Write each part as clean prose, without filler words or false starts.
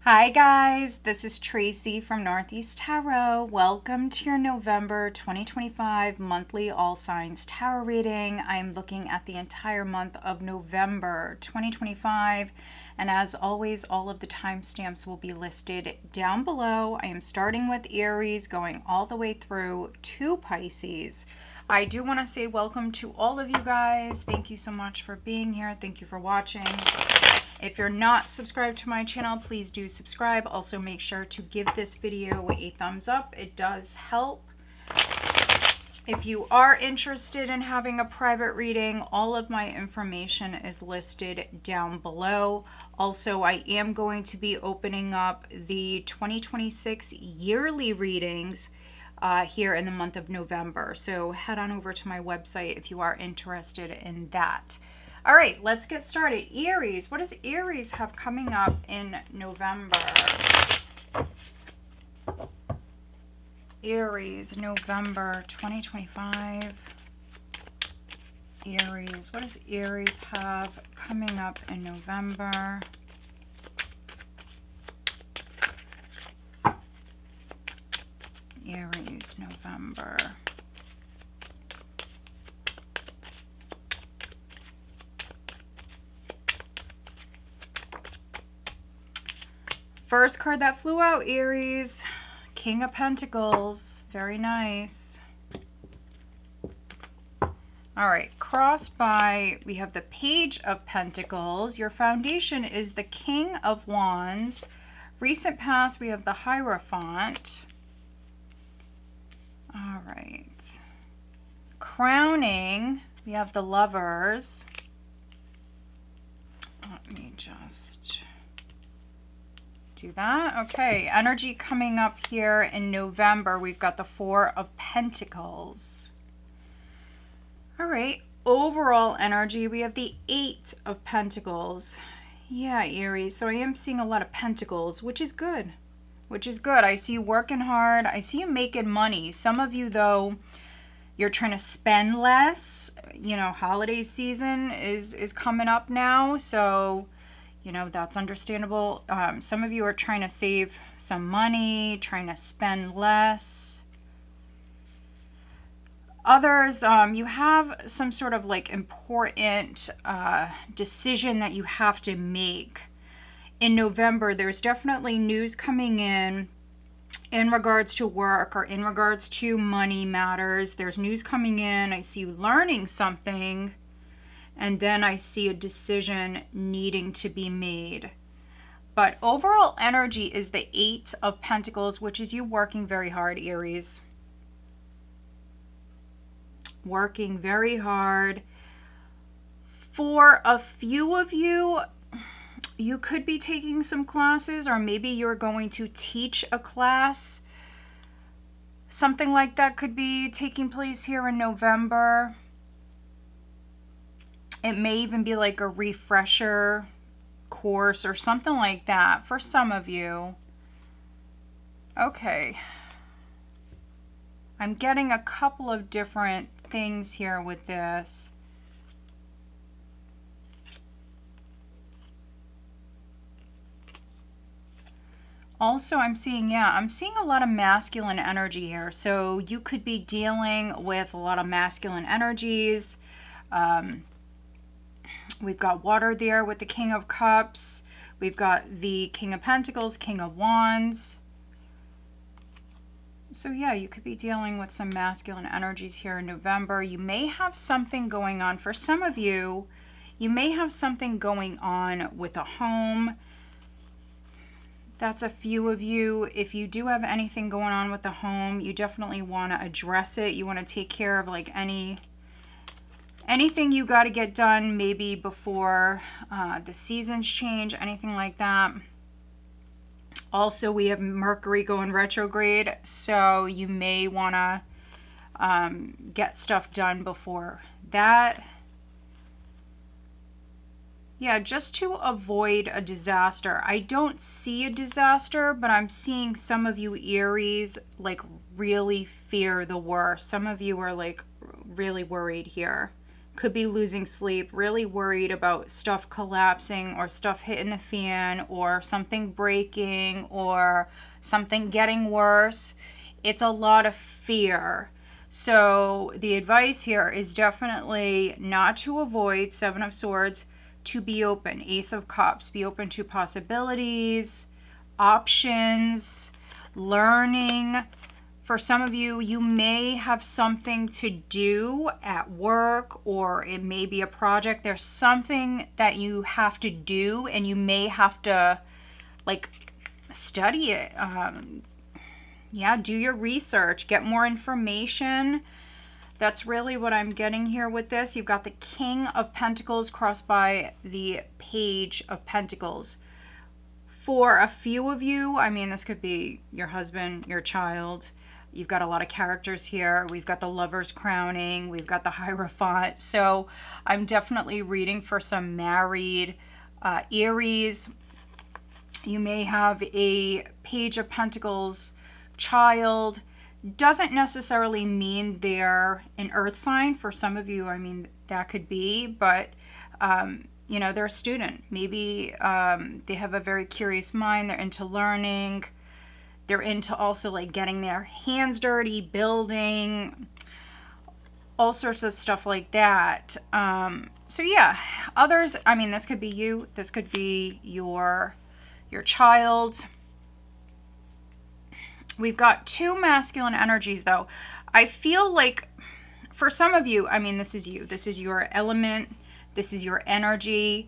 Hi guys, this is Tracy from Northeast Tarot. Welcome to your November 2025 monthly all signs tarot reading. I am looking at the entire month of November 2025, and as always, all of the timestamps will be listed down below. I am starting with Aries, going all the way through to Pisces. I do want to say welcome to all of you guys. Thank you so much for being here. Thank you for watching. If you're not subscribed to my channel, please do subscribe. Also, make sure to give this video a thumbs up. It does help. If you are interested in having a private reading, all of my information is listed down below. Also, I am going to be opening up the 2026 yearly readings here in the month of November. So head on over to my website if you are interested in that. All right, let's get started. Aries, what does Aries have coming up in November? Aries, November 2025. Aries, what does Aries have coming up in November? Aries, November. First card that flew out, Aries, King of Pentacles. Very nice. All right, crossed by, we have the Page of Pentacles. Your foundation is the King of Wands. Recent past, we have the Hierophant. All right. Crowning, we have the Lovers. Let me just do that. Okay, energy coming up here in November. We've got the Four of Pentacles. All right, overall energy, we have the Eight of Pentacles. Yeah, Aries, so I am seeing a lot of pentacles, which is good. I see you working hard. I see you making money. Some of you, though, you're trying to spend less. You know, holiday season is coming up now, so you know, that's understandable. Some of you are trying to save some money, trying to spend less. Others, you have some sort of like important decision that you have to make. In November, there's definitely news coming in regards to work or in regards to money matters. There's news coming in. I see you learning something. And then I see a decision needing to be made. But overall energy is the Eight of Pentacles, which is you working very hard, Aries. Working very hard. For a few of you, you could be taking some classes, or maybe you're going to teach a class. Something like that could be taking place here in November. It may even be like a refresher course or something like that for some of you. Okay. I'm getting a couple of different things here with this. Also, I'm seeing a lot of masculine energy here. So you could be dealing with a lot of masculine energies. We've got water there with the King of Cups. We've got the King of Pentacles, King of Wands. So yeah, you could be dealing with some masculine energies here in November. You may have something going on. For some of you, you may have something going on with a home. That's a few of you. If you do have anything going on with the home, you definitely want to address it. You want to take care of like anything you got to get done maybe before the seasons change, anything like that. Also, we have Mercury going retrograde, so you may want to get stuff done before that. Yeah, just to avoid a disaster. I don't see a disaster, but I'm seeing some of you Aries like really fear the worst. Some of you are like really worried here. could be losing sleep, really worried about stuff collapsing or stuff hitting the fan or something breaking or something getting worse. It's a lot of fear. So the advice here is definitely not to avoid Seven of Swords, to be open. Ace of Cups, be open to possibilities, options, learning. For some of you, you may have something to do at work, or it may be a project. There's something that you have to do and you may have to like study it. Yeah, do your research, get more information. That's really what I'm getting here with this. You've got the King of Pentacles crossed by the Page of Pentacles. For a few of you, I mean, this could be your husband, your child. You've got a lot of characters here. We've got the Lover's crowning. We've got the Hierophant. So I'm definitely reading for some married Aries. You may have a Page of Pentacles child. Doesn't necessarily mean they're an earth sign. For some of you, I mean, that could be. But, you know, they're a student. Maybe they have a very curious mind. They're into learning. They're into also like getting their hands dirty, building, all sorts of stuff like that. So yeah, others, I mean, this could be you. This could be your child. We've got two masculine energies though. I feel like for some of you, I mean, this is you. This is your element. This is your energy.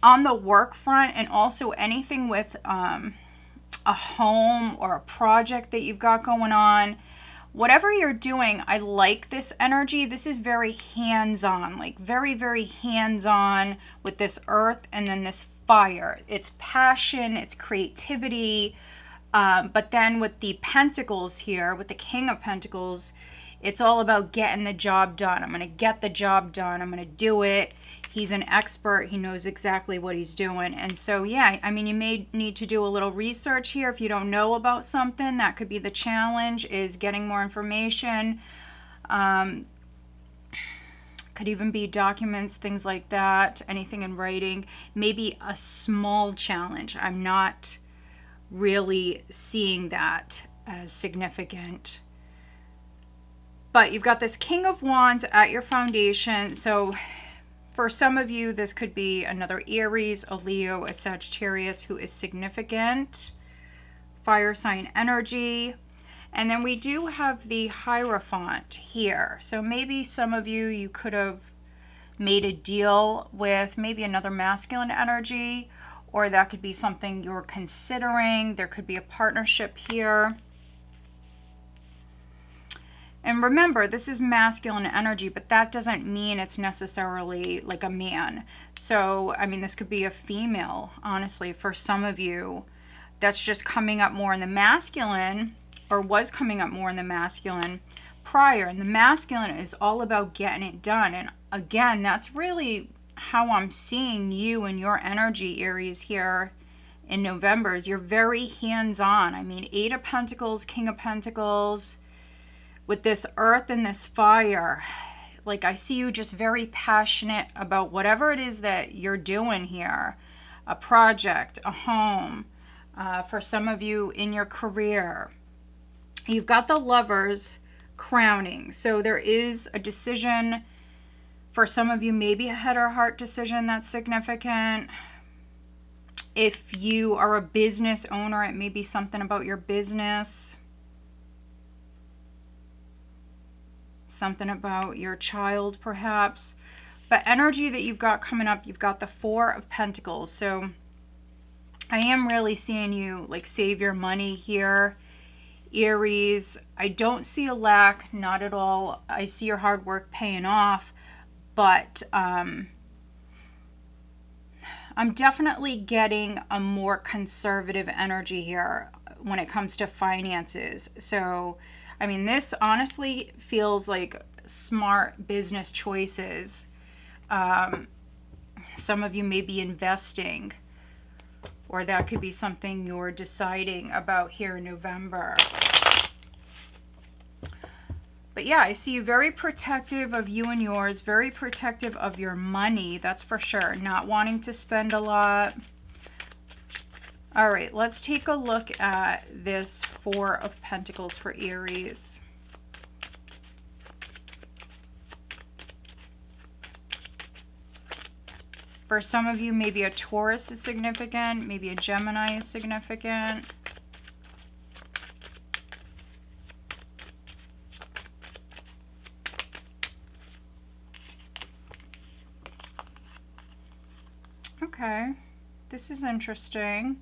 On the work front, and also anything with a home or a project that you've got going on, whatever you're doing, I like this energy. This is very hands-on, like very, very hands-on with this earth and then this fire. It's passion, it's creativity. But then with the Pentacles here, with the King of Pentacles, it's all about getting the job done. I'm going to get the job done. I'm going to do it. He's an expert. He knows exactly what he's doing. And so, yeah, I mean, you may need to do a little research here. If you don't know about something, that could be the challenge, is getting more information. Could even be documents, things like that, anything in writing. Maybe a small challenge. I'm not really seeing that as significant. But you've got this King of Wands at your foundation. So for some of you, this could be another Aries, a Leo, a Sagittarius who is significant. Fire sign energy. And then we do have the Hierophant here. So maybe some of you, you could have made a deal with maybe another masculine energy, or that could be something you're considering. There could be a partnership here. And remember, this is masculine energy, but that doesn't mean it's necessarily like a man. So, I mean, this could be a female, honestly, for some of you. That's just coming up more in the masculine, or was coming up more in the masculine prior. And the masculine is all about getting it done. And again, that's really how I'm seeing you and your energy, Aries, here in November, is you're very hands-on. I mean, 8 of Pentacles, King of Pentacles, with this earth and this fire. Like, I see you just very passionate about whatever it is that you're doing here. A project, a home, for some of you in your career. You've got the Lovers crowning. So there is a decision for some of you, maybe a head or heart decision that's significant. If you are a business owner, it may be something about your business. Something about your child, perhaps. But energy that you've got coming up, you've got the 4 of Pentacles. So I am really seeing you like save your money here, Aries. I don't see a lack, not at all. I see your hard work paying off, but I'm definitely getting a more conservative energy here when it comes to finances. So I mean, this honestly feels like smart business choices. Some of you may be investing, or that could be something you're deciding about here in November. But But yeah, I see you very protective of you and yours, very protective of your money, that's for sure. Not wanting to spend a lot. All right, let's take a look at this Four of Pentacles for Aries. For some of you, maybe a Taurus is significant, maybe a Gemini is significant. Okay, this is interesting.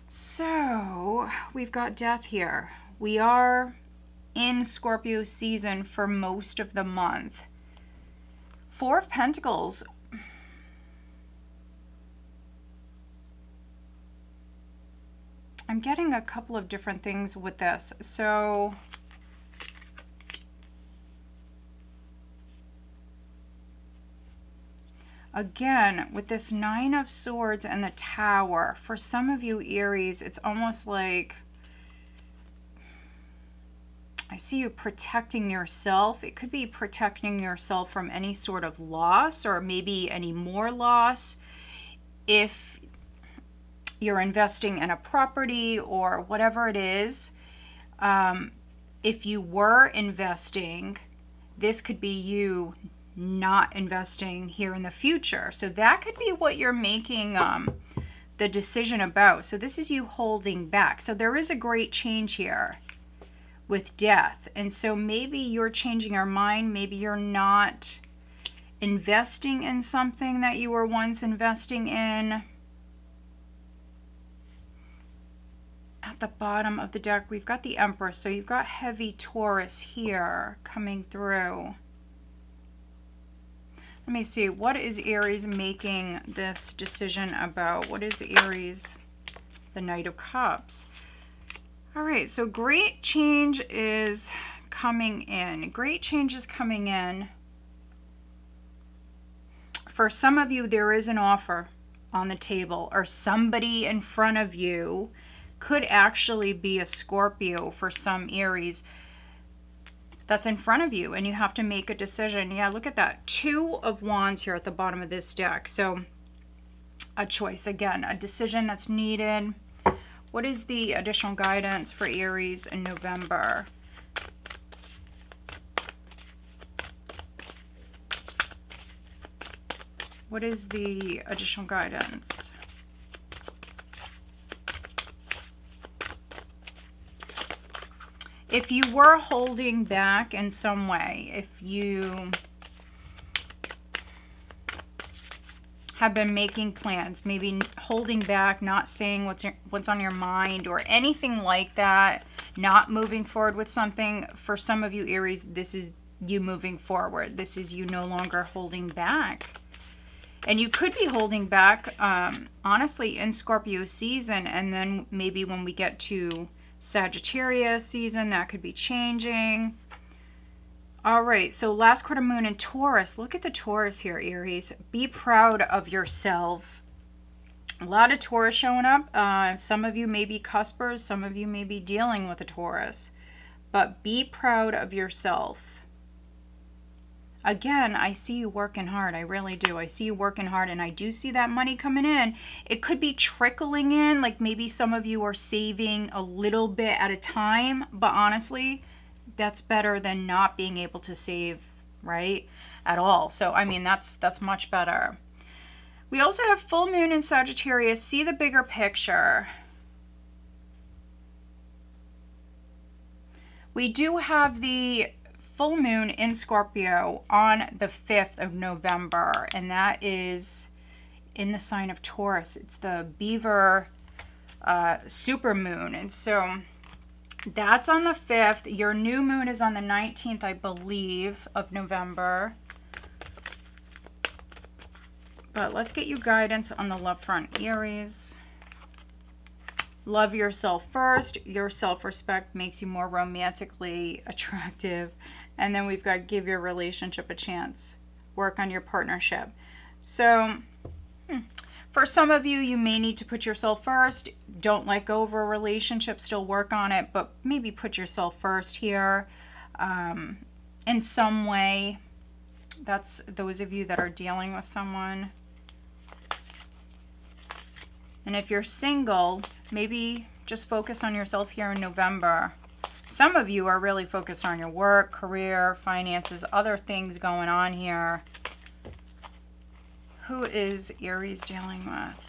So, we've got death here. We are in Scorpio season for most of the month. Four of Pentacles. I'm getting a couple of different things with this. So, again, with this Nine of Swords and the Tower, for some of you Aries, it's almost like I see you protecting yourself. It could be protecting yourself from any sort of loss or maybe any more loss. If you're investing in a property or whatever it is, if you were investing, this could be you not investing here in the future. So that could be what you're making the decision about. So this is you holding back. So there is a great change here with death. And so maybe you're changing your mind. Maybe you're not investing in something that you were once investing in. At the bottom of the deck, we've got the Empress. So you've got heavy Taurus here coming through. Let me see. What is Aries making this decision about? What is Aries? The Knight of Cups. All right. So great change is coming in. Great change is coming in. For some of you, there is an offer on the table, or somebody in front of you could actually be a Scorpio for some Aries that's in front of you, and you have to make a decision. Yeah, look at that. Two of Wands here at the bottom of this deck. So a choice, again, a decision that's needed. What is the additional guidance for Aries in November? What is the additional guidance? If you were holding back in some way, if you have been making plans, maybe holding back, not saying what's on your mind or anything like that, not moving forward with something, for some of you Aries, this is you moving forward. This is you no longer holding back. And you could be holding back, honestly, in Scorpio season, and then maybe when we get to Sagittarius season, that could be changing. All right, so last quarter moon in Taurus. Look at the Taurus here, Aries. Be proud of yourself. A lot of Taurus showing up. Some of you may be cuspers. Some of you may be dealing with a Taurus. But be proud of yourself. Again, I see you working hard. I really do. I see you working hard, and I do see that money coming in. It could be trickling in, like maybe some of you are saving a little bit at a time, but honestly, that's better than not being able to save, right, at all. So, I mean, that's much better. We also have full moon in Sagittarius. See the bigger picture. We do have the full moon in Scorpio on the 5th of November, and that is in the sign of Taurus. It's the Beaver super moon, and so that's on the 5th. Your new moon is on the 19th, I believe, of November. But let's get you guidance on the love front, Aries. Love yourself first. Your self-respect makes you more romantically attractive. And then we've got give your relationship a chance. Work on your partnership. So for some of you, you may need to put yourself first. Don't let go of a relationship. Still work on it, but maybe put yourself first here. in some way. That's those of you that are dealing with someone. And if you're single, maybe just focus on yourself here in November. Some of you are really focused on your work, career, finances, other things going on here. Who is Aries dealing with?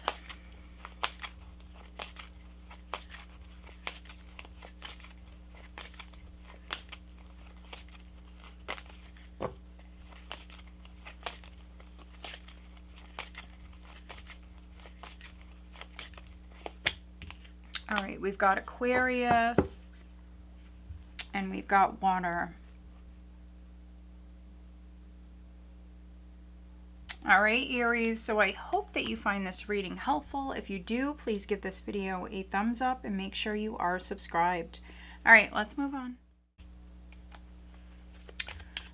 All right, we've got Aquarius and we've got water. All right, Aries, so I hope that you find this reading helpful. If you do, please give this video a thumbs up and make sure you are subscribed. All right, let's move on.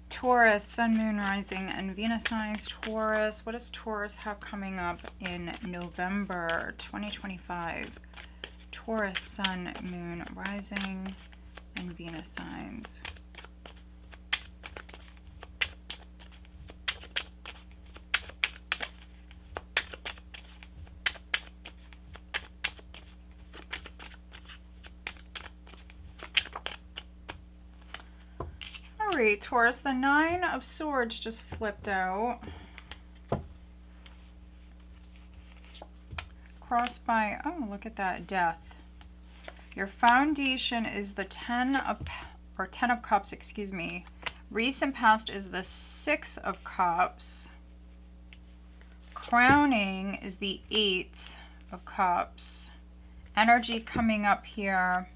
Taurus, Sun, Moon, Rising, and Venus signs. Taurus, what does Taurus have coming up in November 2025? Taurus, Sun, Moon, Rising, and Venus signs. All right, Taurus, the Nine of Swords just flipped out. Crossed by, oh, look at that, Death. Your foundation is the Ten of Cups, excuse me. Recent past is the Six of Cups. Crowning is the Eight of Cups. Energy coming up here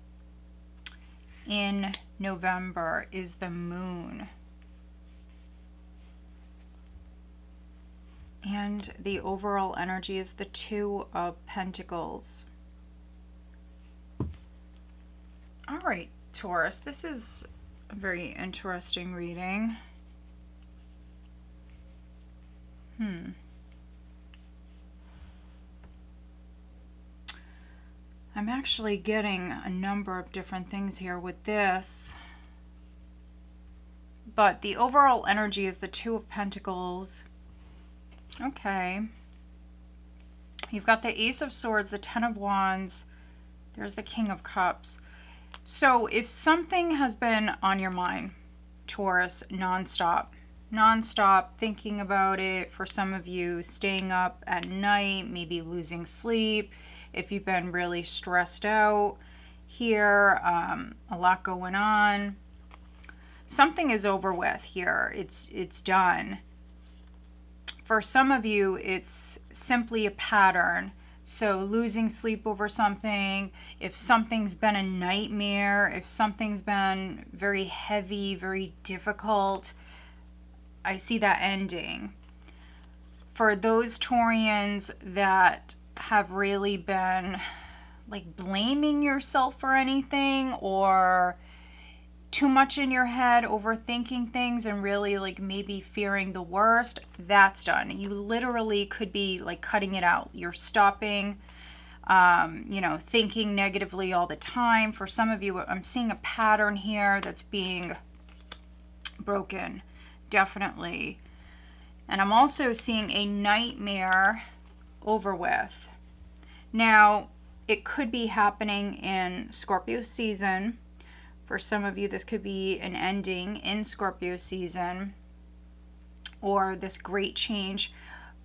in November is the Moon. And the overall energy is the Two of Pentacles. All right, Taurus, this is a very interesting reading. I'm actually getting a number of different things here with this. But the overall energy is the Two of Pentacles. Okay. You've got the Ace of Swords, the Ten of Wands. There's the King of Cups. So if something has been on your mind, Taurus, nonstop thinking about it, for some of you staying up at night, maybe losing sleep, if you've been really stressed out here, a lot going on, something is over with here. It's done. For some of you, it's simply a pattern. So losing sleep over something, if something's been a nightmare, if something's been very heavy, very difficult, I see that ending. For those Taurians that have really been like blaming yourself for anything, or too much in your head, overthinking things and really like maybe fearing the worst, that's done. You literally could be like cutting it out. You're stopping, thinking negatively all the time. For some of you, I'm seeing a pattern here that's being broken, definitely. And I'm also seeing a nightmare over with. Now, it could be happening in Scorpio season. For some of you, this could be an ending in Scorpio season, or this great change.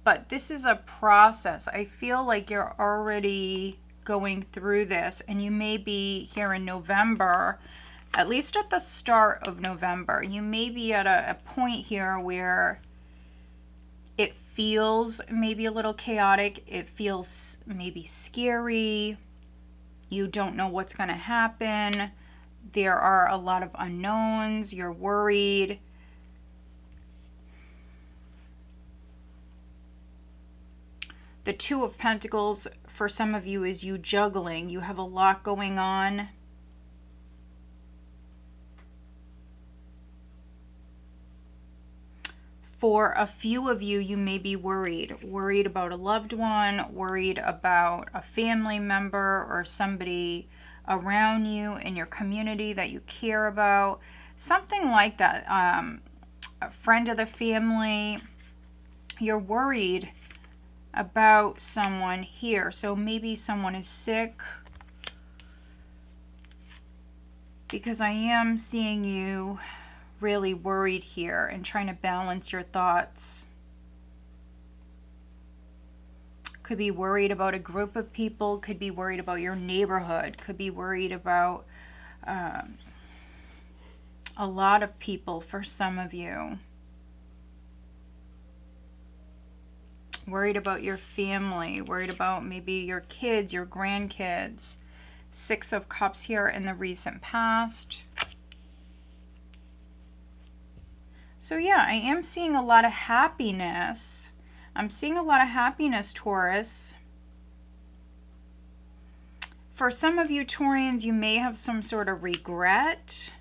But this is a process. I feel like you're already going through this, and you may be here in November, at least at the start of November. You may be at a point here where it feels maybe a little chaotic. It feels maybe scary. You don't know what's going to happen. There are a lot of unknowns. You're worried. The Two of Pentacles for some of you is you juggling. You have a lot going on. For a few of you, you may be worried about a loved one, worried about a family member or somebody around you in your community that you care about. Something like that. A friend of the family. You're worried about someone here. So maybe someone is sick. Because I am seeing you really worried here and trying to balance your thoughts. Could be worried about a group of people, could be worried about your neighborhood, could be worried about a lot of people for some of you. Worried about your family, worried about maybe your kids, your grandkids. Six of Cups here in the recent past. So yeah, I am seeing a lot of happiness. I'm seeing a lot of happiness, Taurus. For some of you Taurians, you may have some sort of regret.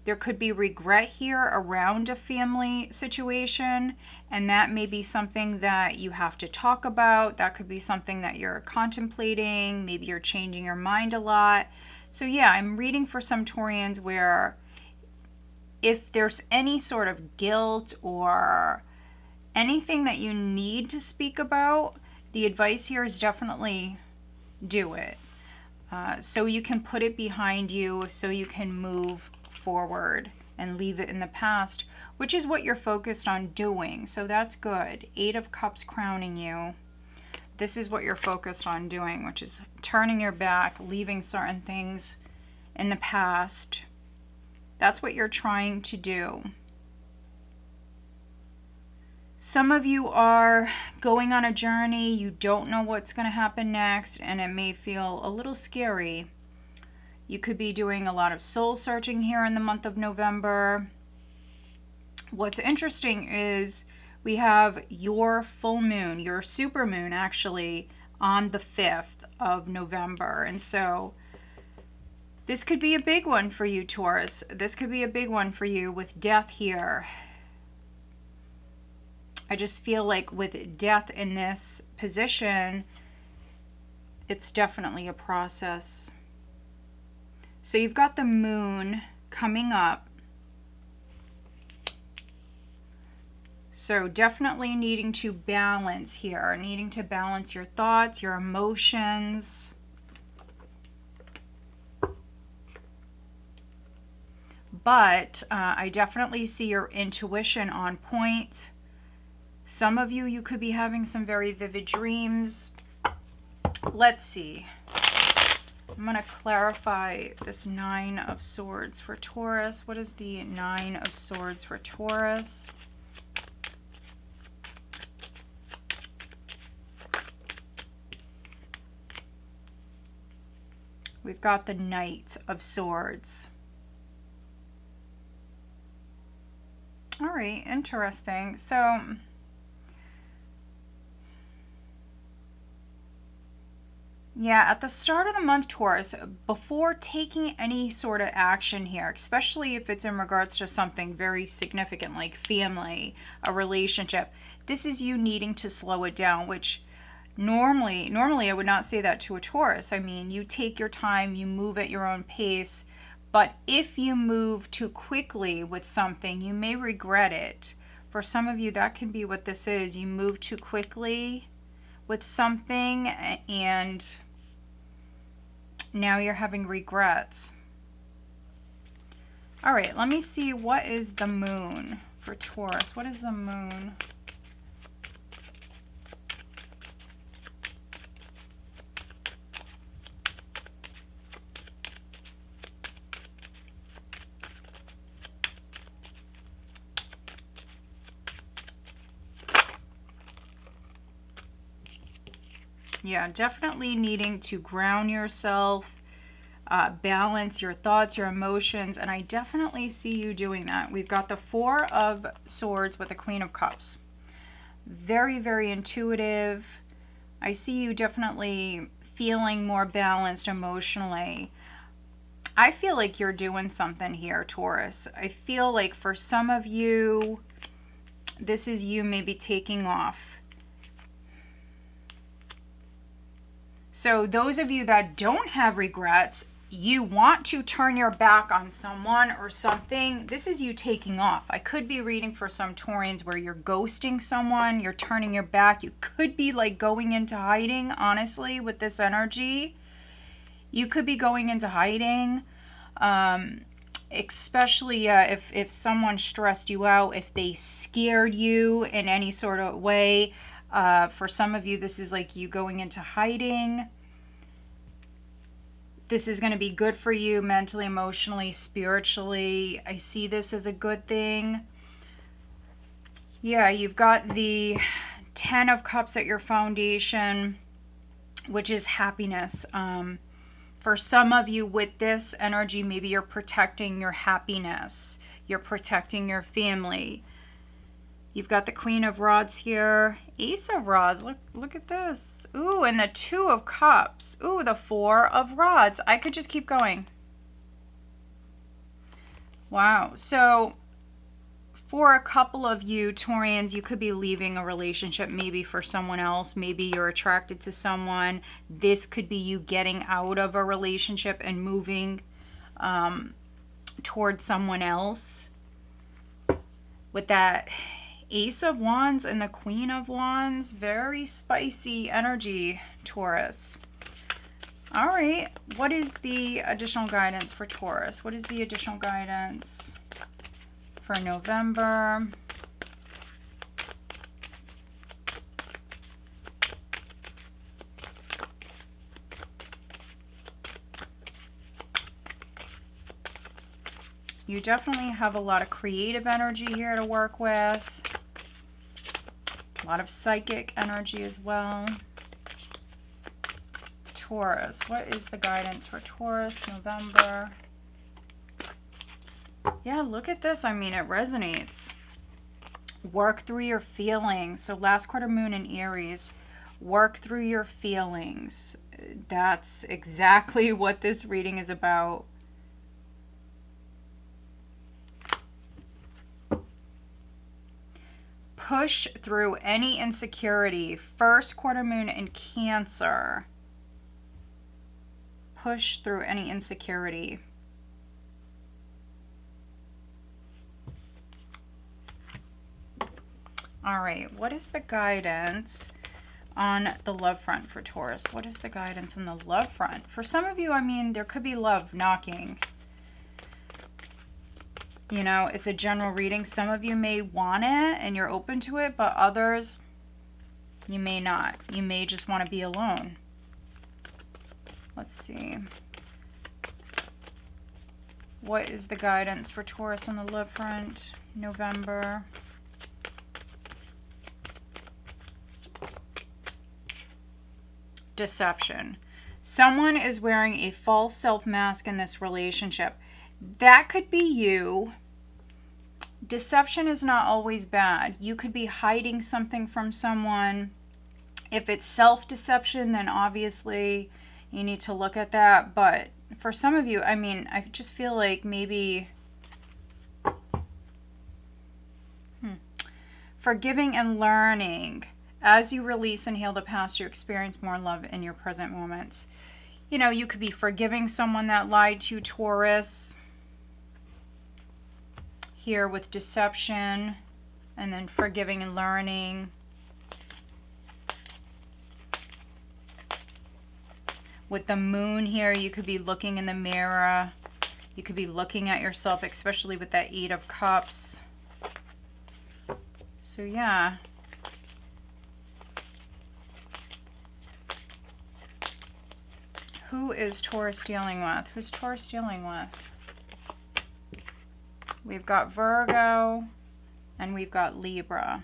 There could be regret here around a family situation, and that may be something that you have to talk about. That could be something that you're contemplating. Maybe you're changing your mind a lot. So yeah, I'm reading for some Taurians where if there's any sort of guilt or anything that you need to speak about, the advice here is definitely do it. So you can put it behind you, so you can move forward and leave it in the past, which is what you're focused on doing. So that's good. Eight of Cups crowning you. This is what you're focused on doing, which is turning your back, leaving certain things in the past. That's what you're trying to do. Some of you are going on a journey. You don't know what's going to happen next, and it may feel a little scary. You could be doing a lot of soul searching here in the month of November. What's interesting is we have your full moon, your super moon actually, on the 5th of November. And so this could be a big one for you, Taurus. This could be a big one for you with death here. I just feel like with death in this position, it's definitely a process. So you've got the moon coming up. So definitely needing to balance here, needing to balance your thoughts, your emotions. But I definitely see your intuition on point. Some of you, you could be having some very vivid dreams. Let's see. I'm going to clarify this Nine of Swords for Taurus. What is the Nine of Swords for Taurus? We've got the Knight of Swords. All right, interesting. So yeah, at the start of the month, Taurus, before taking any sort of action here, especially if it's in regards to something very significant like family, a relationship, this is you needing to slow it down, which normally I would not say that to a Taurus. I mean, you take your time, you move at your own pace, but if you move too quickly with something, you may regret it. For some of you, that can be what this is. You move too quickly with something and now you're having regrets. All right, let me see, what is the moon for Taurus? What is the moon? Yeah, definitely needing to ground yourself, balance your thoughts, your emotions, and I definitely see you doing that. We've got the Four of Swords with the Queen of Cups. Very, very intuitive. I see you definitely feeling more balanced emotionally. I feel like you're doing something here, Taurus. I feel like for some of you, this is you maybe taking off. So those of you that don't have regrets, you want to turn your back on someone or something. This is you taking off. I could be reading for some Taurians where you're ghosting someone, you're turning your back. You could be like going into hiding, honestly, with this energy. You could be going into hiding, especially if someone stressed you out, if they scared you in any sort of way. For some of you, this is like you going into hiding. This is going to be good for you mentally, emotionally, spiritually. I see this as a good thing. Yeah, you've got the 10 of Cups at your foundation, which is happiness. For some of you with this energy, maybe you're protecting your happiness. You're protecting your family. You've got the Queen of Rods here. Ace of Rods. Look at this. Ooh, and the 2 of Cups. Ooh, the 4 of Rods. I could just keep going. Wow. So for a couple of you, Taurians, you could be leaving a relationship maybe for someone else. Maybe you're attracted to someone. This could be you getting out of a relationship and moving towards someone else. With that Ace of Wands and the Queen of Wands, very spicy energy, Taurus. All right, what is the additional guidance for Taurus? What is the additional guidance for November? You definitely have a lot of creative energy here to work with. A lot of psychic energy as well. Taurus, what is the guidance for Taurus, November? Yeah, look at this. I mean, it resonates. Work through your feelings. So last quarter moon in Aries, work through your feelings. That's exactly what this reading is about. Push through any insecurity. First quarter moon in Cancer. Push through any insecurity. All right, what is the guidance on the love front for Taurus? What is the guidance on the love front? For some of you, I mean, there could be love knocking. You know, it's a general reading. Some of you may want it and you're open to it, but others, you may not. You may just want to be alone. Let's see. What is the guidance for Taurus on the love front, November? Deception. Someone is wearing a false self mask in this relationship. That could be you. Deception is not always bad. You could be hiding something from someone. If it's self-deception, then obviously you need to look at that. But for some of you, I mean, I just feel like maybe forgiving and learning. As you release and heal the past, you experience more love in your present moments. You know, you could be forgiving someone that lied to you, Taurus. Here with deception, and then forgiving and learning. With the moon here, you could be looking in the mirror. You could be looking at yourself, especially with that 8 of Cups. So yeah. Who is Taurus dealing with? Who's Taurus dealing with? We've got Virgo and we've got Libra.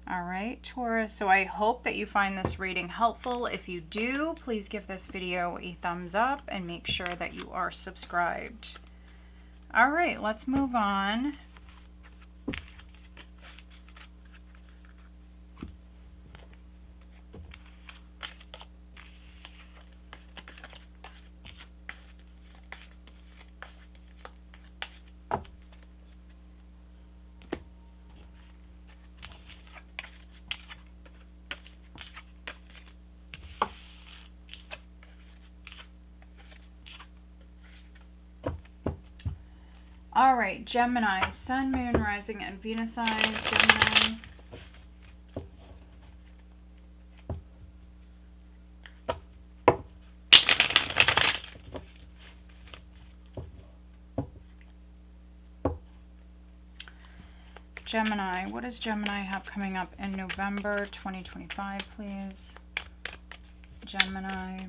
All right, Taurus. So I hope that you find this reading helpful. If you do, please give this video a thumbs up and make sure that you are subscribed. All right, let's move on. All right, Gemini, Sun, Moon, Rising, and Venus signs. Gemini. Gemini, what does Gemini have coming up in November 2025, please? Gemini.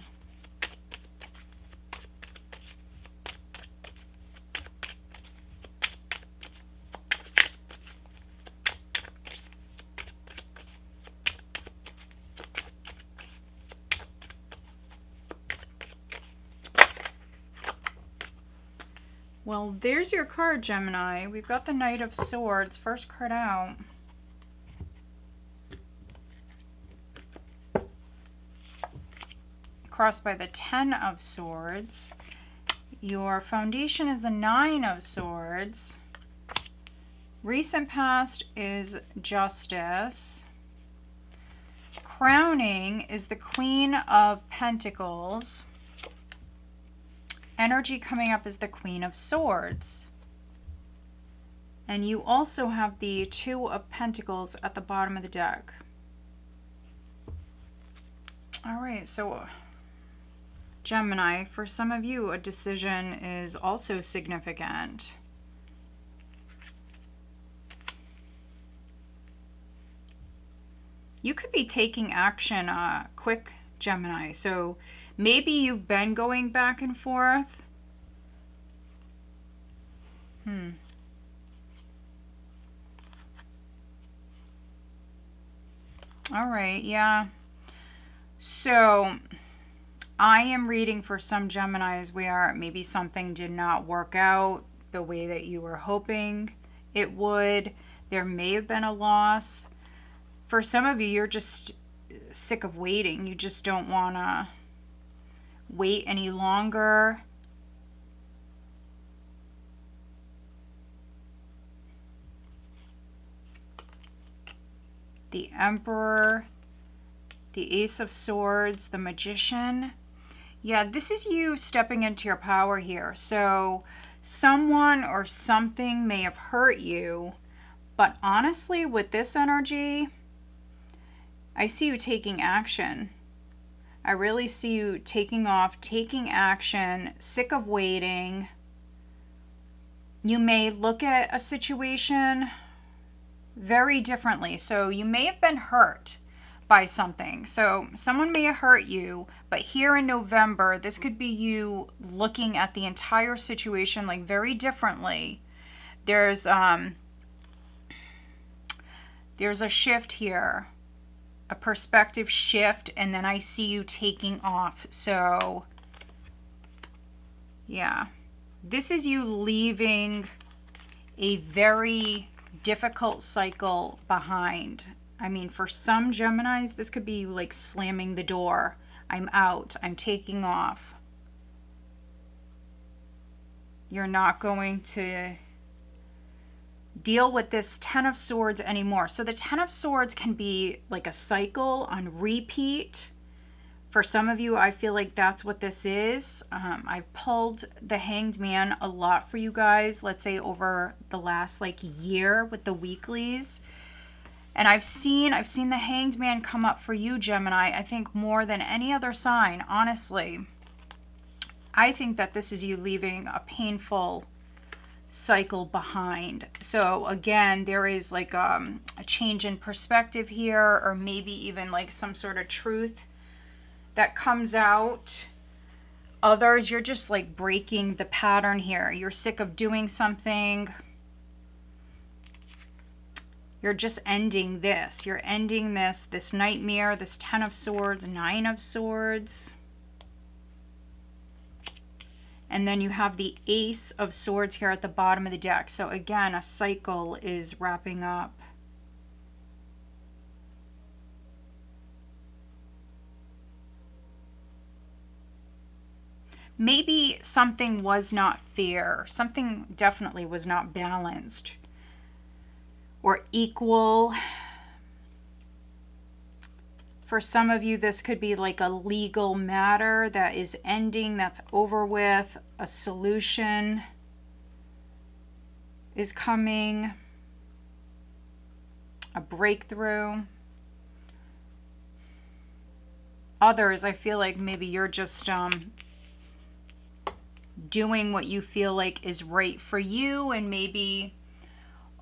Well, there's your card, Gemini. We've got the Knight of Swords, first card out. Crossed by the Ten of Swords. Your foundation is the Nine of Swords. Recent past is Justice. Crowning is the Queen of Pentacles. Energy coming up is the Queen of Swords. And you also have the Two of Pentacles at the bottom of the deck. All right, so Gemini, for some of you, a decision is also significant. You could be taking action quick, Gemini. So maybe you've been going back and forth. All right, yeah. So I am reading for some Geminis where maybe something did not work out the way that you were hoping it would. There may have been a loss. For some of you, you're just sick of waiting. You just don't want to wait any longer. The Emperor, the Ace of Swords, the Magician. Yeah, this is you stepping into your power here. So someone or something may have hurt you, but honestly, with this energy, I see you taking action. I really see you taking off, taking action, sick of waiting. You may look at a situation very differently. So you may have been hurt by something. So someone may have hurt you, but here in November, this could be you looking at the entire situation like very differently. There's a shift here, a perspective shift, and then I see you taking off. So yeah, this is you leaving a very difficult cycle behind. I mean, for some Geminis, this could be like slamming the door. I'm out. I'm taking off. You're not going to deal with this Ten of Swords anymore. So the Ten of Swords can be like a cycle on repeat. For some of you, I feel like that's what this is. I've pulled the Hanged Man a lot for you guys, let's say over the last like year with the weeklies. And I've seen the Hanged Man come up for you, Gemini, I think more than any other sign, honestly. I think that this is you leaving a painful cycle behind. So again, there is like a change in perspective here, or maybe even like some sort of truth that comes out. Others, you're just like breaking the pattern here. You're sick of doing something. You're just ending this. You're ending this nightmare, this Ten of Swords, Nine of Swords. And then you have the Ace of Swords here at the bottom of the deck. So again, a cycle is wrapping up. Maybe something was not fair. Something definitely was not balanced or equal. For some of you, this could be like a legal matter that is ending, that's over with, a solution. is coming, a breakthrough. Others, I feel like maybe you're just doing what you feel like is right for you, and maybe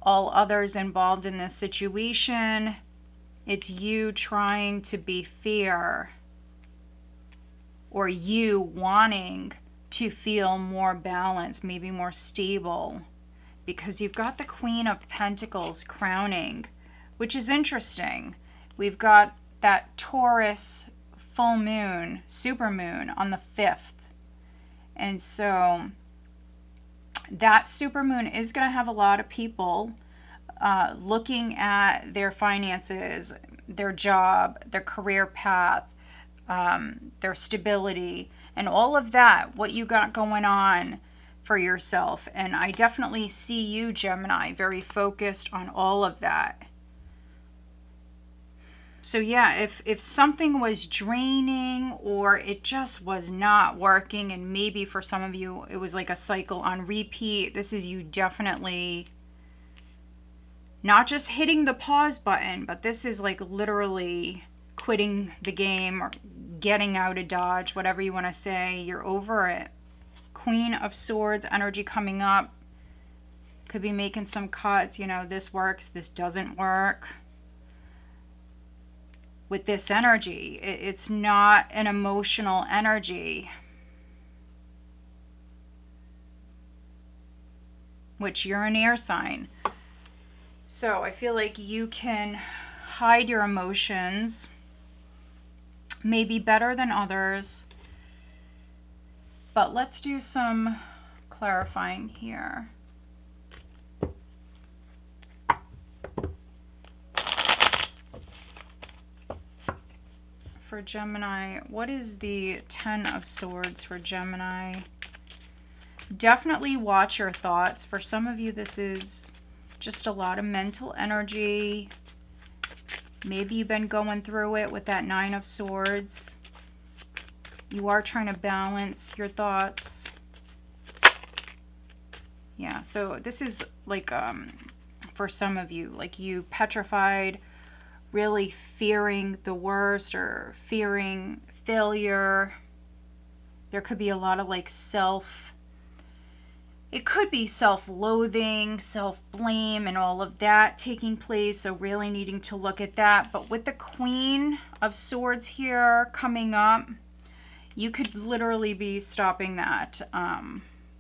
all others involved in this situation, it's you trying to be fair, or you wanting to feel more balanced, maybe more stable, because you've got the Queen of Pentacles crowning, which is interesting. We've got that Taurus full moon, super moon on the 5th. And so that super moon is going to have a lot of people looking at their finances, their job, their career path, their stability, and all of that, what you got going on for yourself. And I definitely see you, Gemini, very focused on all of that. So yeah, if something was draining or it just was not working, and maybe for some of you it was like a cycle on repeat, this is you definitely not just hitting the pause button, but this is like literally quitting the game or getting out of Dodge, whatever you want to say. You're over it. Queen of Swords energy coming up. Could be making some cuts, you know, this works, this doesn't work. With this energy, it's not an emotional energy, which you're an air sign. So I feel like you can hide your emotions maybe better than others. But let's do some clarifying here. For Gemini, what is the 10 of Swords for Gemini? Definitely watch your thoughts. For some of you, this is just a lot of mental energy. Maybe you've been going through it with that 9 of Swords. You are trying to balance your thoughts. Yeah, so this is like, for some of you, like you petrified, really fearing the worst or fearing failure. There could be a lot of like it could be self-loathing, self-blame, and all of that taking place. So really needing to look at that. But with the Queen of Swords here coming up, you could literally be stopping that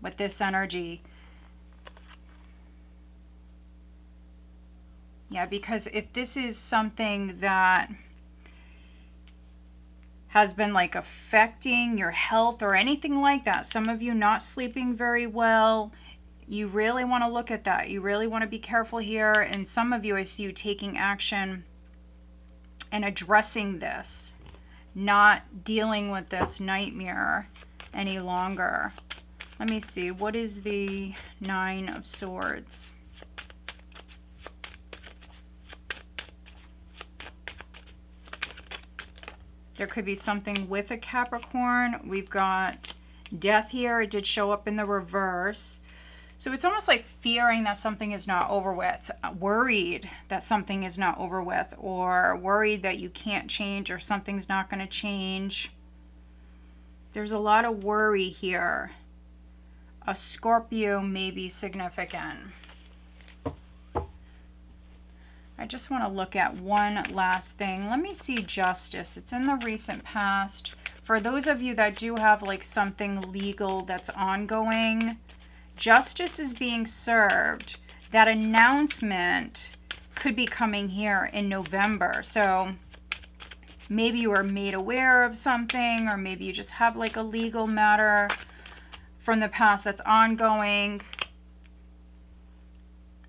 with this energy. Yeah, because if this is something that has been like affecting your health or anything like that, some of you not sleeping very well, you really want to look at that. You really want to be careful here. And some of you, I see you taking action and addressing this, not dealing with this nightmare any longer. Let me see. What is the 9 of Swords? There could be something with a Capricorn. We've got death here. It did show up in the reverse. So it's almost like fearing that something is not over with, worried that something is not over with, or worried that you can't change or something's not going to change. There's a lot of worry here. A Scorpio may be significant. I just want to look at one last thing. Let me see justice. It's in the recent past. For those of you that do have like something legal that's ongoing, justice is being served. That announcement could be coming here in November. So maybe you were made aware of something, or maybe you just have like a legal matter from the past that's ongoing.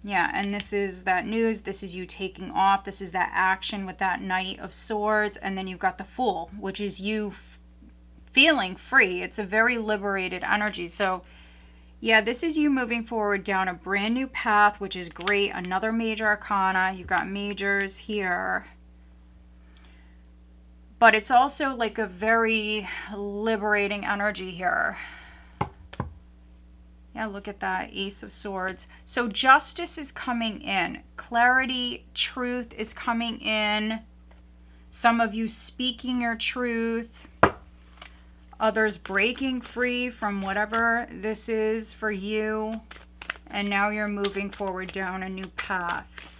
Yeah, and this is that news. This is you taking off. This is that action with that Knight of Swords. And then you've got the Fool, which is you feeling free. It's a very liberated energy. So yeah, this is you moving forward down a brand new path, which is great. Another major arcana. You've got majors here. But it's also like a very liberating energy here. Yeah, look at that, Ace of Swords. So justice is coming in. Clarity, truth is coming in. Some of you speaking your truth. Others breaking free from whatever this is for you. And now you're moving forward down a new path.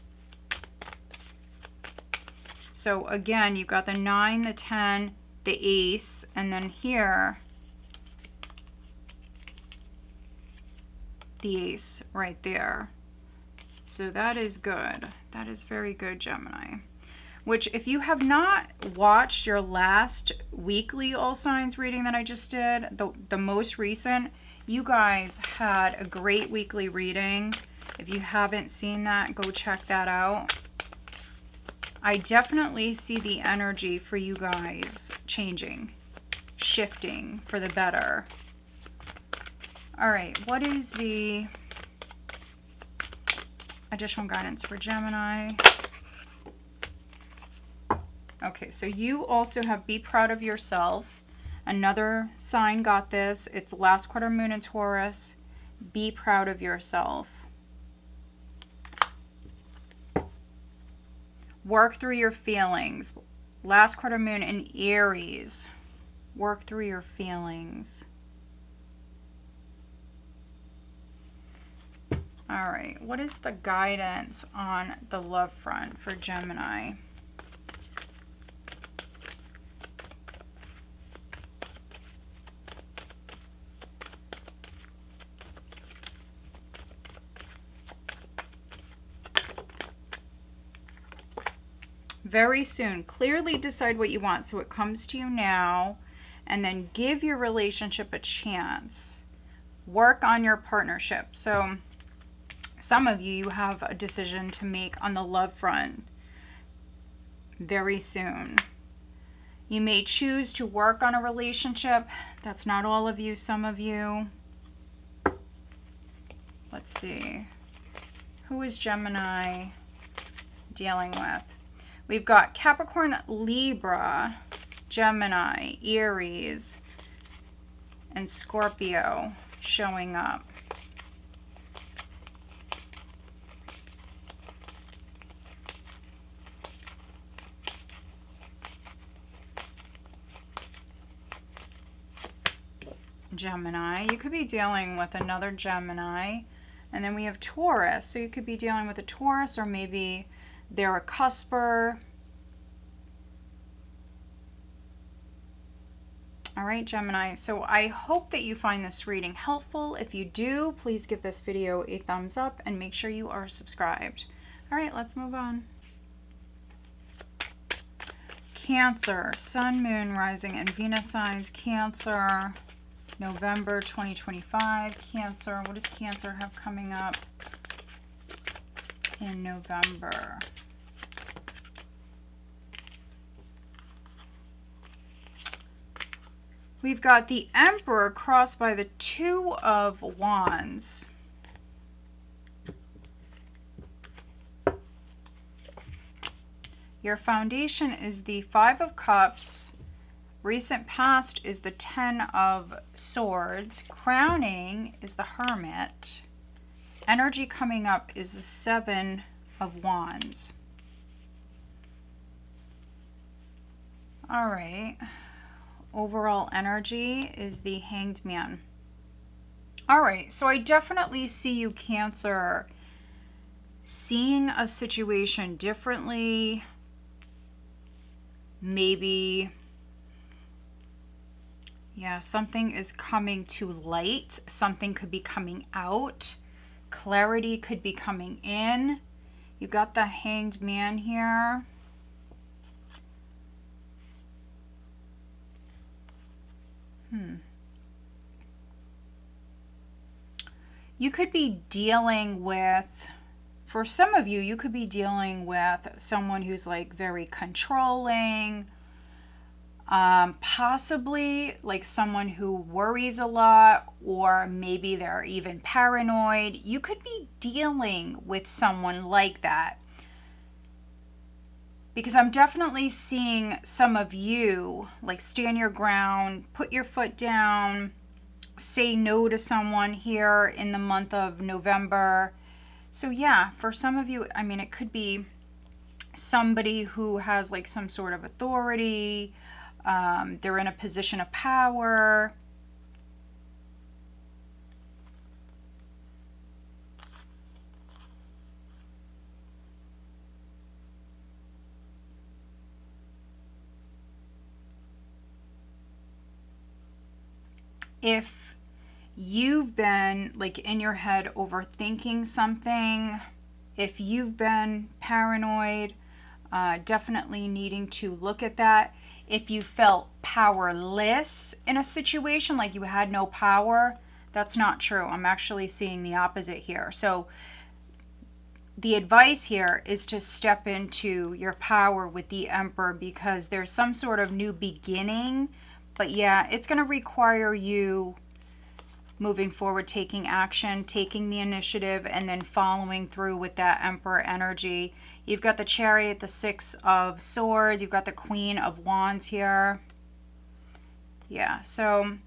So again, you've got the 9, the 10, the Ace, and then here, the Ace right there. So that is good. That is very good, Gemini. Which, if you have not watched your last weekly all signs reading that I just did, the most recent, you guys had a great weekly reading. If you haven't seen that, go check that out. I definitely see the energy for you guys changing, shifting for the better. All right, what is the additional guidance for Gemini? Okay, so you also have be proud of yourself. Another sign got this. It's last quarter moon in Taurus. Be proud of yourself. Work through your feelings. Last quarter moon in Aries. Work through your feelings. All right, what is the guidance on the love front for Gemini? Very soon. Clearly decide what you want so it comes to you now, and then give your relationship a chance. Work on your partnership. So some of you have a decision to make on the love front very soon. You may choose to work on a relationship. That's not all of you, some of you. Let's see. Who is Gemini dealing with? We've got Capricorn, Libra, Gemini, Aries, and Scorpio showing up. Gemini, you could be dealing with another Gemini. And then we have Taurus. So you could be dealing with a Taurus, or maybe they're a cusper. All right, Gemini. So I hope that you find this reading helpful. If you do, please give this video a thumbs up and make sure you are subscribed. All right, let's move on. Cancer, Sun, Moon, Rising, and Venus signs. Cancer, November 2025. Cancer, what does Cancer have coming up in November? We've got the Emperor crossed by the Two of Wands. Your foundation is the Five of Cups. Recent past is the Ten of Swords. Crowning is the Hermit. Energy coming up is the Seven of Wands. All right. Overall energy is the Hanged Man. All right. So I definitely see you, Cancer, seeing a situation differently. Maybe, yeah, something is coming to light. Something could be coming out. Clarity could be coming in. You've got the Hanged Man here. You could be dealing with, for some of you, you could be dealing with someone who's like very controlling, possibly like someone who worries a lot, or maybe they're even paranoid. You could be dealing with someone like that, because I'm definitely seeing some of you like stand your ground, put your foot down, say no to someone here in the month of November. So yeah, for some of you, I mean, it could be somebody who has like some sort of authority. They're in a position of power. If you've been like in your head overthinking something, if you've been paranoid, definitely needing to look at that. If you felt powerless in a situation, like you had no power, that's not true. I'm actually seeing the opposite here. So the advice here is to step into your power with the Emperor, because there's some sort of new beginning. But yeah, it's going to require you moving forward, taking action, taking the initiative, and then following through with that Emperor energy. You've got the Chariot, the Six of Swords. You've got the Queen of Wands here. Yeah, so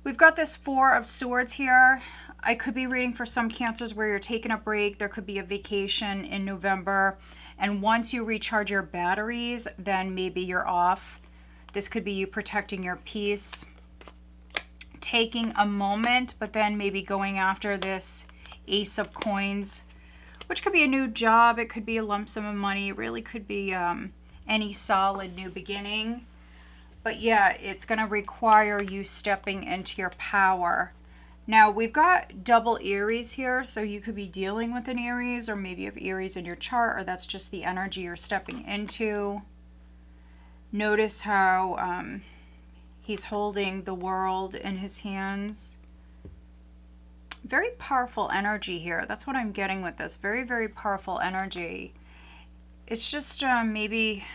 we've got this Four of Swords here. I could be reading for some Cancers where you're taking a break. There could be a vacation in November. And once you recharge your batteries, then maybe you're off. This could be you protecting your peace, taking a moment, but then maybe going after this Ace of Coins, which could be a new job. It could be a lump sum of money. It really could be any solid new beginning. But yeah, it's going to require you stepping into your power. Now, we've got double Aries here, so you could be dealing with an Aries, or maybe you have Aries in your chart, or that's just the energy you're stepping into. Notice how he's holding the world in his hands. Very powerful energy here. That's what I'm getting with this. Very, very powerful energy. It's just maybe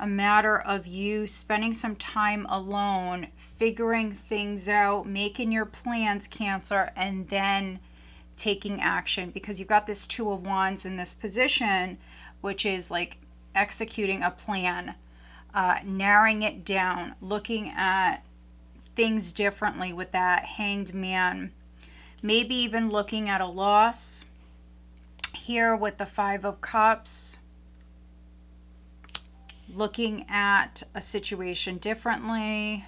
a matter of you spending some time alone, figuring things out, making your plans, Cancer, and then taking action, because you've got this Two of Wands in this position, which is like executing a plan, narrowing it down, looking at things differently with that Hanged Man, maybe even looking at a loss here with the Five of Cups, looking at a situation differently.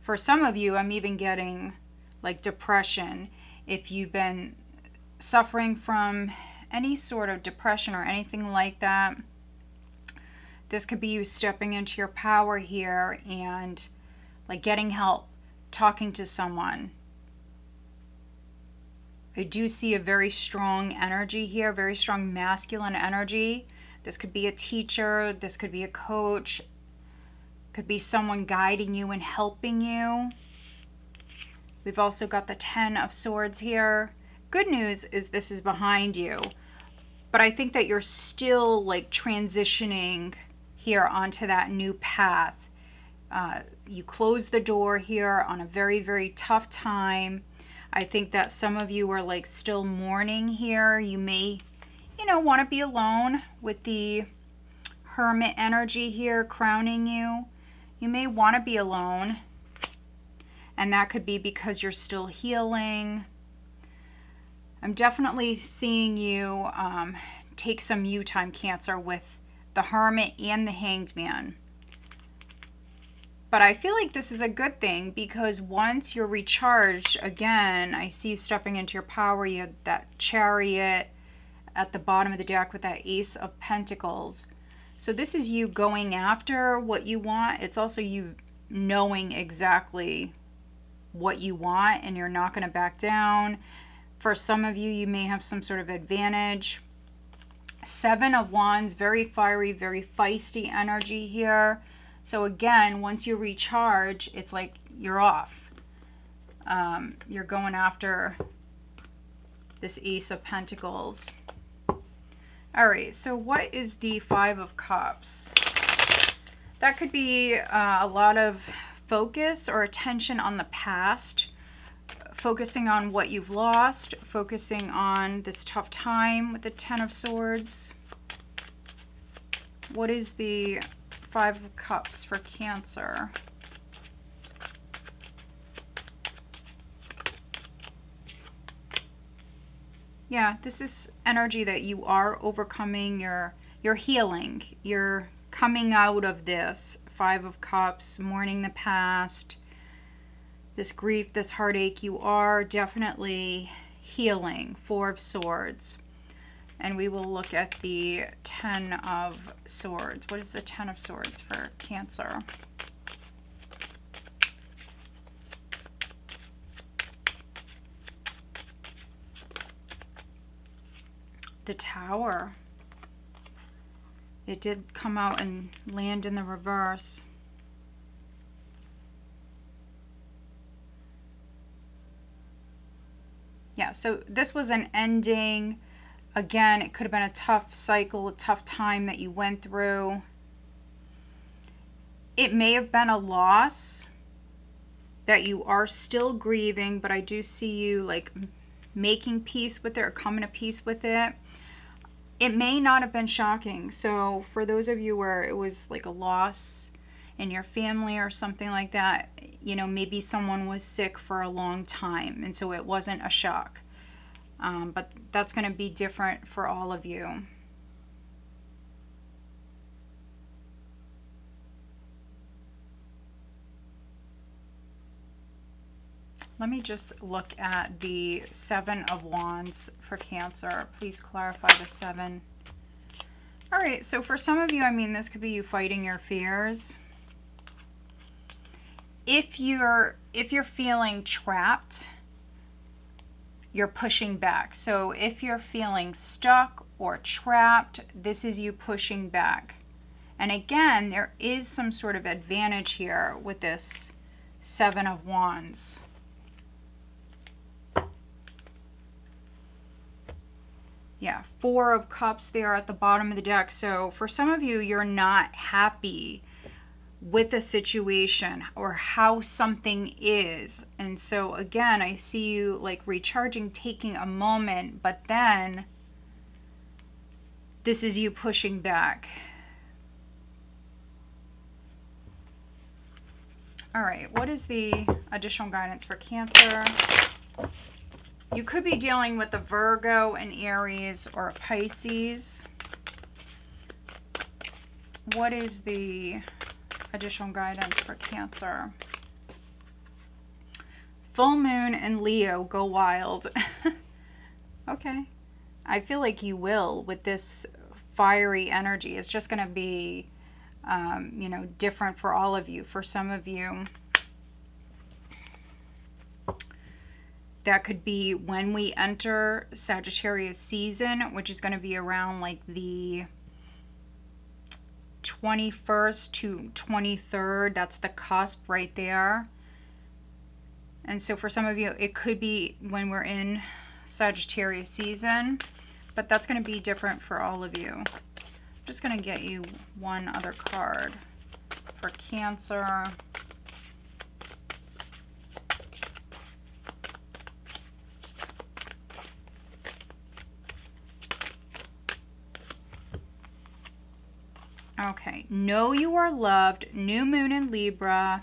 For some of you, I'm even getting like depression. If you've been suffering from any sort of depression or anything like that, this could be you stepping into your power here and like getting help, talking to someone. I do see a very strong energy here, very strong masculine energy. This could be a teacher, this could be a coach, could be someone guiding you and helping you. We've also got the Ten of Swords here. Good news is this is behind you, but I think that you're still like transitioning here onto that new path. You close the door here on a very, very tough time. I think that some of you are like still mourning here. You may, want to be alone with the Hermit energy here crowning you. You may want to be alone, and that could be because you're still healing. I'm definitely seeing you take some you time, Cancer, with the Hermit and the Hanged Man. But I feel like this is a good thing, because once you're recharged, again, I see you stepping into your power. You have that Chariot at the bottom of the deck with that Ace of Pentacles. So this is you going after what you want. It's also you knowing exactly what you want, and you're not going to back down. For some of you, you may have some sort of advantage. Seven of Wands, very fiery, very feisty energy here. So again, once you recharge, it's like you're off. You're going after this Ace of Pentacles. All right, so what is the Five of Cups? That could be a lot of focus or attention on the past, focusing on what you've lost, focusing on this tough time with the Ten of Swords. What is the Five of Cups for Cancer. Yeah, this is energy that you are overcoming, you're healing, you're coming out of this. Five of Cups, mourning the past, this grief, this heartache, you are definitely healing. Four of Swords. And we will look at the Ten of Swords. What is the Ten of Swords for Cancer? The Tower. It did come out and land in the reverse. Yeah, so this was an ending. Again, it could have been a tough cycle, a tough time that you went through. It may have been a loss that you are still grieving, but I do see you like making peace with it or coming to peace with it. It may not have been shocking. So for those of you where it was like a loss in your family or something like that, you know, maybe someone was sick for a long time and so it wasn't a shock. But that's going to be different for all of you. Let me just look at the Seven of Wands for Cancer. Please clarify the seven. All right, so for some of you, I mean, this could be you fighting your fears. If you're feeling trapped, you're pushing back. So if you're feeling stuck or trapped, this is you pushing back. And again, there is some sort of advantage here with this Seven of Wands. Yeah, Four of Cups there at the bottom of the deck. So for some of you, you're not happy with the situation or how something is. And so again, I see you like recharging, taking a moment, but then this is you pushing back. All right, what is the additional guidance for Cancer? You could be dealing with a Virgo, an Aries, or a Pisces. What is the additional guidance for Cancer? Full moon and Leo, go wild. Okay. I feel like you will with this fiery energy. It's just going to be, you know, different for all of you. For some of you, that could be when we enter Sagittarius season, which is going to be around like the 21st to 23rd. That's the cusp right there. And so for some of you, it could be when we're in Sagittarius season, but that's going to be different for all of you. I'm just going to get you one other card for Cancer. Okay, know you are loved, new moon in Libra,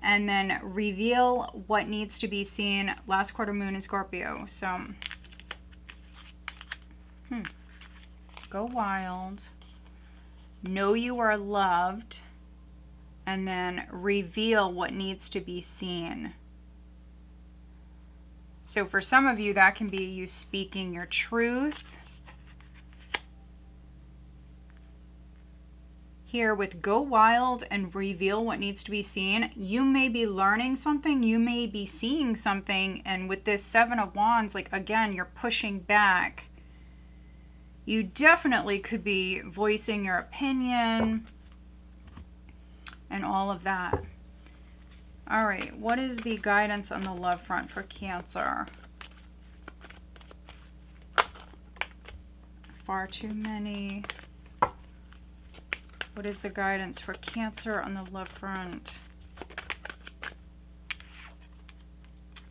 and then reveal what needs to be seen, last quarter moon in Scorpio. So, go wild, know you are loved, and then reveal what needs to be seen. So for some of you, that can be you speaking your truth. Here with go wild and reveal what needs to be seen, you may be learning something, you may be seeing something, and with this Seven of Wands, like again, you're pushing back. You definitely could be voicing your opinion and all of that. All right, what is the guidance on the love front for Cancer? Far too many. What is the guidance for Cancer on the love front?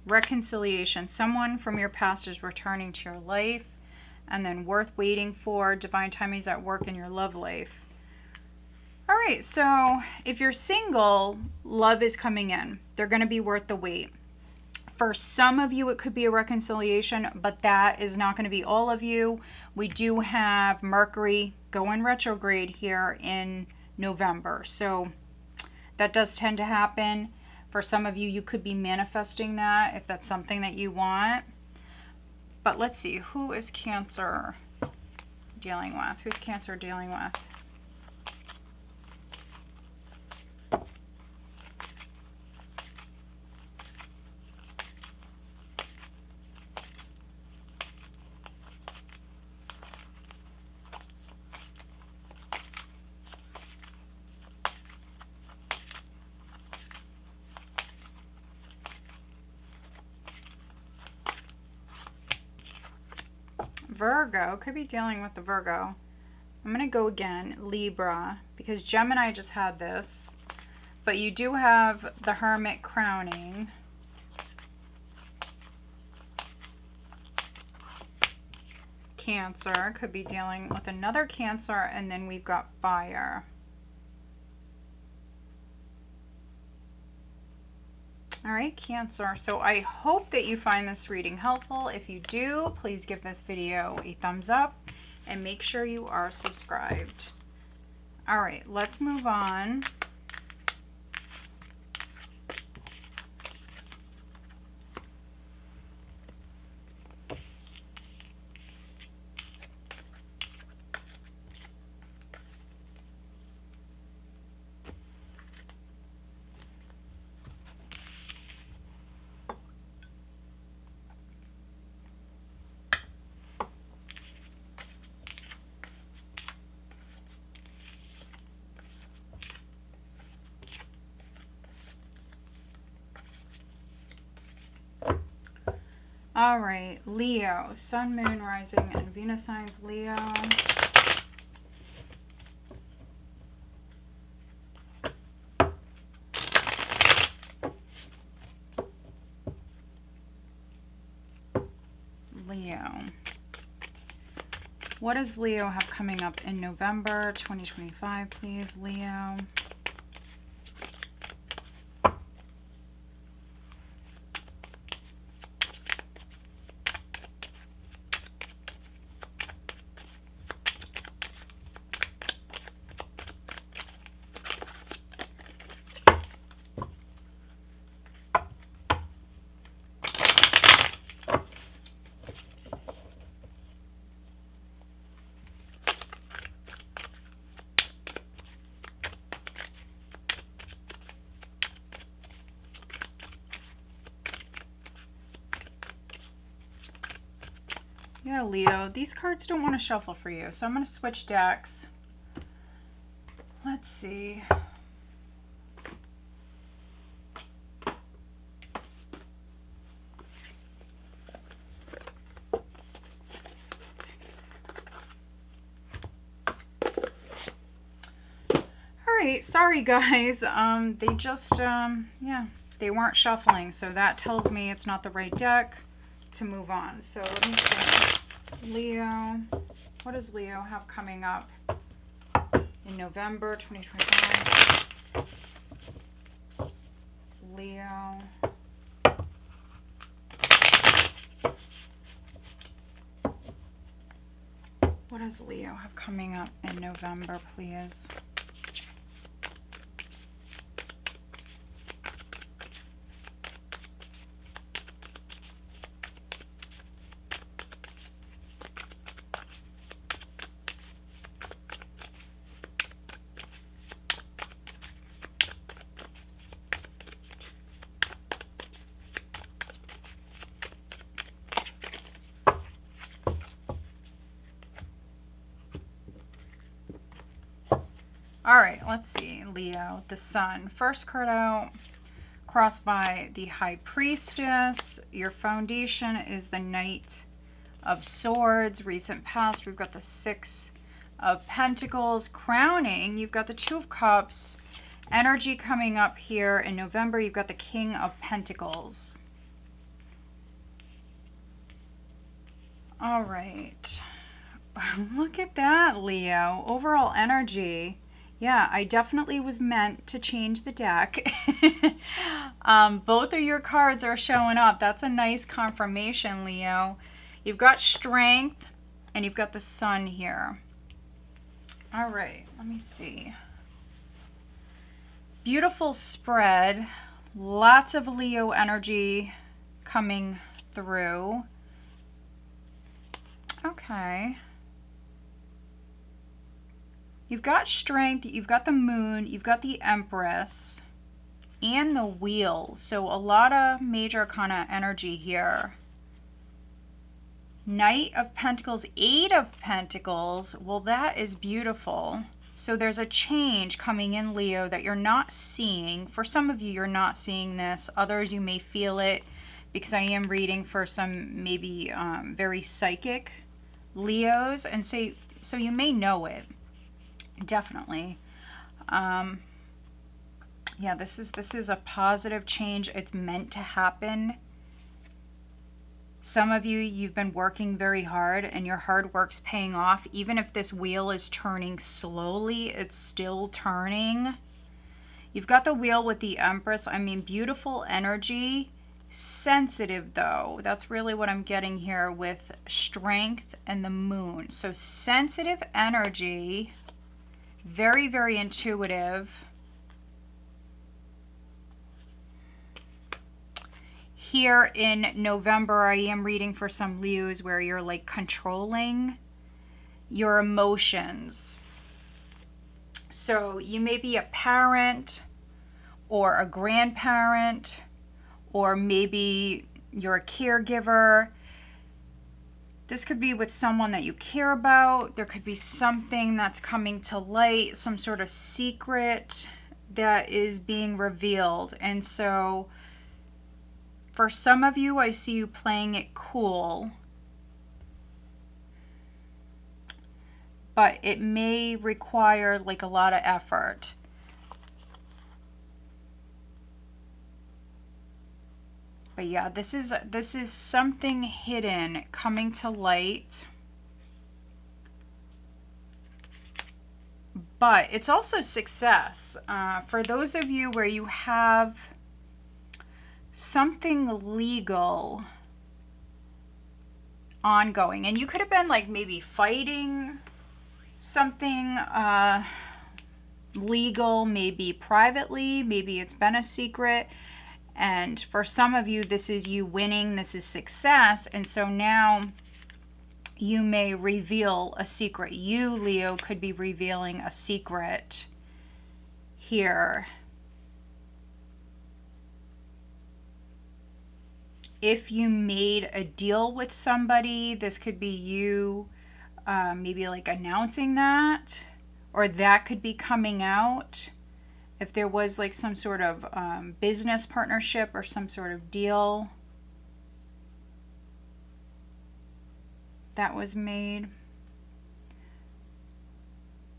Reconciliation. Someone from your past is returning to your life, and then worth waiting for. Divine timing is at work in your love life. All right, so if you're single, love is coming in. They're going to be worth the wait. For some of you, it could be a reconciliation, but that is not going to be all of you. We do have Mercury going retrograde here in November. So that does tend to happen. For some of you, you could be manifesting that if that's something that you want. But let's see, who is Cancer dealing with? Who's Cancer dealing with? Virgo, could be dealing with the Virgo. I'm going to go again, Libra, because Gemini just had this. But you do have the Hermit crowning. Cancer, could be dealing with another Cancer, and then we've got Fire. All right, Cancer. So I hope that you find this reading helpful. If you do, please give this video a thumbs up and make sure you are subscribed. All right, let's move on. All right, Leo, Sun, Moon, Rising, and Venus signs, Leo. Leo. What does Leo have coming up in November 2025, please, Leo? Yeah, Leo, these cards don't want to shuffle for you, so I'm going to switch decks. Let's see. Alright, sorry guys. They just, yeah, they weren't shuffling, so that tells me it's not the right deck to move on. So let me see. Leo, what does Leo have coming up in November 2025? Leo. What does Leo have coming up in November, please? All right, let's see, Leo, the Sun. First card out, crossed by the High Priestess. Your foundation is the Knight of Swords. Recent past, we've got the Six of Pentacles. Crowning, you've got the Two of Cups. Energy coming up here in November, you've got the King of Pentacles. All right. Look at that, Leo. Overall energy. Yeah, I definitely was meant to change the deck. Both of your cards are showing up. That's a nice confirmation, Leo. You've got strength and you've got the sun here. All right, let me see. Beautiful spread. Lots of Leo energy coming through. Okay. You've got strength, you've got the moon, you've got the Empress, and the wheel. So a lot of major kind of energy here. Knight of Pentacles, Eight of Pentacles. Well, that is beautiful. So there's a change coming in, Leo, that you're not seeing. For some of you, you're not seeing this. Others, you may feel it, because I am reading for some maybe very psychic Leos. And so you may know it. Definitely. Yeah, this is a positive change. It's meant to happen. Some of you, you've been working very hard and your hard work's paying off. Even if this wheel is turning slowly, it's still turning. You've got the wheel with the Empress. I mean, beautiful energy. Sensitive, though. That's really what I'm getting here with strength and the moon. So sensitive energy. Very, very intuitive. Here in November, I am reading for some Leos where you're like controlling your emotions. So you may be a parent or a grandparent, or maybe you're a caregiver. This could be with someone that you care about. There could be something that's coming to light, some sort of secret that is being revealed. And so for some of you, I see you playing it cool. But it may require like a lot of effort. But yeah, this is something hidden coming to light. But it's also success. For those of you where you have something legal ongoing, and you could have been like maybe fighting something legal, maybe privately, maybe it's been a secret. And for some of you, this is you winning, this is success. And so now you may reveal a secret. You, Leo, could be revealing a secret here. If you made a deal with somebody, this could be you maybe like announcing that, or that could be coming out. If there was like some sort of business partnership or some sort of deal that was made.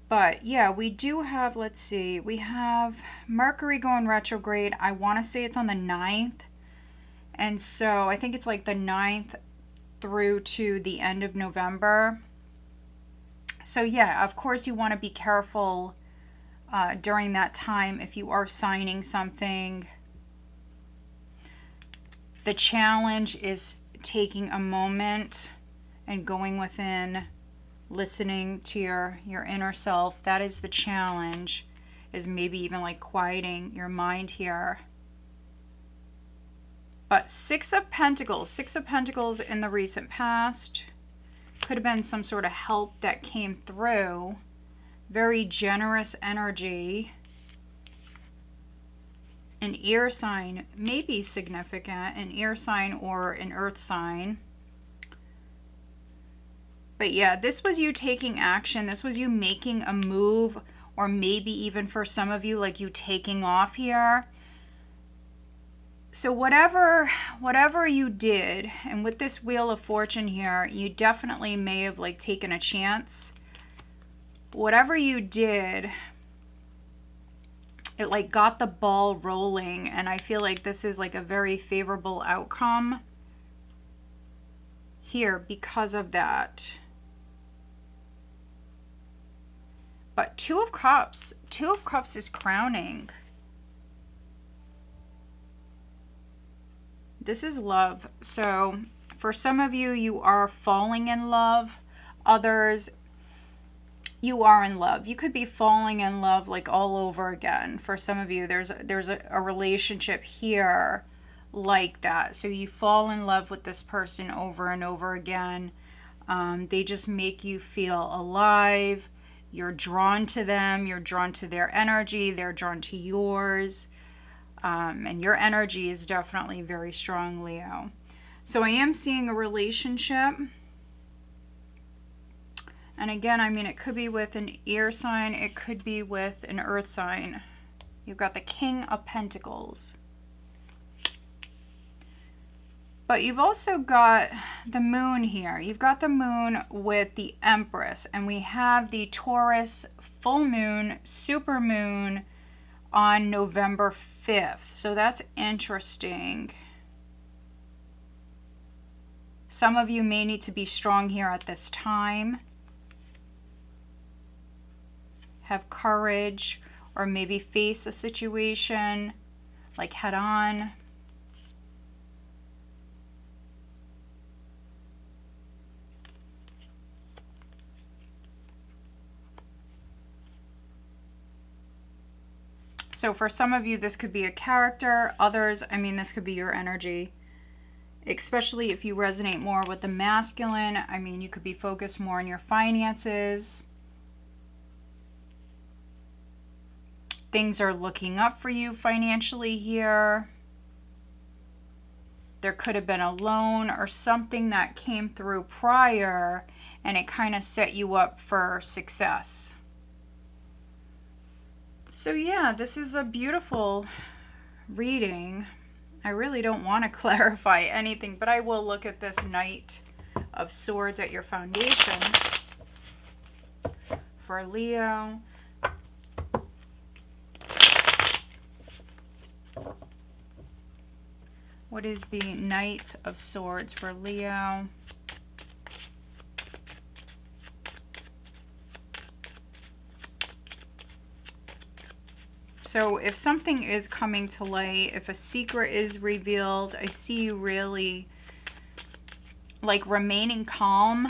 But yeah, we do have, let's see, we have Mercury going retrograde. I want to say it's on the 9th. And so I think it's like the 9th through to the end of November. So yeah, of course you want to be careful during that time if you are signing something. The challenge is taking a moment and going within, listening to your inner self. That is the challenge, is maybe even like quieting your mind here. But Six of Pentacles in the recent past. Could have been some sort of help that came through. Very generous energy. An air sign may be significant. An air sign or an earth sign. But yeah, this was you taking action. This was you making a move. Or maybe even for some of you, like you taking off here. So whatever you did, and with this Wheel of Fortune here, you definitely may have like taken a chance. Whatever you did, it like got the ball rolling, and I feel like this is like a very favorable outcome here because of that. But Two of Cups is crowning. This is love. So for some of you, you are falling in love. Others, you are in love. You could be falling in love like all over again. For some of you, there's a relationship here like that. So you fall in love with this person over and over again. They just make you feel alive. You're drawn to them. You're drawn to their energy. They're drawn to yours. And your energy is definitely very strong, Leo. So I am seeing a relationship. And again, I mean, it could be with an air sign. It could be with an earth sign. You've got the King of Pentacles. But you've also got the moon here. You've got the moon with the Empress. And we have the Taurus full moon, super moon on November 5th. So that's interesting. Some of you may need to be strong here at this time. Have courage, or maybe face a situation like head on. So for some of you, this could be a character. Others, I mean, this could be your energy. Especially if you resonate more with the masculine. I mean, you could be focused more on your finances. Things are looking up for you financially here. There could have been a loan or something that came through prior, and it kind of set you up for success. So yeah, this is a beautiful reading. I really don't want to clarify anything, but I will look at this Knight of Swords at your foundation for Leo. What is the Knight of Swords for Leo? So if something is coming to light, if a secret is revealed, I see you really like remaining calm.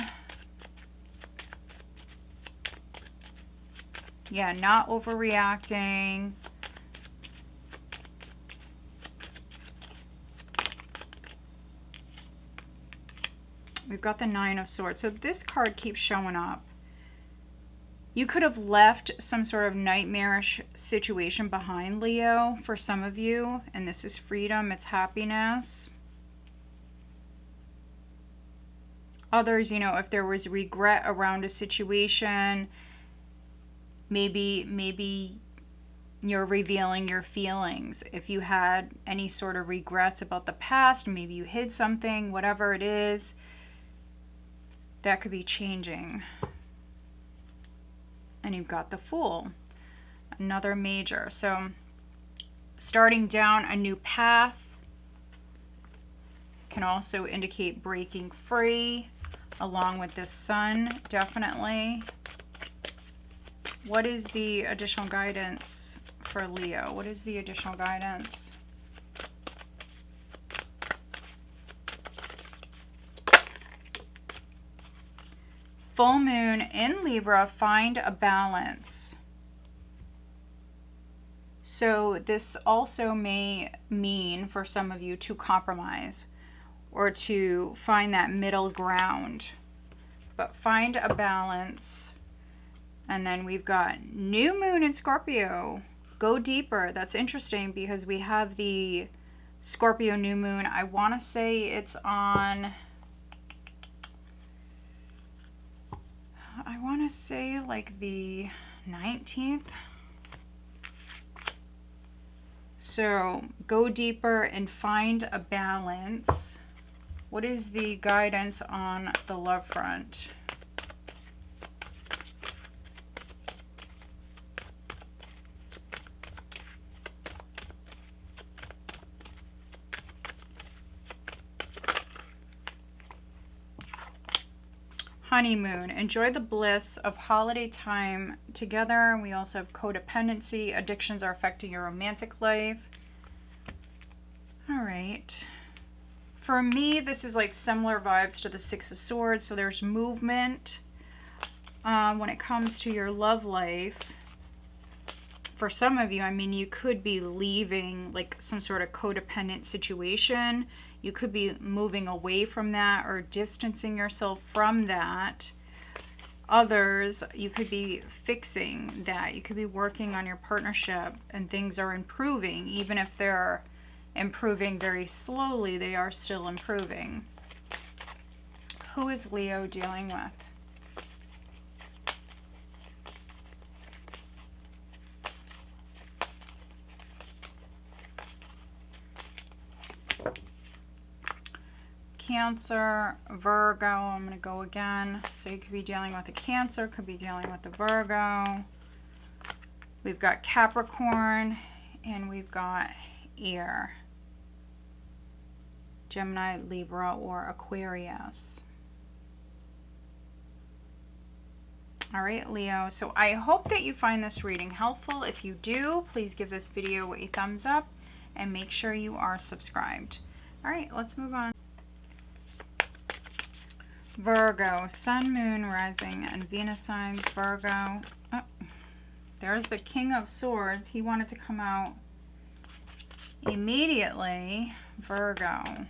Yeah, not overreacting. We've got the Nine of Swords. So this card keeps showing up. You could have left some sort of nightmarish situation behind, Leo, for some of you. And this is freedom. It's happiness. Others, you know, if there was regret around a situation, maybe you're revealing your feelings. If you had any sort of regrets about the past, maybe you hid something, whatever it is, that could be changing. And you've got the Fool, another major. So starting down a new path can also indicate breaking free, along with this Sun, definitely. What is the additional guidance for Leo? What is the additional guidance? Full moon in Libra, find a balance. So this also may mean for some of you to compromise or to find that middle ground. But find a balance. And then we've got new moon in Scorpio. Go deeper. That's interesting because we have the Scorpio new moon. I want to say it's on... I want to say like the 19th. So go deeper and find a balance. What is the guidance on the love front? honeymoon. Enjoy the bliss of holiday time together. We also have codependency. Addictions are affecting your romantic life. All right. For me, this is like similar vibes to the Six of Swords. So there's movement when it comes to your love life. For some of you, I mean, you could be leaving like some sort of codependent situation. You could be moving away from that or distancing yourself from that. Others, you could be fixing that. You could be working on your partnership and things are improving. Even if they're improving very slowly, they are still improving. Who is Leo dealing with? Cancer, Virgo, I'm going to go again. So you could be dealing with a Cancer, could be dealing with a Virgo. We've got Capricorn, and we've got Air. Gemini, Libra, or Aquarius. All right, Leo. So I hope that you find this reading helpful. If you do, please give this video a thumbs up and make sure you are subscribed. All right, let's move on. Virgo, Sun, Moon, Rising, and Venus signs. Virgo. Oh, there's the King of Swords. He wanted to come out immediately. Virgo.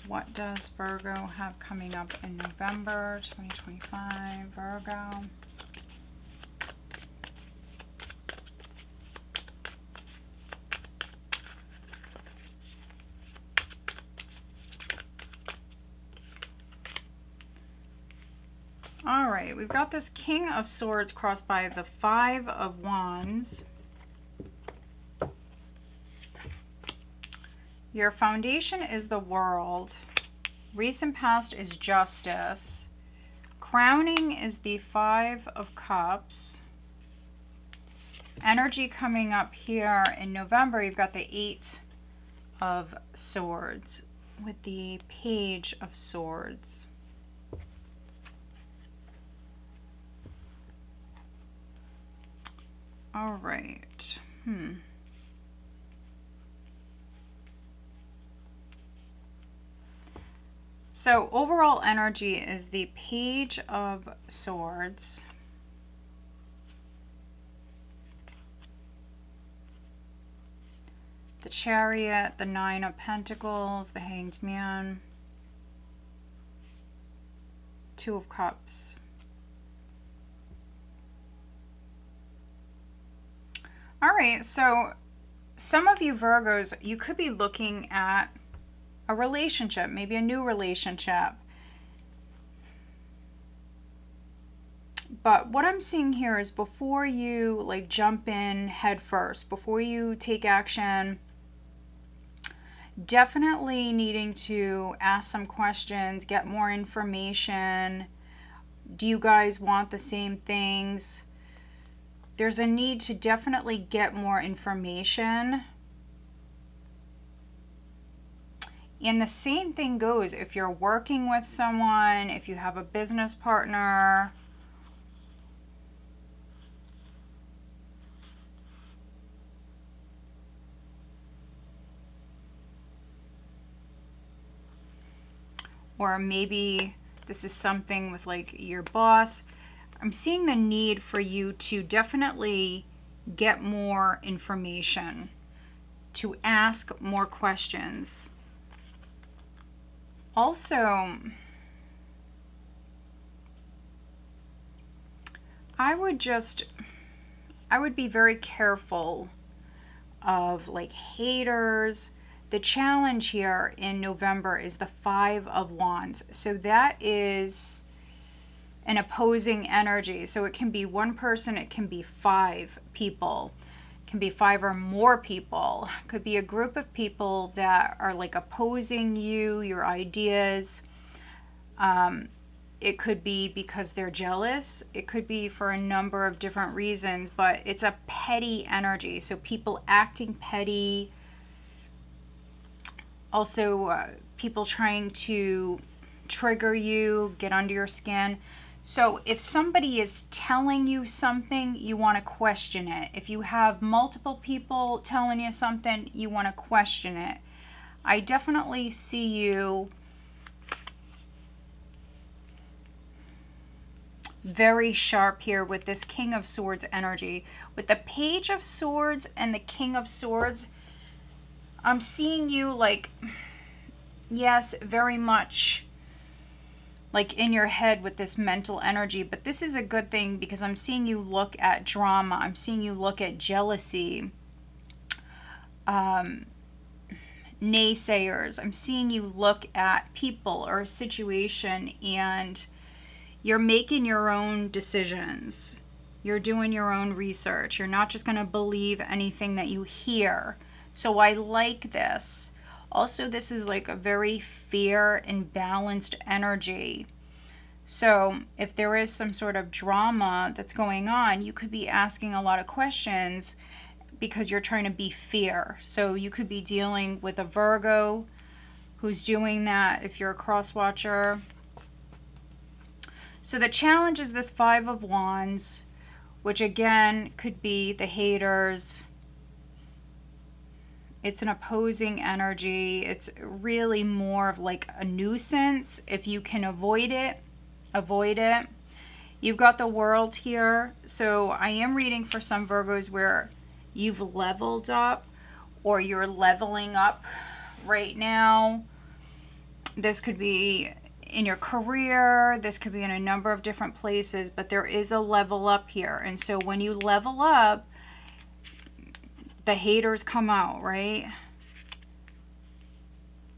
What does Virgo have coming up in November 2025? Virgo. All right, we've got this King of Swords crossed by the Five of Wands. Your foundation is the World. Recent past is Justice. Crowning is the Five of Cups. Energy coming up here in November, you've got the Eight of Swords with the Page of Swords. All right. So overall energy is the Page of Swords. The Chariot, the Nine of Pentacles, the Hanged Man, Two of Cups. All right, so some of you Virgos, you could be looking at a relationship, maybe a new relationship. But what I'm seeing here is before you like jump in head first, before you take action, definitely needing to ask some questions, get more information. Do you guys want the same things? There's a need to definitely get more information. And the same thing goes if you're working with someone, if you have a business partner. Or maybe this is something with like your boss. I'm seeing the need for you to definitely get more information, to ask more questions. Also, I would be very careful of like haters. The challenge here in November is the Five of Wands. So that is an opposing energy. So it can be one person, it can be five people, it can be five or more people. It could be a group of people it It could be because they're jealous. It could be for a number of different reasons, but it's a petty energy. So people acting petty. Also, people trying to trigger you, get under your skin. So if somebody is telling you something, you want to question it. If you have multiple people telling you something, you want to question it. I definitely see you very sharp here with this King of Swords energy. With the Page of Swords and the King of Swords, I'm seeing you like, yes, very much like in your head with this mental energy, but this is a good thing because I'm seeing you look at drama. I'm seeing you look at jealousy, naysayers. I'm seeing you look at people or a situation, and you're making your own decisions. You're doing your own research. You're not just going to believe anything that you hear. So I like this. Also, this is like a very fair and balanced energy. So if there is some sort of drama that's going on, you could be asking a lot of questions because you're trying to be fair. So you could be dealing with a Virgo who's doing that if you're a cross watcher. So the challenge is this Five of Wands, which again could be the haters. It's an opposing energy. It's really more of like a nuisance. If you can avoid it, avoid it. You've got the World here. So I am reading for some Virgos where you've leveled up or you're leveling up right now. This could be in your career. This could be in a number of different places, but there is a level up here. And so when you level up, the haters come out, right?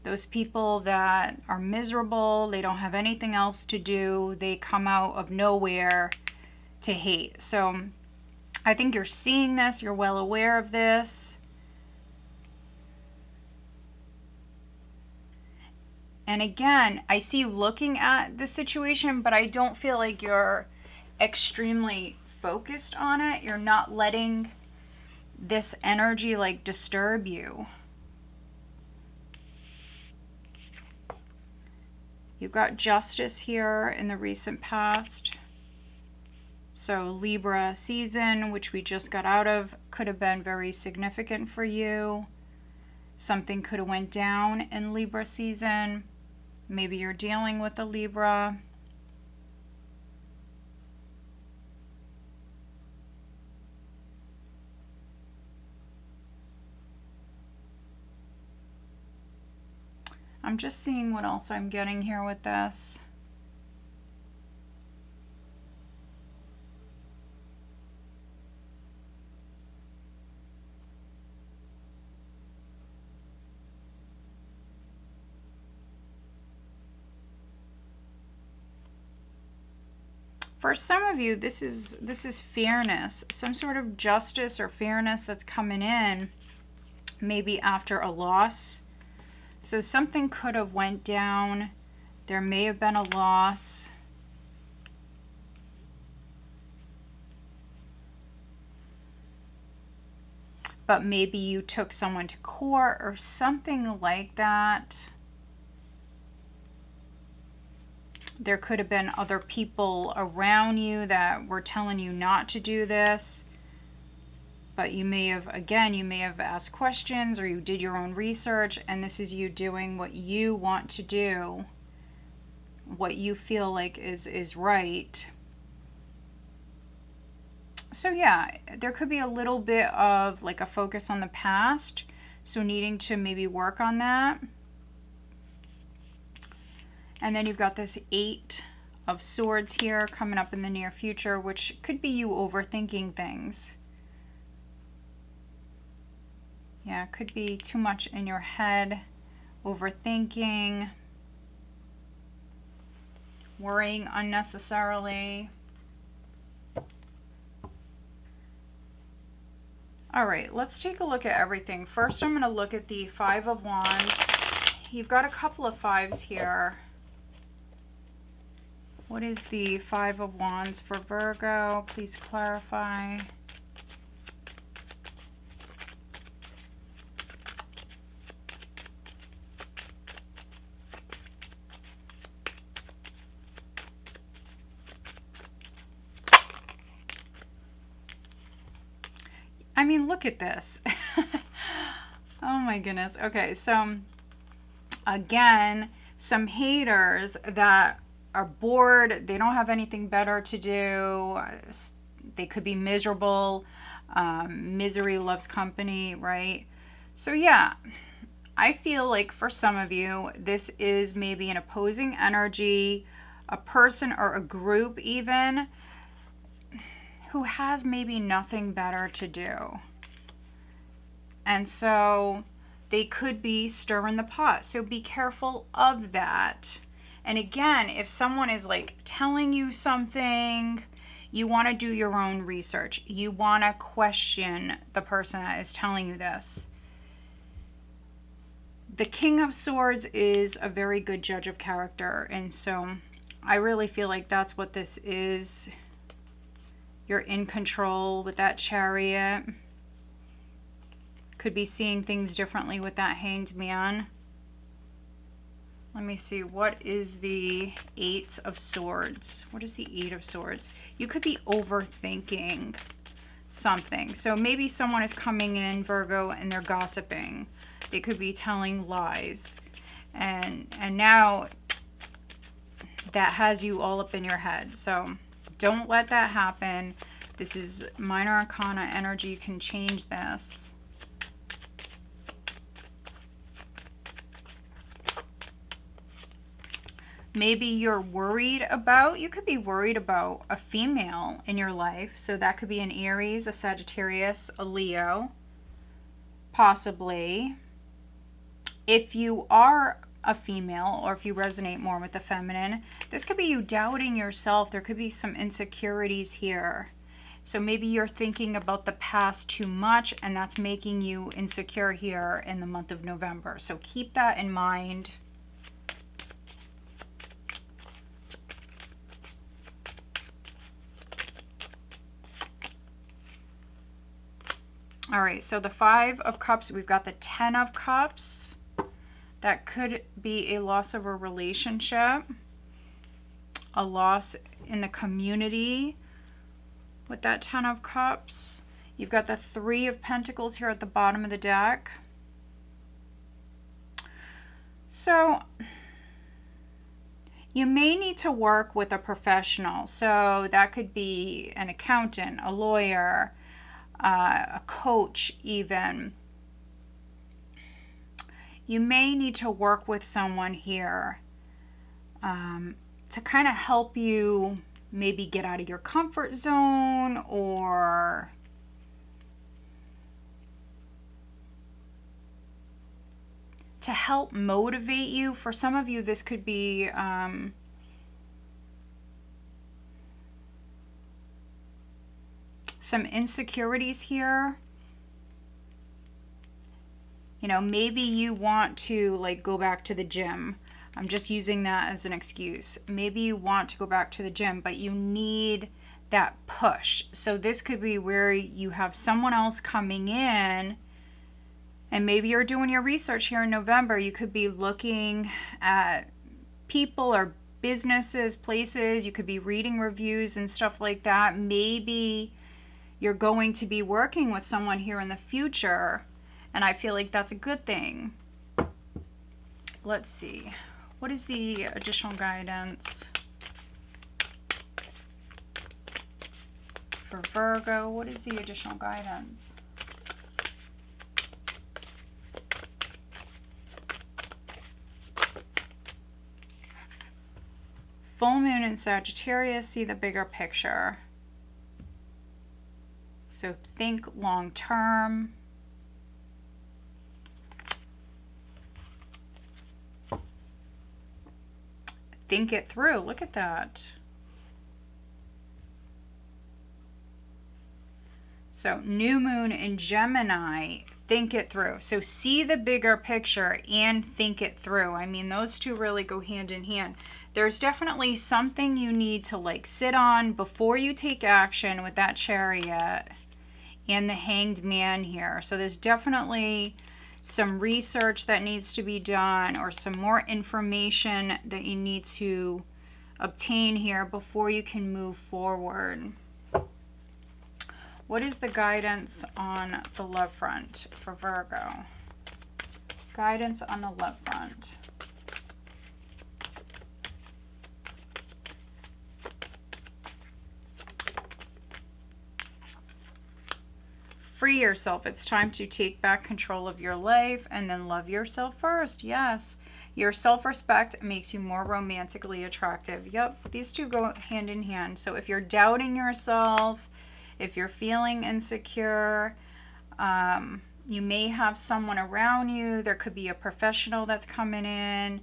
Those people that are miserable, they don't have anything else to do, they come out of nowhere to hate. So I think you're seeing this, you're well aware of this. And again, I see you looking at the situation, but I don't feel like you're extremely focused on it. You're not letting this energy like disturb you. You've got Justice here in the recent past. So Libra season, which we just got out of, could have been very significant for you. Something could have went down in Libra season. Maybe you're dealing with a Libra. I'm just seeing what else I'm getting here with this. For some of you, this is fairness, some sort of justice or fairness that's coming in, maybe after a loss. So something could have went down. There may have been a loss. But maybe you took someone to court or something like that. There could have been other people around you that were telling you not to do this. But you may have, again, you may have asked questions or you did your own research, and this is you doing what you want to do, what you feel like is right. So yeah, there could be a little bit of like a focus on the past, so needing to maybe work on that. And then you've got this Eight of Swords here coming up in the near future, which could be you overthinking things. Yeah, it could be too much in your head, overthinking, worrying unnecessarily. All right, let's take a look at everything. First, I'm going to look at the Five of Wands. You've got a couple of fives here. What is the Five of Wands for Virgo? Please clarify. I mean, look at this. Oh my goodness. Okay, so again, some haters that are bored, they don't have anything better to do, they could be miserable. Misery loves company, right? So yeah, I feel like for some of you, this is maybe an opposing energy, a person or a group even, who has maybe nothing better to do. And so they could be stirring the pot. So be careful of that. And again, if someone is like telling you something, you want to do your own research. You want to question the person that is telling you this. The King of Swords is a very good judge of character. And so I really feel like that's what this is. You're in control with that Chariot. Could be seeing things differently with that Hanged Man. Let me see. What is the Eight of Swords? What is the Eight of Swords? You could be overthinking something. So maybe someone is coming in, Virgo, and they're gossiping. They could be telling lies. And now that has you all up in your head. So don't let that happen. This is minor arcana energy. You can change this. Maybe you're worried about, you could be worried about a female in your life. So that could be an Aries, a Sagittarius, a Leo, possibly. If you are a female, or if you resonate more with the feminine, this could be you doubting yourself. There could be some insecurities here. So maybe you're thinking about the past too much, and that's making you insecure here in the month of November. So keep that in mind. All right, so the Five of Cups, we've got the Ten of Cups. That could be a loss of a relationship, a loss in the community with that Ten of Cups. You've got the Three of Pentacles here at the bottom of the deck. So you may need to work with a professional. So that could be an accountant, a lawyer, a coach even. You may need to work with someone here to kind of help you maybe get out of your comfort zone, or to help motivate you. For some of you, this could be some insecurities here. You know, maybe you want to like go back to the gym. I'm just using that as an excuse. Maybe you want to go back to the gym, but you need that push. So this could be where you have someone else coming in, and maybe you're doing your research here in November. You could be looking at people or businesses, places. You could be reading reviews and stuff like that. Maybe you're going to be working with someone here in the future, and I feel like that's a good thing. Let's see. What is the additional guidance for Virgo? What is the additional guidance? Full moon in Sagittarius. See the bigger picture. So think long term. Think it through. Look at that. So new moon in Gemini. think it through. So see the bigger picture and think it through. I mean, those two really go hand in hand. There's definitely something you need to like sit on before you take action with that Chariot and the Hanged Man here. So there's definitely some research that needs to be done, or some more information that you need to obtain here before you can move forward. What is the guidance on the love front for Virgo? Guidance on the love front. Free yourself. It's time to take back control of your life and then love yourself first. Yes. Your self-respect makes you more romantically attractive. Yep. These two go hand in hand. So if you're doubting yourself, if you're feeling insecure, you may have someone around you. There could be a professional that's coming in,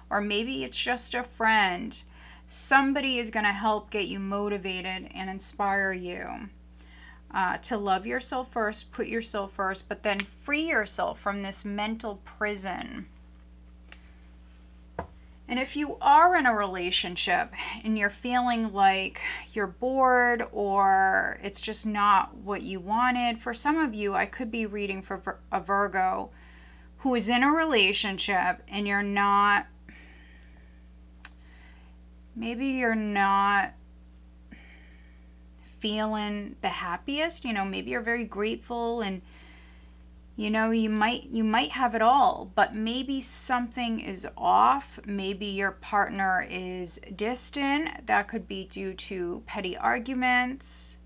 or maybe it's just a friend. Somebody is going to help get you motivated and inspire you to love yourself first, put yourself first, but then free yourself from this mental prison. And if you are in a relationship and you're feeling like you're bored or it's just not what you wanted, for some of you, I could be reading for a Virgo who is in a relationship and you're not, maybe you're not feeling the happiest. Maybe you're very grateful and you might have it all, but maybe something is off. Maybe your partner is distant. That could be due to petty arguments.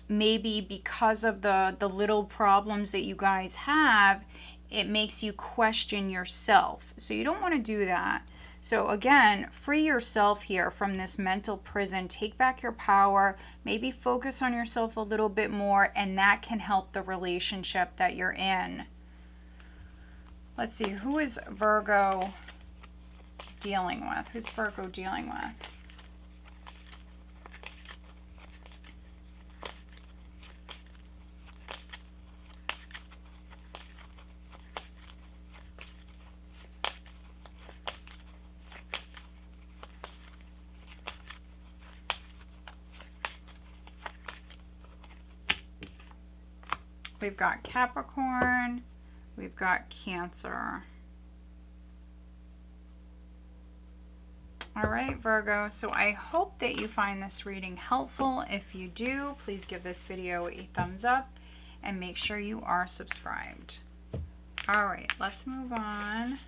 Maybe because of the little problems that you guys have, it makes you question yourself. So you don't want to do that. So again, free yourself here from this mental prison. Take back your power. Maybe focus on yourself a little bit more, and that can help the relationship that you're in. Let's see, who is Virgo dealing with? Who's Virgo dealing with? We've got Capricorn, we've got Cancer. All right, Virgo, so I hope that you find this reading helpful. If you do, please give this video a thumbs up and make sure you are subscribed. All right, let's move on.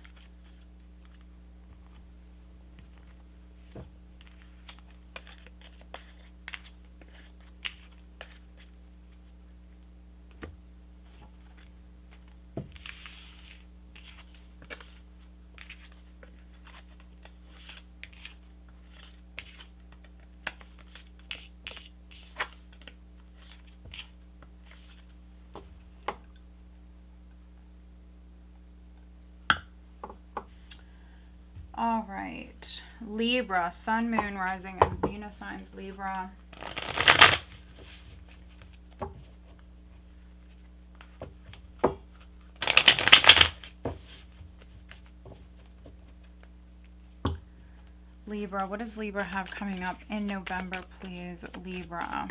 All right, Libra, Sun, Moon, Rising, and Venus signs Libra. Libra, what does Libra have coming up in November, please, Libra?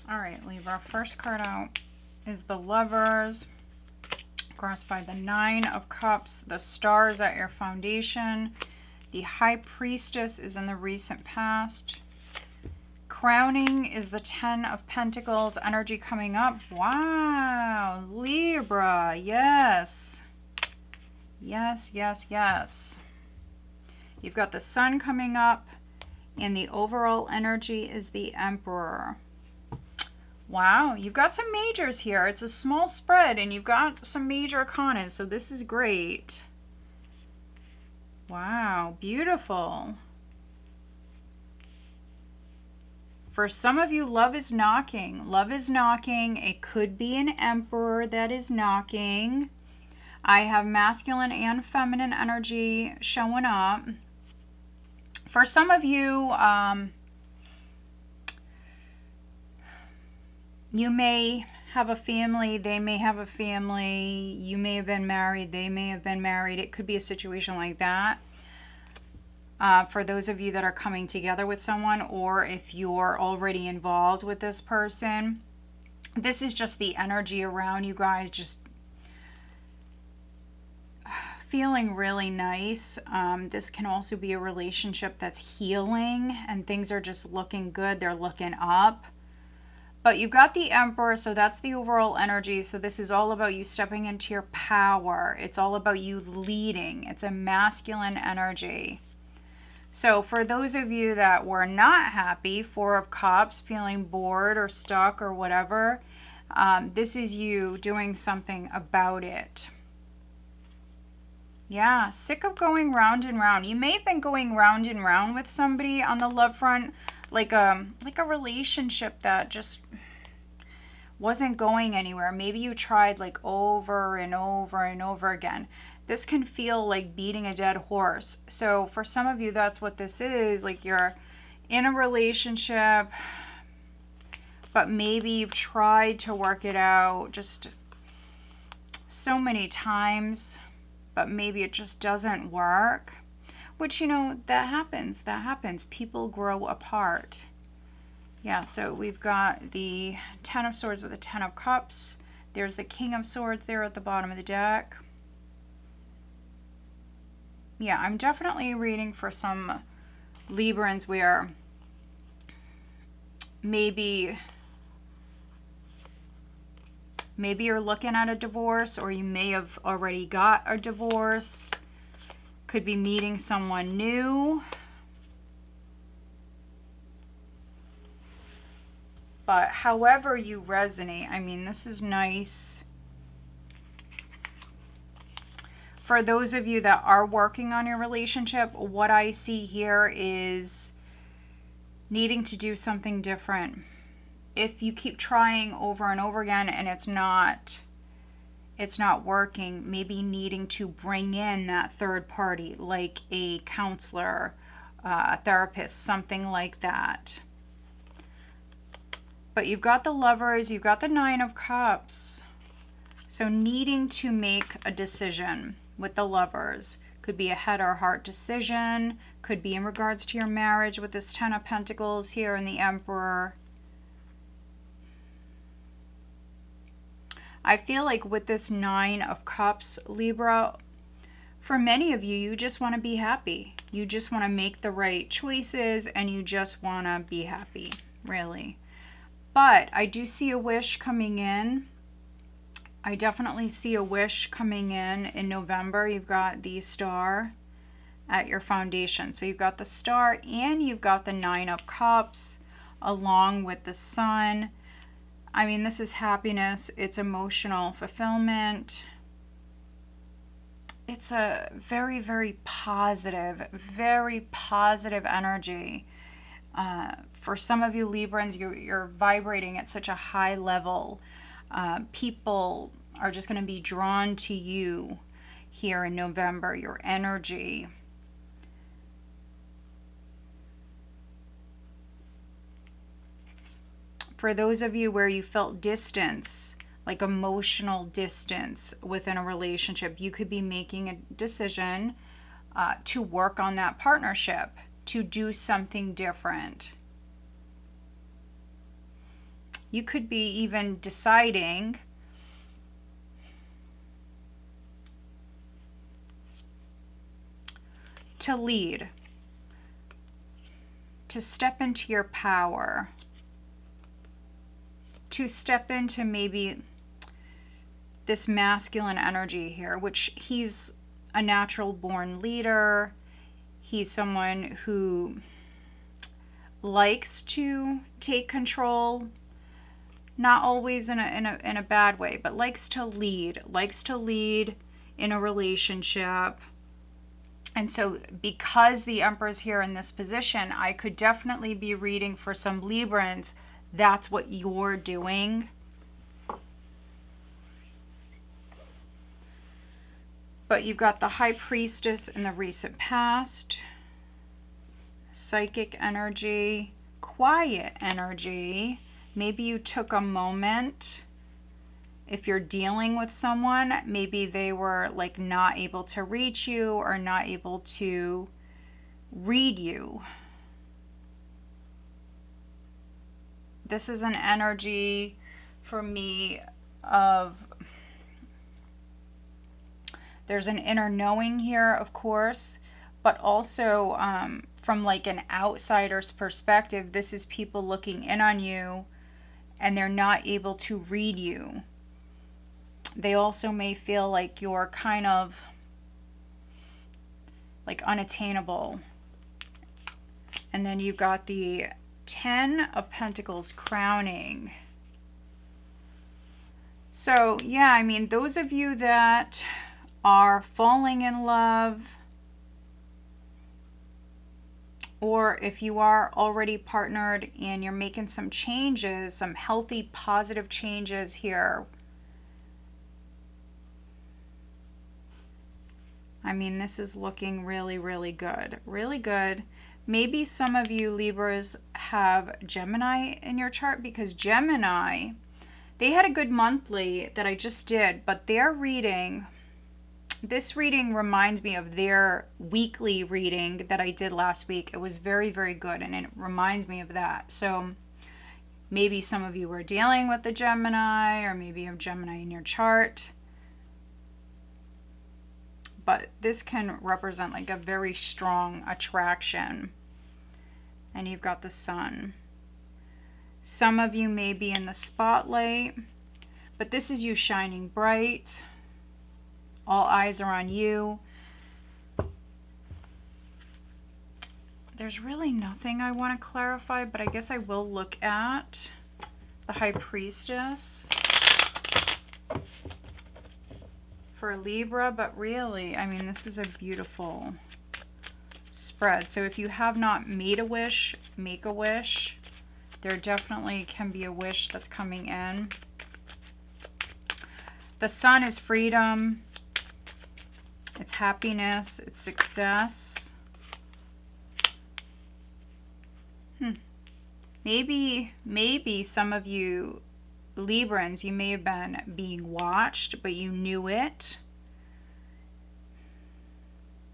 All right, Libra, first card out is the Lovers, crossed by the Nine of Cups. The Star is at your foundation. The High Priestess is in the recent past. crowning is the 10 of Pentacles energy coming up. Wow, Libra, yes. Yes, yes, yes. You've got the Sun coming up, and the overall energy is the Emperor. Wow, you've got some majors here. It's a small spread, and you've got some major arcanas, so this is great. Wow, beautiful. For some of you, love is knocking. Love is knocking. It could be an Emperor that is knocking. I have masculine and feminine energy showing up. For some of you, you may have a family, they may have a family, you may have been married, they may have been married. It could be a situation like that. For those of you that are coming together with someone, or if you're already involved with this person, this is just the energy around you guys, just feeling really nice. This can also be a relationship that's healing and things are just looking good. They're looking up. But you've got the Emperor, so that's the overall energy. So this is all about you stepping into your power. It's all about you leading. It's a masculine energy. So for those of you that were not happy, 4 of Cups, feeling bored or stuck or whatever, this is you doing something about it. Yeah, sick of going round and round. You may have been going round and round with somebody on the love front, like a relationship that just wasn't going anywhere. Maybe you tried like over and over and over again. This can feel like beating a dead horse. So for some of you, that's what this is. Like you're in a relationship, but maybe you've tried to work it out just so many times, but maybe it just doesn't work. Which, you know, that happens. That happens. People grow apart. Yeah, so we've got the 10 of Swords with the 10 of Cups. There's the King of Swords there at the bottom of the deck. Yeah, I'm definitely reading for some Librans where maybe you're looking at a divorce, or you may have already got a divorce. Could be meeting someone new. But however you resonate, I mean, this is nice. For those of you that are working on your relationship, what I see here is needing to do something different. If you keep trying over and over again and it's not working, maybe needing to bring in that third party, like a counselor, a therapist, something like that. But you've got the Lovers, you've got the 9 of Cups. So needing to make a decision with the Lovers. Could be a head or heart decision. Could be in regards to your marriage with this 10 of Pentacles here and the Emperor. I feel like with this 9 of Cups, Libra, for many of you, you just want to be happy. You just want to make the right choices and you just want to be happy, really. But I do see a wish coming in. I definitely see a wish coming in November. You've got the Star at your foundation. So you've got the Star and you've got the 9 of Cups along with the Sun. I mean, this is happiness. It's emotional fulfillment. It's a very, very positive energy. For some of you Librans, you're vibrating at such a high level. People are just going to be drawn to you here in November, your energy. For those of you where you felt distance, like emotional distance within a relationship, you could be making a decision to work on that partnership, to do something different. You could be even deciding to lead to step into your power, to step into maybe this masculine energy here, which he's a natural born leader. He's someone who likes to take control, not always in a bad way, but likes to lead in a relationship. And so because the Emperor's here in this position, I could definitely be reading for some Librans. That's what you're doing. But you've got the High Priestess in the recent past, psychic energy, quiet energy. Maybe you took a moment. If you're dealing with someone, maybe they were like not able to reach you or not able to read you. This is an energy for me of, there's an inner knowing here, of course, but also from like an outsider's perspective, this is people looking in on you and they're not able to read you. They also may feel like you're kind of like unattainable. And then you've got the 10 of Pentacles crowning. So yeah, I mean, those of you that are falling in love, or if you are already partnered and you're making some changes, some healthy, positive changes here, I mean, this is looking really, really good. Really good. Maybe some of you Libras have Gemini in your chart, because Gemini, they had a good monthly that I just did, but their reading, this reading reminds me of their weekly reading that I did last week. It was very, very good, and it reminds me of that. So maybe some of you were dealing with the Gemini, or maybe you have Gemini in your chart. But this can represent like a very strong attraction. And you've got the Sun. Some of you may be in the spotlight, but this is you shining bright. All eyes are on you. There's really nothing I want to clarify, but I guess I will look at the High Priestess for Libra, but really, I mean, this is a beautiful spread. So if you have not made a wish, make a wish. There definitely can be a wish that's coming in. The Sun is freedom. It's happiness. It's success. Maybe some of you Librans, you may have been being watched, but you knew it.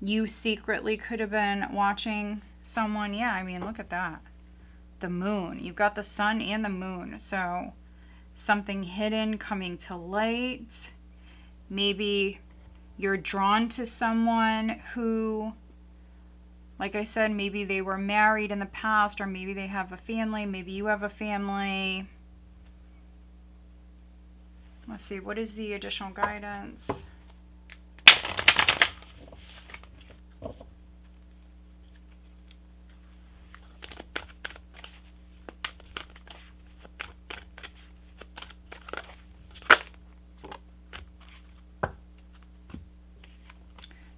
You secretly could have been watching someone. Yeah, I mean, look at that. The Moon. You've got the Sun and the Moon. So something hidden coming to light. Maybe you're drawn to someone who, like I said, maybe they were married in the past, or maybe they have a family. Maybe you have a family. Let's see, what is the additional guidance?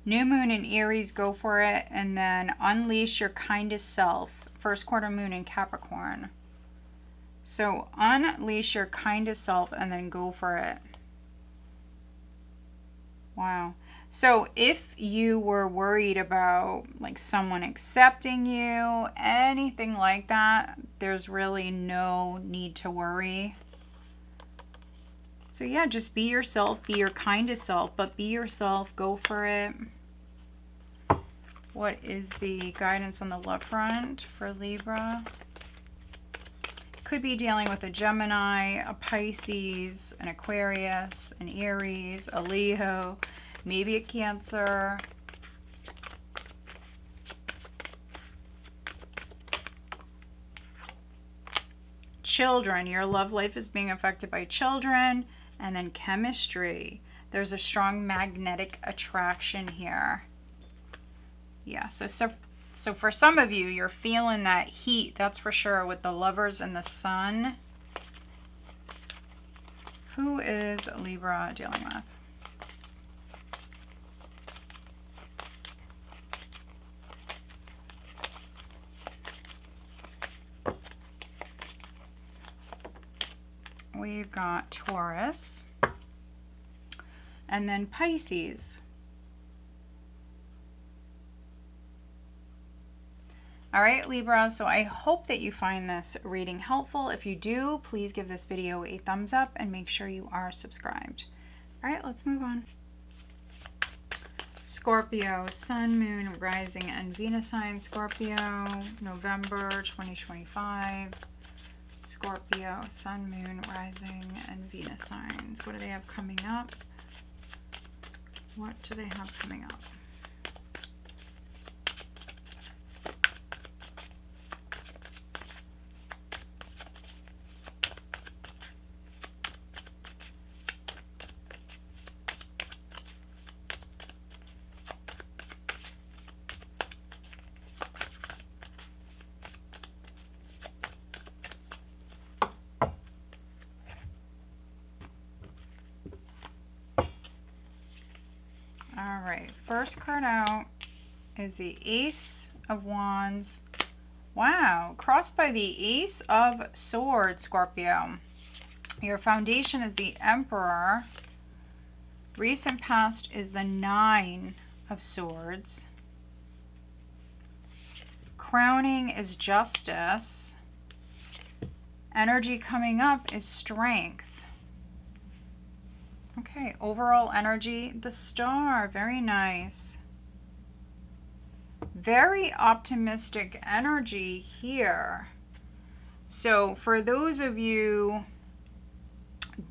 New moon in Aries, go for it. And then unleash your kindest self. First quarter moon in Capricorn. So unleash your kindest self and then go for it. Wow. So if you were worried about like someone accepting you, anything like that, there's really no need to worry. So yeah, just be yourself, be your kindest self, but be yourself, go for it. What is the guidance on the love front for Libra? Could be dealing with a Gemini, a Pisces, an Aquarius, an Aries, a Leo, maybe a Cancer. children. Your love life is being affected by children. And then chemistry. There's a strong magnetic attraction here. Yeah, so for some of you, you're feeling that heat, that's for sure, with the Lovers and the Sun. Who is Libra dealing with? We've got Taurus. And then Pisces. All right, Libra, so I hope that you find this reading helpful. If you do, please give this video a thumbs up and make sure you are subscribed. All right, let's move on. Scorpio, Sun, Moon, Rising, and Venus sign. Scorpio, November 2025. Scorpio, Sun, Moon, Rising, and Venus signs. What do they have coming up? What do they have coming up? All right, first card out is the Ace of Wands. Wow, crossed by the Ace of Swords, Scorpio. Your foundation is the Emperor. Recent past is the Nine of Swords. Crowning is Justice. Energy coming up is Strength. Okay, overall energy, the Star, very nice. Very optimistic energy here. So for those of you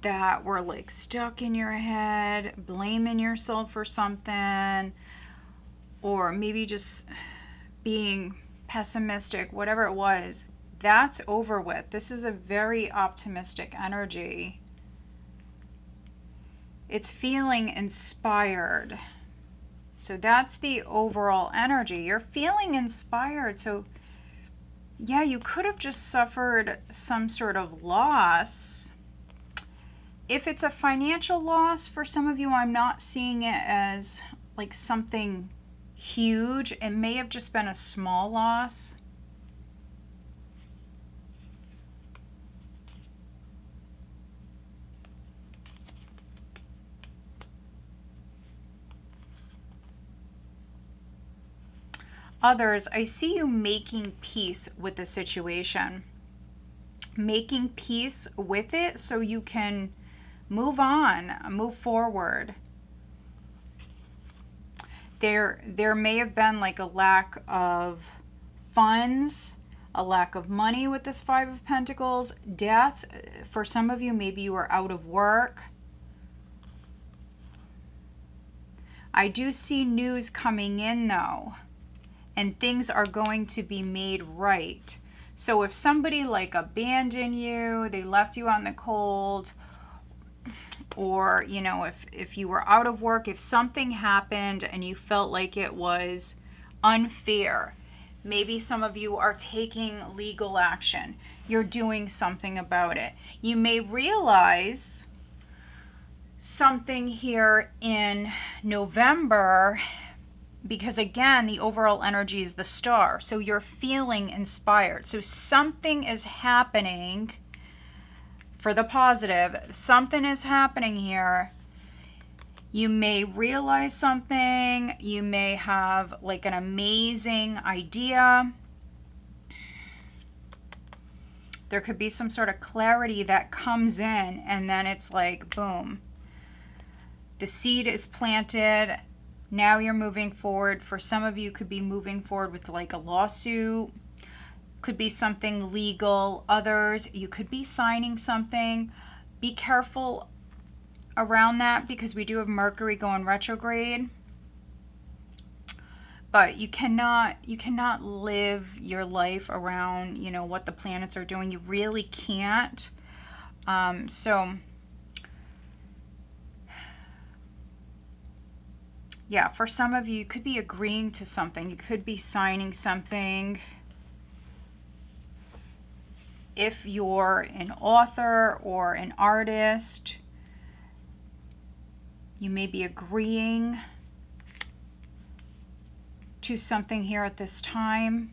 that were like stuck in your head, blaming yourself for something, or maybe just being pessimistic, whatever it was, that's over with. This is a very optimistic energy. It's feeling inspired. So that's the overall energy. You're feeling inspired. So yeah, you could have just suffered some sort of loss. If it's a financial loss, for some of you, I'm not seeing it as like something huge. It may have just been a small loss. Others, I see you making peace with the situation. Making peace with it so you can move on, move forward. There may have been like a lack of funds, a lack of money with this Five of Pentacles. Death, for some of you, maybe you were out of work. I do see news coming in though. And things are going to be made right. So if somebody like abandoned you, they left you on the cold, or, you know, if you were out of work, if something happened and you felt like it was unfair, maybe some of you are taking legal action. You're doing something about it. You may realize something here in November, because again, the overall energy is the Star. So you're feeling inspired. So something is happening for the positive. Something is happening here. You may realize something. You may have like an amazing idea. There could be some sort of clarity that comes in, and then it's like, boom. The seed is planted. Now you're moving forward. For some of you, could be moving forward with like a lawsuit. Could be something legal. Others, you could be signing something. Be careful around that because we do have Mercury going retrograde. But you cannot live your life around, you know, what the planets are doing. You really can't. So yeah, for some of you, you could be agreeing to something. You could be signing something. If you're an author or an artist, you may be agreeing to something here at this time.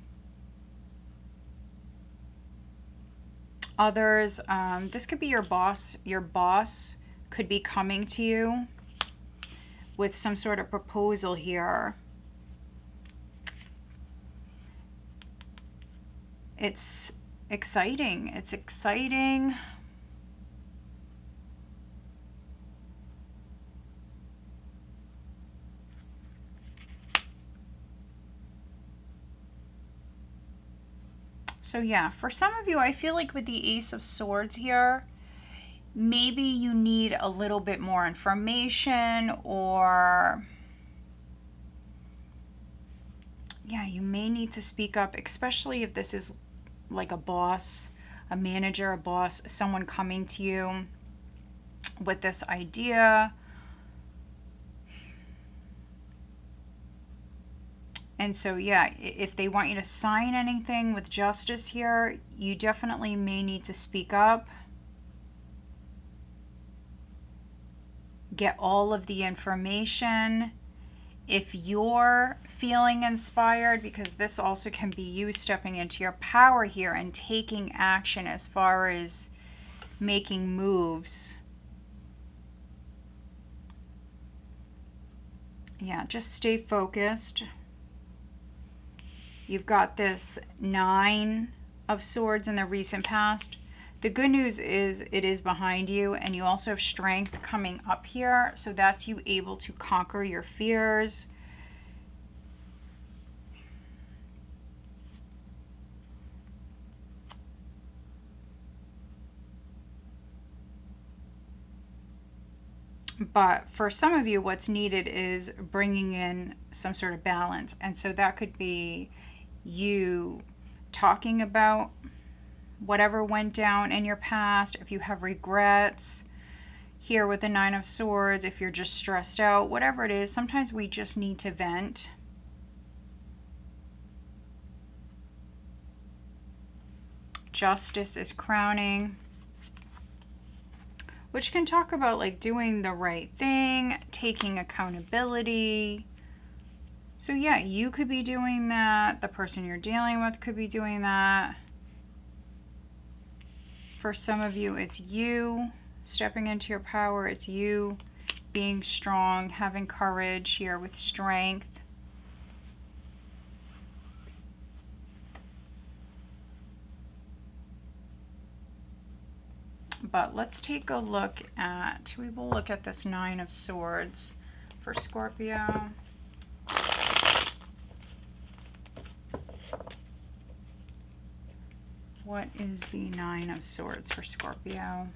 Others, this could be your boss. Your boss could be coming to you with some sort of proposal here. It's exciting. It's exciting. So yeah, for some of you, I feel like with the Ace of Swords here, maybe you need a little bit more information, or yeah, you may need to speak up, especially if this is like a boss, a manager, a boss, someone coming to you with this idea. And so, yeah, if they want you to sign anything with justice here, you definitely may need to speak up. Get all of the information. If you're feeling inspired, because this also can be you stepping into your power here and taking action as far as making moves. Yeah, just stay focused. You've got this 9 of Swords in the recent past. The good news is it is behind you, and you also have strength coming up here. So that's you able to conquer your fears. But for some of you, what's needed is bringing in some sort of balance. And so that could be you talking about whatever went down in your past. If you have regrets here with the 9 of Swords, if you're just stressed out, whatever it is, sometimes we just need to vent. Justice is crowning, which can talk about like doing the right thing, taking accountability. So yeah, you could be doing that. The person you're dealing with could be doing that. For some of you, it's you stepping into your power. It's you being strong, having courage here with strength. But let's take a look at, we will look at this 9 of Swords for Scorpio. What is the 9 of Swords for Scorpio?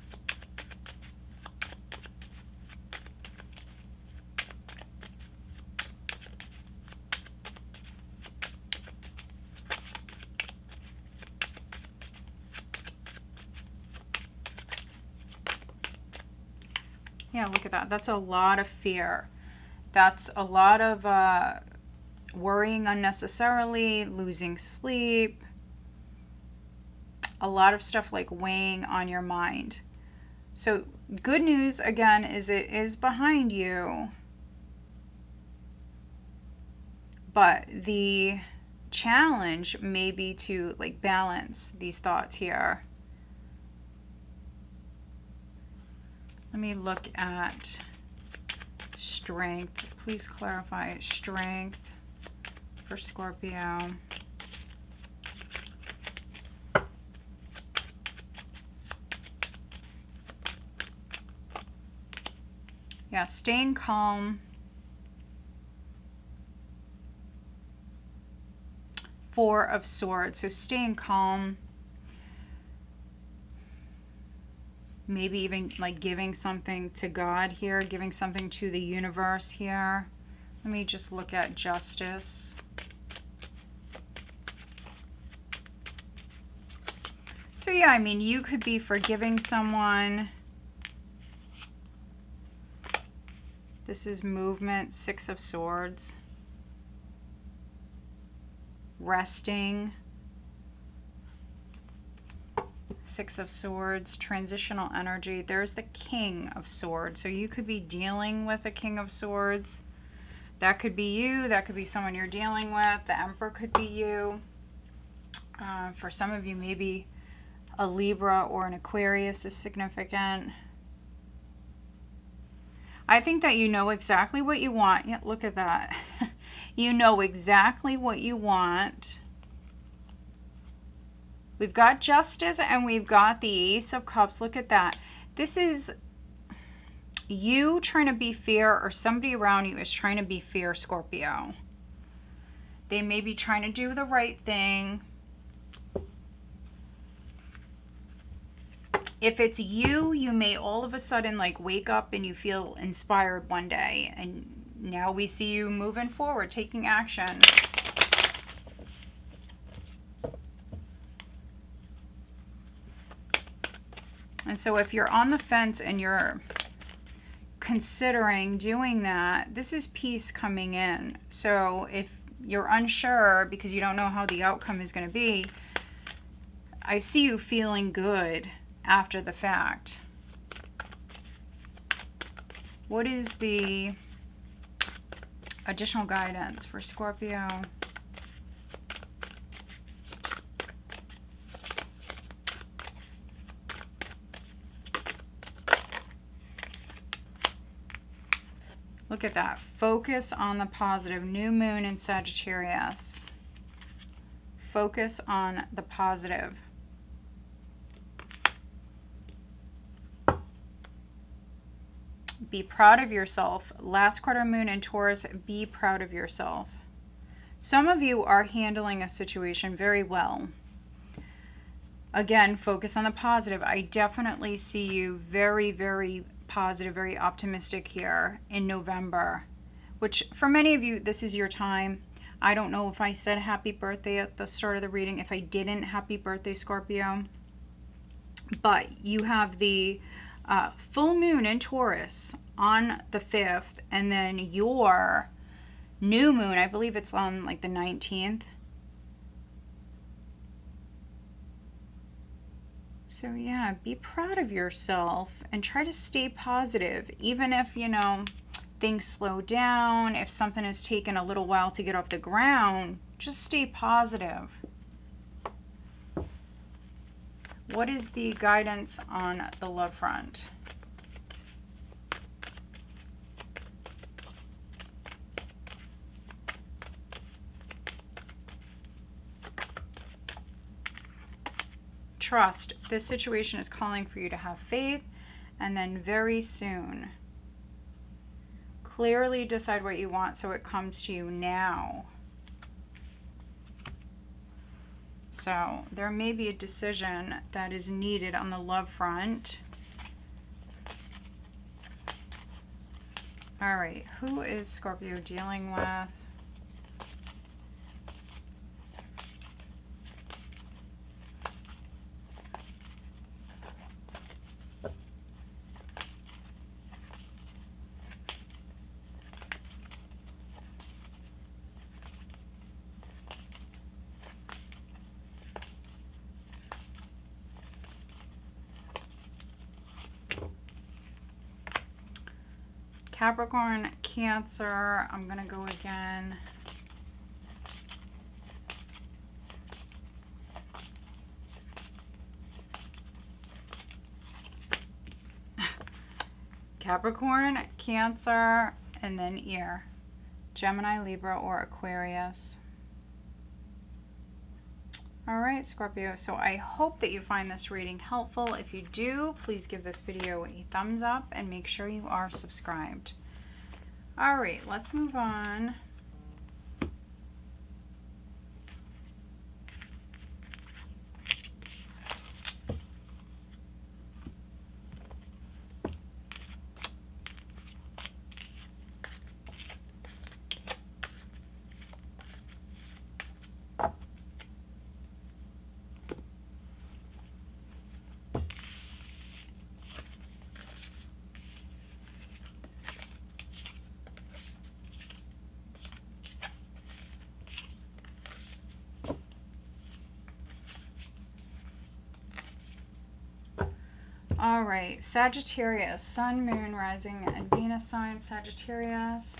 Yeah, look at that. That's a lot of fear. That's a lot of worrying unnecessarily, losing sleep. A lot of stuff like weighing on your mind. So good news, again, is it is behind you. But the challenge may be to like balance these thoughts here. Let me look at strength. Please clarify strength for Scorpio. Yeah, staying calm. 4 of Swords, so staying calm. Maybe even like giving something to God here, giving something to the universe here. Let me just look at justice. So yeah, I mean, you could be forgiving someone. This is movement, Six of Swords. Resting. Six of Swords, transitional energy. There's the King of Swords. So you could be dealing with a King of Swords. That could be you. That could be someone you're dealing with. The Emperor could be you. For some of you, maybe a Libra or an Aquarius is significant. I think that you know exactly what you want. Yeah, look at that. You know exactly what you want. We've got Justice and we've got the Ace of Cups. Look at that. This is you trying to be fair, or somebody around you is trying to be fair, Scorpio. They may be trying to do the right thing. If it's you, you may all of a sudden like wake up and you feel inspired one day. And now we see you moving forward, taking action. And so if you're on the fence and you're considering doing that, this is peace coming in. So if you're unsure because you don't know how the outcome is going to be, I see you feeling good after the fact. What is the additional guidance for Scorpio? Look at that. Focus on the positive. New moon in Sagittarius. Focus on the positive. Be proud of yourself. Last quarter moon in Taurus, be proud of yourself. Some of you are handling a situation very well. Again, focus on the positive. I definitely see you very, very positive, very optimistic here in November, which for many of you, this is your time. I don't know if I said happy birthday at the start of the reading. If I didn't, happy birthday, Scorpio. But you have the full moon in Taurus on the 5th, and then your new moon, I believe it's on like the 19th. So yeah, be proud of yourself and try to stay positive, even if, you know, things slow down, if something has taken a little while to get off the ground, just stay positive. What is the guidance on the love front? Trust. This situation is calling for you to have faith, and then very soon, clearly decide what you want so it comes to you now. So there may be a decision that is needed on the love front. All right, who is Scorpio dealing with? Capricorn, Cancer. I'm going to go again. Capricorn, Cancer, and then ear. Gemini, Libra, or Aquarius. All right, Scorpio. So I hope that you find this reading helpful. If you do, please give this video a thumbs up and make sure you are subscribed. All right, let's move on. All right, Sagittarius, Sun, Moon, Rising, and Venus sign, Sagittarius.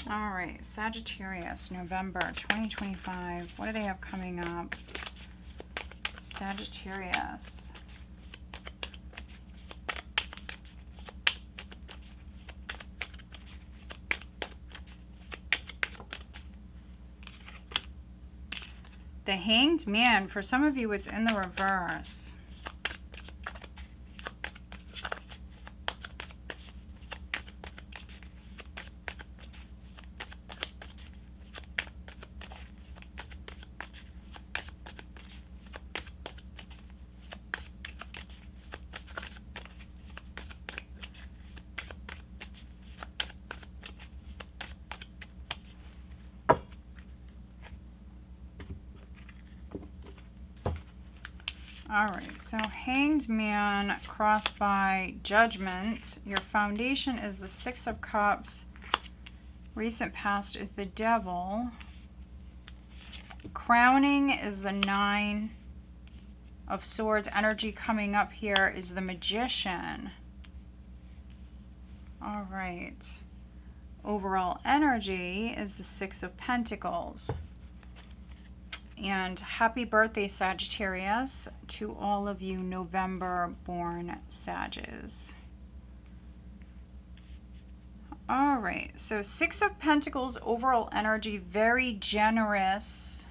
All right, Sagittarius, November 2025. What do they have coming up? Sagittarius. The Hanged Man, for some of you, it's in the reverse. All right, so Hanged Man crossed by Judgment. Your foundation is the Six of Cups. Recent past is the Devil. Crowning is the Nine of Swords. Energy coming up here is the Magician. All right. Overall energy is the Six of Pentacles. And happy birthday, Sagittarius, to all of you November-born Sages. All right, so Six of Pentacles, overall energy, very generous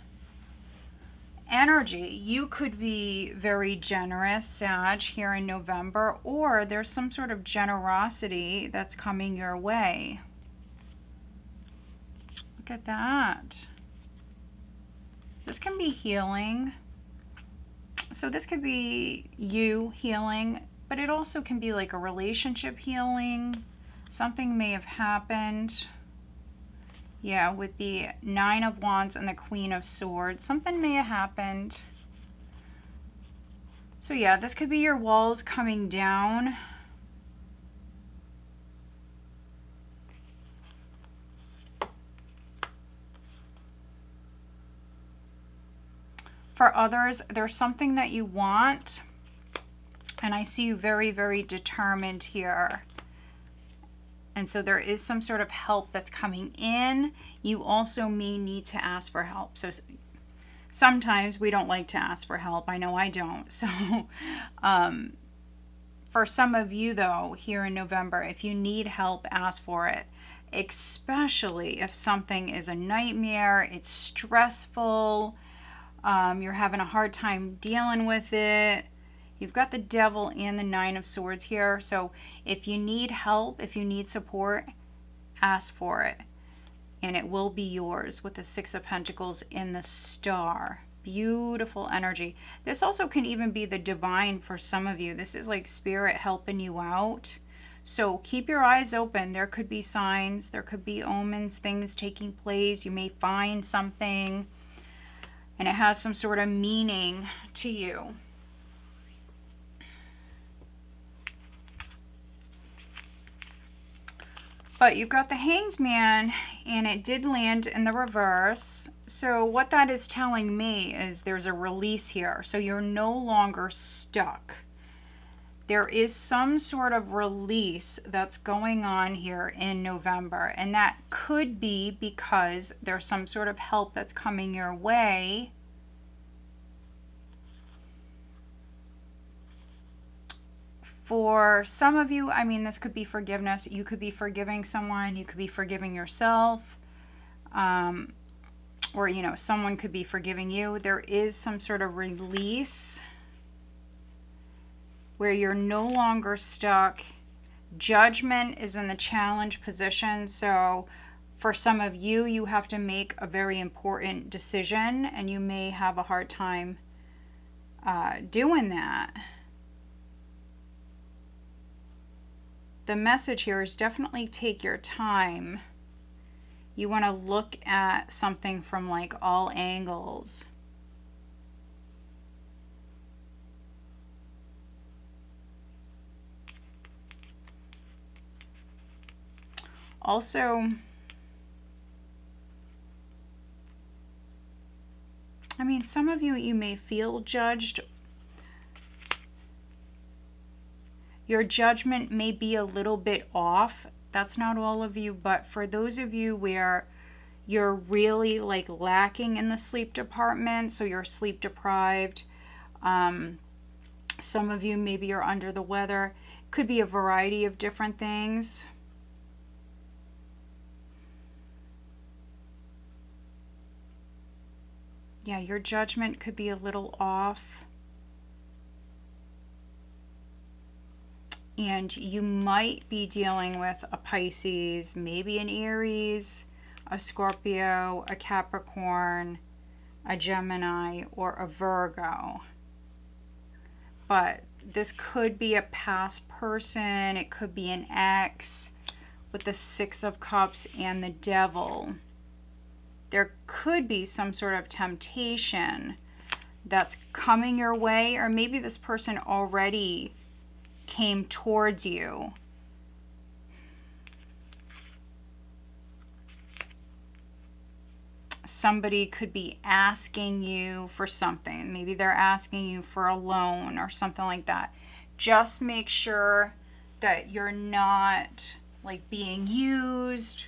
energy. You could be very generous, Sag, here in November, or there's some sort of generosity that's coming your way. Look at that. This can be healing. So this could be you healing, but it also can be like a relationship healing. Something may have happened. Yeah, with the Nine of Wands and the Queen of Swords. Something may have happened. So yeah, this could be your walls coming down. For others, there's something that you want, and I see you very, very determined here. And so there is some sort of help that's coming in. You also may need to ask for help. So sometimes we don't like to ask for help. I know I don't. So for some of you, though, here in November, if you need help, ask for it. Especially if something is a nightmare, it's stressful, you're having a hard time dealing with it. You've got the Devil and the Nine of Swords here. So if you need help, if you need support, ask for it. And it will be yours with the Six of Pentacles in the Star. Beautiful energy. This also can even be the divine for some of you. This is like spirit helping you out. So keep your eyes open. There could be signs. There could be omens, things taking place. You may find something, and it has some sort of meaning to you. But you've got the Hanged Man, and it did land in the reverse. So what that is telling me is there's a release here. So you're no longer stuck. There is some sort of release that's going on here in November. And that could be because there's some sort of help that's coming your way. For some of you, I mean, this could be forgiveness. You could be forgiving someone. You could be forgiving yourself. Or, you know, someone could be forgiving you. There is some sort of release where you're no longer stuck. Judgment is in the challenge position. So for some of you, you have to make a very important decision, and you may have a hard time doing that. The message here is definitely take your time. You want to look at something from like all angles. Also, I mean, some of you may feel judged. Your judgment may be a little bit off. That's not all of you, but for those of you where you're really like lacking in the sleep department, so you're sleep deprived, some of you maybe you're under the weather. Could be a variety of different things. Yeah, your judgment could be a little off. And you might be dealing with a Pisces, maybe an Aries, a Scorpio, a Capricorn, a Gemini, or a Virgo. But this could be a past person. It could be an ex with the Six of Cups and the Devil. There could be some sort of temptation that's coming your way, or maybe this person already came towards you. Somebody could be asking you for something. Maybe they're asking you for a loan or something like that. Just make sure that you're not like being used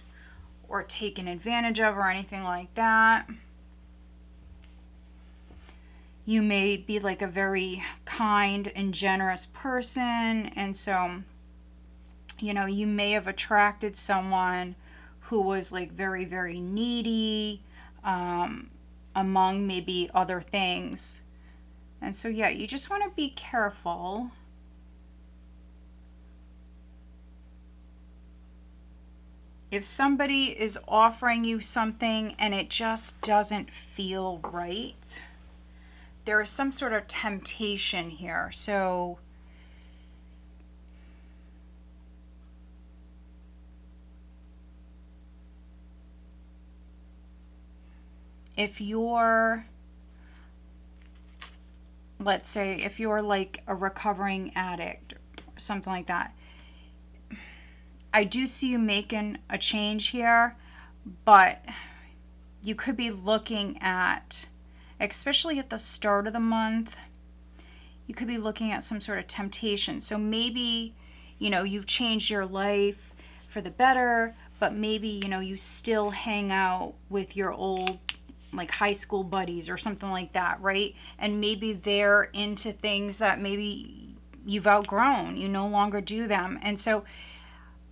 or taken advantage of or anything like that. You may be like a very kind and generous person, and so, you know, you may have attracted someone who was like very, very needy, among maybe other things. And so, yeah, you just want to be careful. If somebody is offering you something and it just doesn't feel right, there is some sort of temptation here. So if you're, let's say, if you're like a recovering addict or something like that, I do see you making a change here, but you could be looking at, especially at the start of the month, you could be looking at some sort of temptation. So maybe, you know, you've changed your life for the better, but maybe, you know, you still hang out with your old like high school buddies or something like that, right? And maybe they're into things that maybe you've outgrown, you no longer do them. And so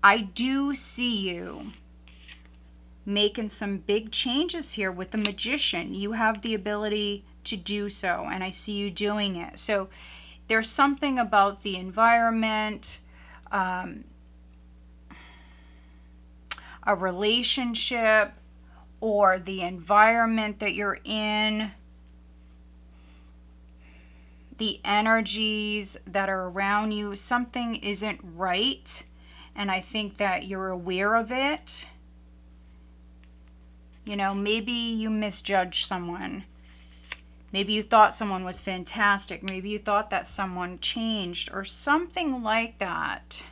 I do see you making some big changes here with the Magician. You have the ability to do so, and I see you doing it. So there's something about the environment, a relationship, or the environment that you're in, the energies that are around you. Something isn't right, and I think that you're aware of it. You know, maybe you misjudged someone. Maybe you thought someone was fantastic. Maybe you thought that someone changed or something like that.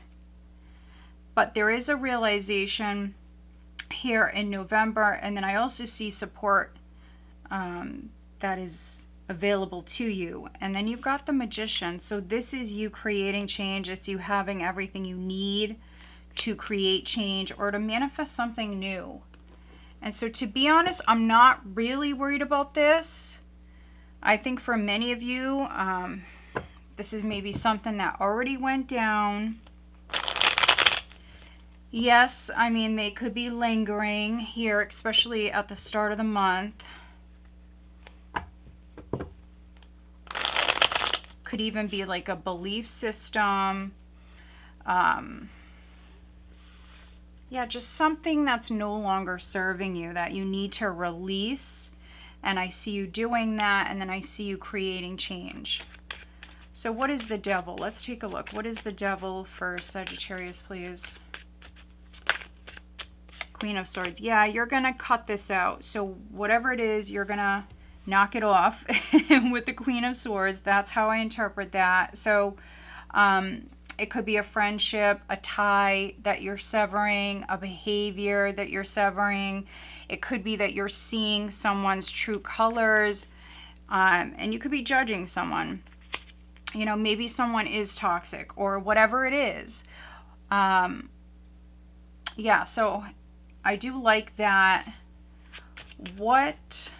But there is a realization here in November, and then I also see support that is available to you. And then you've got the Magician. So this is you creating change. It's you having everything you need to create change or to manifest something new. And so to be honest, I'm not really worried about this. I think for many of you, this is maybe something that already went down. Yes, I mean, they could be lingering here, especially at the start of the month. Could even be like a belief system. Yeah, just something that's no longer serving you, that you need to release. And I see you doing that, and then I see you creating change. So what is the Devil? Let's take a look. What is the Devil for Sagittarius, please? Queen of Swords. Yeah, you're going to cut this out. So whatever it is, you're going to knock it off with the Queen of Swords. That's how I interpret that. So It could be a friendship, a tie that you're severing, a behavior that you're severing. It could be that you're seeing someone's true colors, and you could be judging someone. You know, maybe someone is toxic or whatever it is. Yeah, so I do like that. What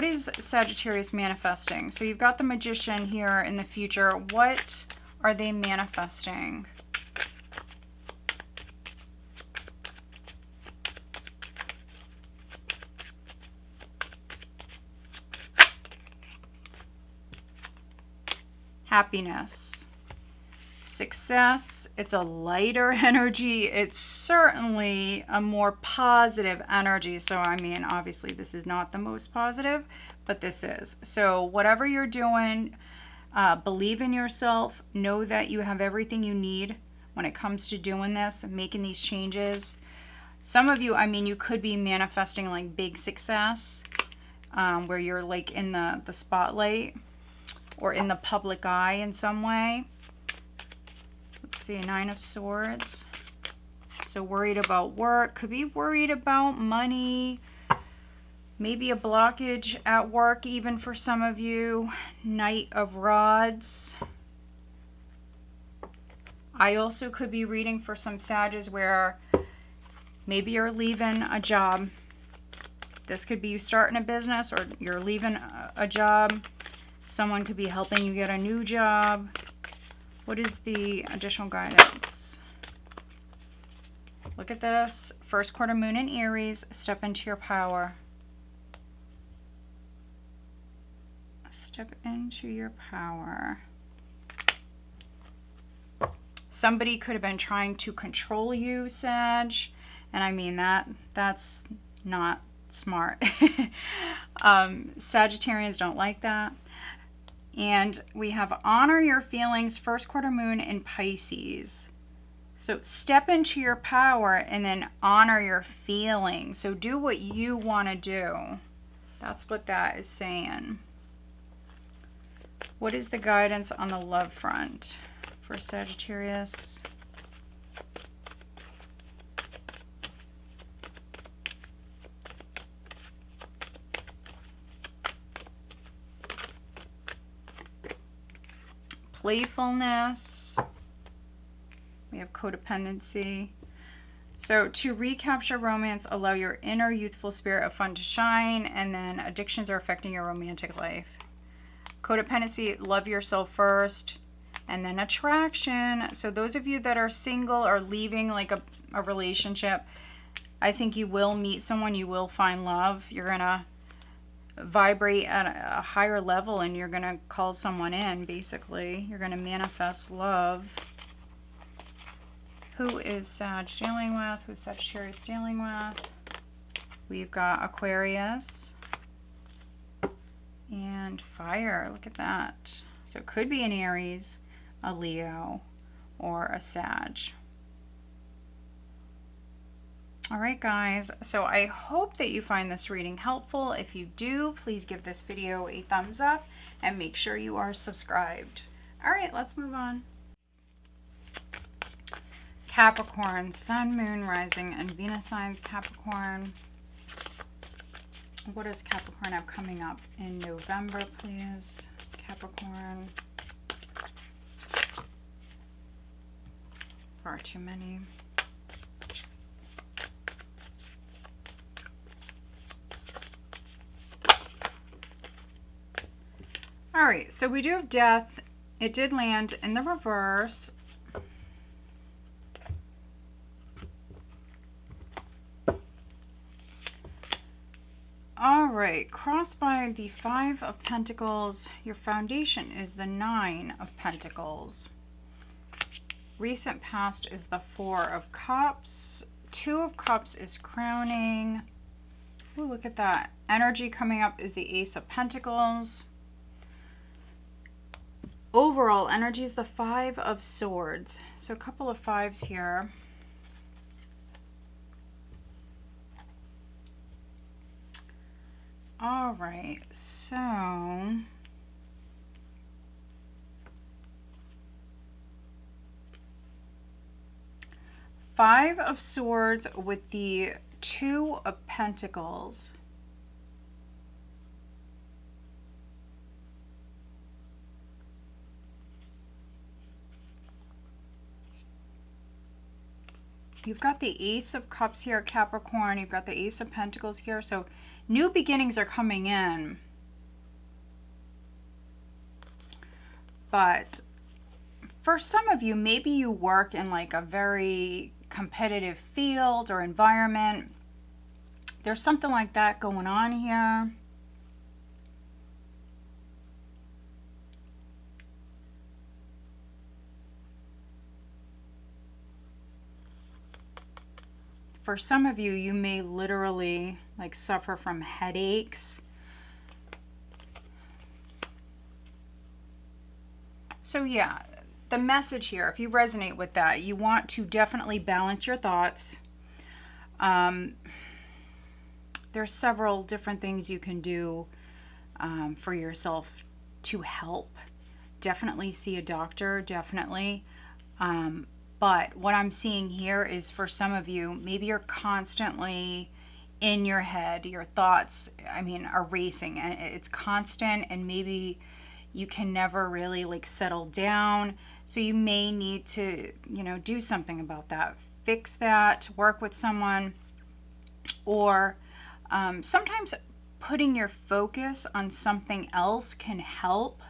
is Sagittarius manifesting? So you've got the Magician here in the future. What are they manifesting? Happiness, success. It's a lighter energy. It's certainly a more positive energy. So, I mean, obviously this is not the most positive, but this is. So whatever you're doing, believe in yourself. Know that you have everything you need when it comes to doing this and making these changes. Some of you, I mean, you could be manifesting like big success, where you're like in the spotlight or in the public eye in some way. Let's see, 9 of Swords. So worried about work. Could be worried about money. Maybe a blockage at work even for some of you. Knight of Rods. I also could be reading for some Sages where maybe you're leaving a job. This could be you starting a business or you're leaving a job. Someone could be helping you get a new job. What is the additional guidance? Look at this. First quarter moon in Aries. Step into your power. Step into your power. Somebody could have been trying to control you, Sag. And I mean that's not smart. Sagittarians don't like that. And we have honor your feelings, first quarter moon in Pisces. So step into your power and then honor your feelings. So do what you want to do. That's what that is saying. What is the guidance on the love front for Sagittarius? Playfulness. We have codependency. So to recapture romance, allow your inner youthful spirit of fun to shine, and then addictions are affecting your romantic life. Codependency, love yourself first, and then attraction. So those of you that are single or leaving like a relationship, I think you will meet someone, you will find love. You're going to vibrate at a higher level and you're going to call someone in, basically. You're going to manifest love. Who is Sag dealing with? Who's Sagittarius dealing with? We've got Aquarius and fire. Look at that. So it could be an Aries, a Leo, or a Sag. All right, guys. So I hope that you find this reading helpful. If you do, please give this video a thumbs up and make sure you are subscribed. All right, let's move on. Capricorn, Sun, Moon, Rising, and Venus signs. Capricorn. What does Capricorn have coming up in November, please? Capricorn. Far too many. All right, so we do have death. It did land in the reverse. All right, crossed by the 5 of Pentacles. Your foundation is the 9 of Pentacles. Recent past is the 4 of Cups. 2 of Cups is crowning. Ooh, look at that. Energy coming up is the Ace of Pentacles. Overall energy is the 5 of Swords. So a couple of 5s here. All right, so Five of Swords with the Two of Pentacles. You've got the Ace of Cups here, Capricorn. You've got the Ace of Pentacles here. So new beginnings are coming in. But for some of you, maybe you work in like a very competitive field or environment. There's something like that going on here. For some of you, you may literally like suffer from headaches. So yeah, the message here, if you resonate with that, you want to definitely balance your thoughts. There's several different things you can do for yourself to help. Definitely see a doctor, definitely. But what I'm seeing here is for some of you, maybe you're constantly in your head, your thoughts, I mean, are racing and it's constant, and maybe you can never really like settle down. So you may need to, you know, do something about that, fix that, work with someone, or sometimes putting your focus on something else can help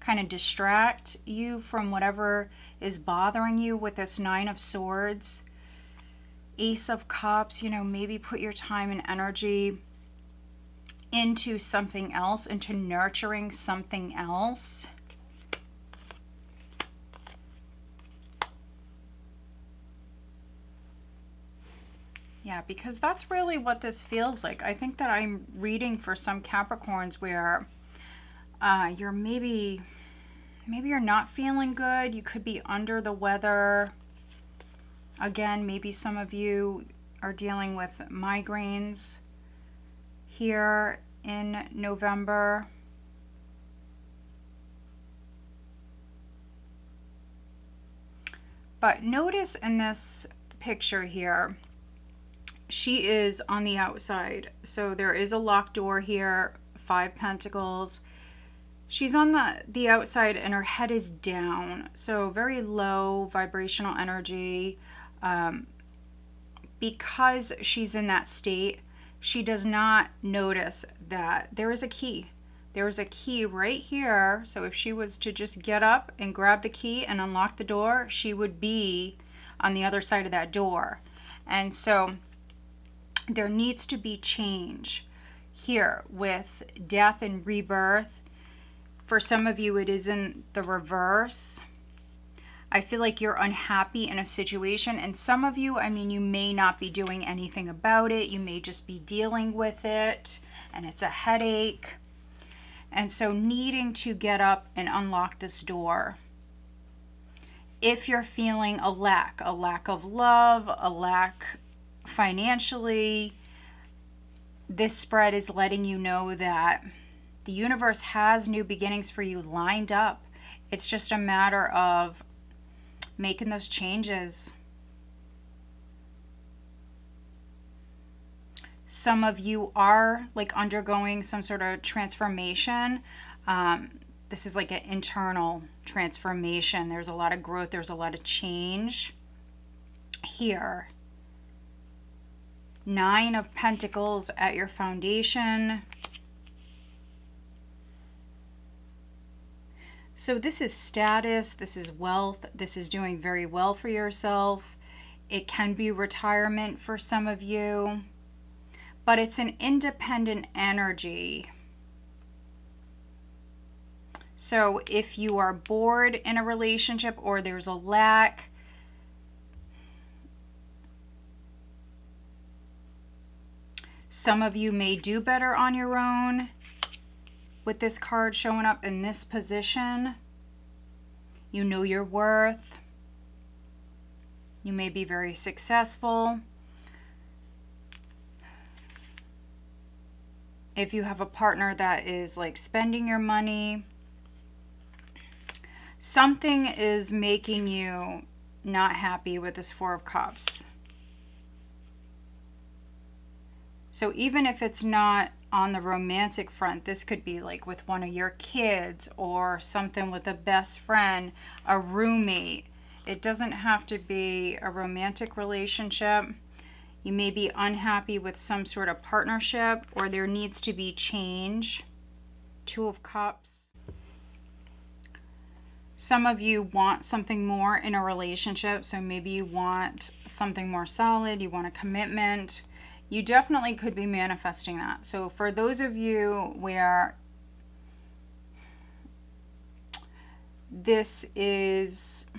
kind of distract you from whatever is bothering you with this Nine of Swords, Ace of Cups. You know, maybe put your time and energy into something else, into nurturing something else. Yeah, because that's really what this feels like. I think that I'm reading for some Capricorns where you're maybe you're not feeling good. You could be under the weather. Again, maybe some of you are dealing with migraines here in November. But notice in this picture here, she is on the outside. So there is a locked door here, Five Pentacles. She's on the outside and her head is down. So very low vibrational energy. Because she's in that state, she does not notice that there is a key. There is a key right here. So if she was to just get up and grab the key and unlock the door, she would be on the other side of that door. And so there needs to be change here with death and rebirth. For some of you, it is in the reverse. I feel like you're unhappy in a situation. And some of you, I mean, you may not be doing anything about it. You may just be dealing with it and it's a headache. And so needing to get up and unlock this door. If you're feeling a lack of love, a lack financially, this spread is letting you know that the universe has new beginnings for you lined up. It's just a matter of making those changes. Some of you are like undergoing some sort of transformation. This is like an internal transformation. There's a lot of growth. There's a lot of change here. Nine of Pentacles at your foundation. So this is status, this is wealth, this is doing very well for yourself. It can be retirement for some of you, but it's an independent energy. So if you are bored in a relationship or there's a lack, some of you may do better on your own. With this card showing up in this position, you know your worth. You may be very successful. If you have a partner that is like spending your money, something is making you not happy with this Four of Cups. So even if it's not on the romantic front, this could be like with one of your kids or something with a best friend, a roommate. It doesn't have to be a romantic relationship. You may be unhappy with some sort of partnership, or there needs to be change. Two of Cups. Some of you want something more in a relationship, so maybe you want something more solid, you want a commitment. You definitely could be manifesting that. So for those of you where this is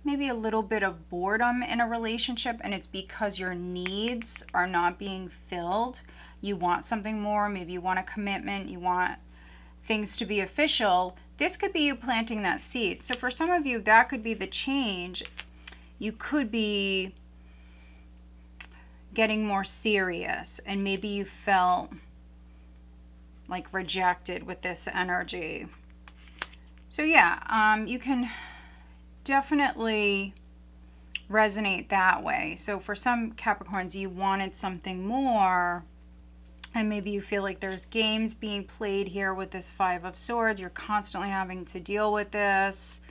maybe a little bit of boredom in a relationship and it's because your needs are not being filled, you want something more, maybe you want a commitment, you want things to be official, this could be you planting that seed. So for some of you, that could be the change. You could be getting more serious, and maybe you felt like rejected with this energy. So yeah, you can definitely resonate that way. So for some Capricorns, you wanted something more, and maybe you feel like there's games being played here with this Five of Swords. You're constantly having to deal with this,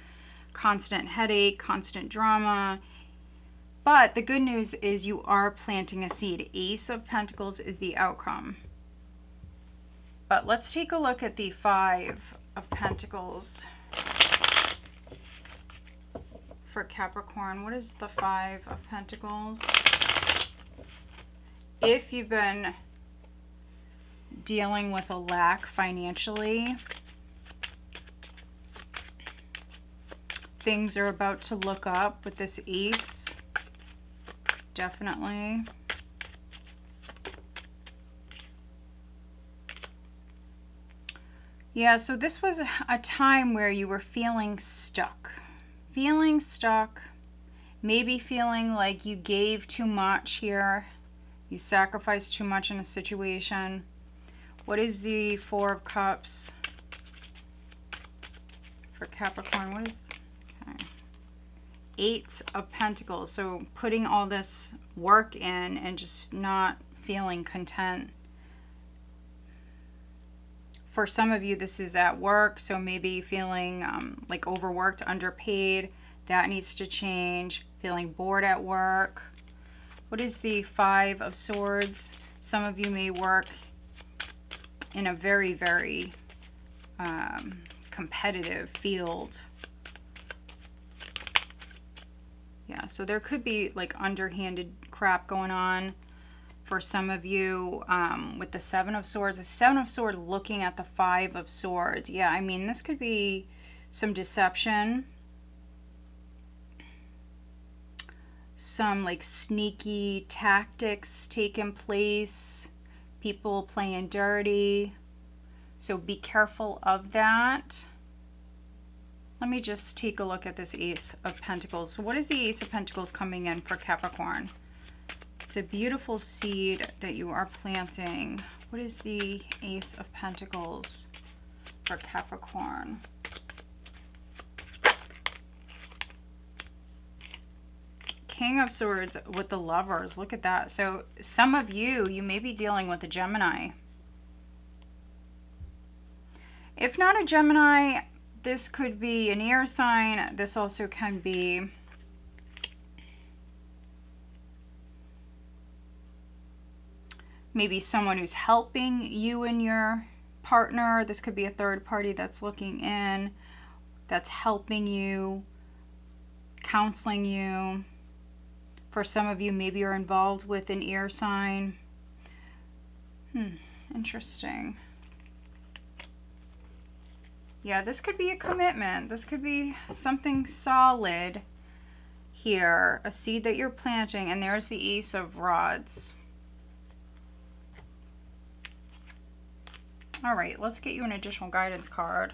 constant headache, constant drama. But the good news is you are planting a seed. Ace of Pentacles is the outcome. But let's take a look at the Five of Pentacles for Capricorn. What is the Five of Pentacles? If you've been dealing with a lack financially, things are about to look up with this Ace. Definitely. Yeah, so this was a time where you were feeling stuck. Maybe feeling like you gave too much here. You sacrificed too much in a situation. What is the Four of Cups for Capricorn? What is... Okay. Eight of Pentacles. So putting all this work in and just not feeling content. For some of you, this is at work, so maybe feeling like overworked, underpaid. That needs to change. Feeling bored at work. What is the Five of Swords? Some of you may work in a very, very competitive field. Yeah, so there could be like underhanded crap going on for some of you with the Seven of Swords. The Seven of Swords looking at the Five of Swords. Yeah, I mean, this could be some deception. Some like sneaky tactics taking place. People playing dirty. So be careful of that. Let me just take a look at this Ace of Pentacles. So what is the Ace of Pentacles coming in for Capricorn? It's a beautiful seed that you are planting. What is the Ace of Pentacles for Capricorn? King of Swords with the Lovers. Look at that. So some of you, you may be dealing with a Gemini. If not a Gemini, this could be an air sign. This also can be maybe someone who's helping you and your partner. This could be a third party that's looking in, that's helping you, counseling you. For some of you, maybe you're involved with an air sign. Interesting. Yeah, this could be a commitment. This could be something solid here. A seed that you're planting. And there's the Ace of Rods. All right, let's get you an additional guidance card.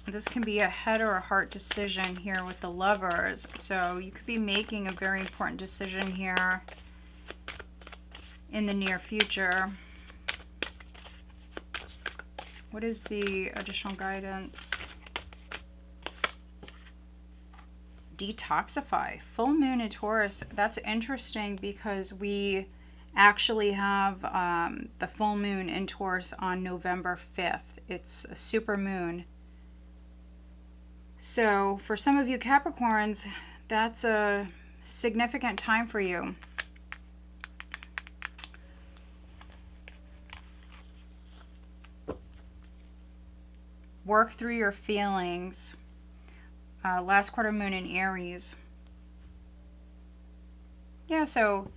This can be a head or a heart decision here with the Lovers. So you could be making a very important decision here in the near future. What is the additional guidance detoxify. Full moon in Taurus, that's interesting because we actually have the full moon in Taurus on November 5th. It's a super moon. So for some of you Capricorns, that's a significant time for you. Work through your feelings. Last quarter moon in Aries. Yeah, so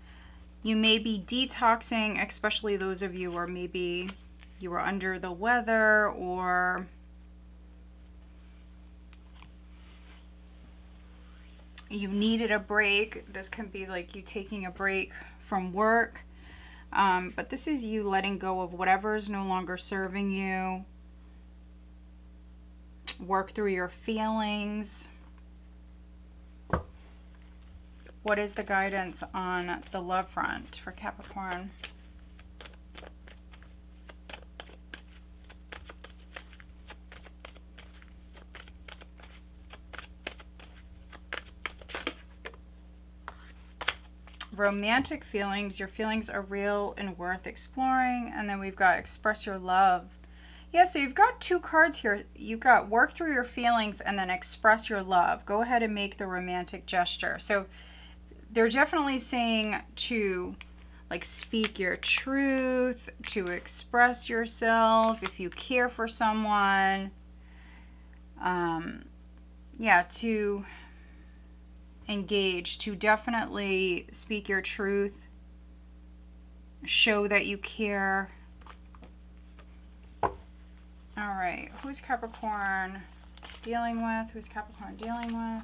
you may be detoxing, especially those of you where maybe you were under the weather or you needed a break. This can be like you taking a break from work. But this is you letting go of whatever is no longer serving you. Work through your feelings. What is the guidance on the love front for Capricorn? Romantic feelings. Your feelings are real and worth exploring. And then we've got express your love. Yeah, so you've got two cards here. You've got work through your feelings and then express your love. Go ahead and make the romantic gesture. So they're definitely saying to like speak your truth, to express yourself if you care for someone. Yeah, to engage, to definitely speak your truth, show that you care. All right, who's Capricorn dealing with? Who's Capricorn dealing with?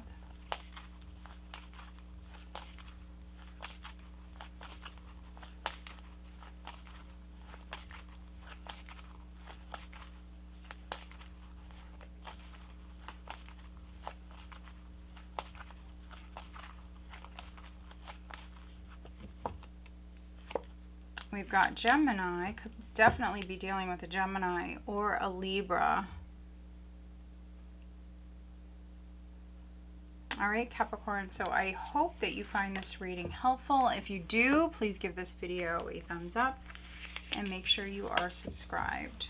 We've got Gemini. Could definitely be dealing with a Gemini or a Libra. All right, Capricorn. So I hope that you find this reading helpful. If you do, please give this video a thumbs up and make sure you are subscribed.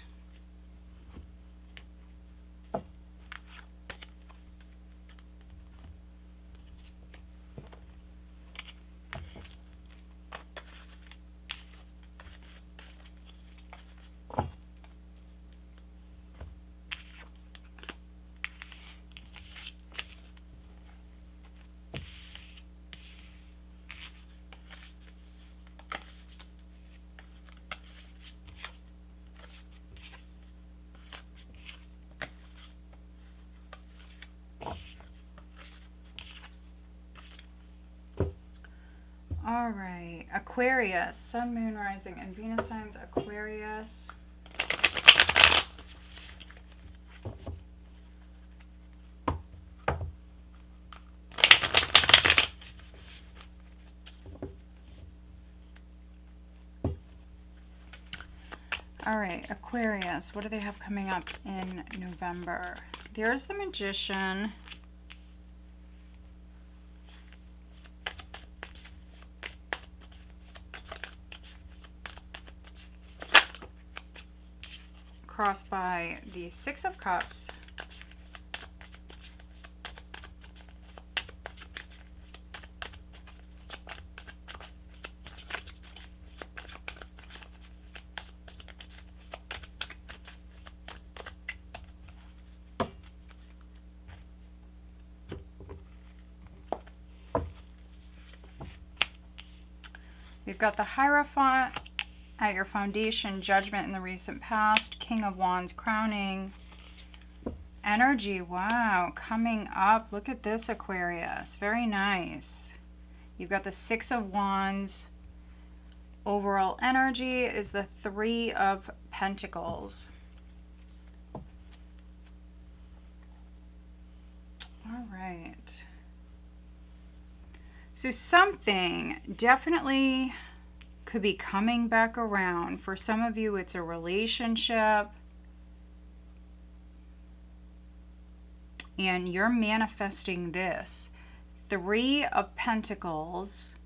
All right, Aquarius, Sun, Moon, Rising, and Venus signs, Aquarius. All right, Aquarius, what do they have coming up in November? There's the Magician. Crossed by the Six of Cups. We've got the Hierophant. At your foundation, Judgment in the recent past, King of Wands crowning, energy, wow, coming up. Look at this, Aquarius, very nice. You've got the Six of Wands. Overall energy is the Three of Pentacles. All right. So something definitely could be coming back around. For some of you, it's a relationship. And you're manifesting this Three of Pentacles.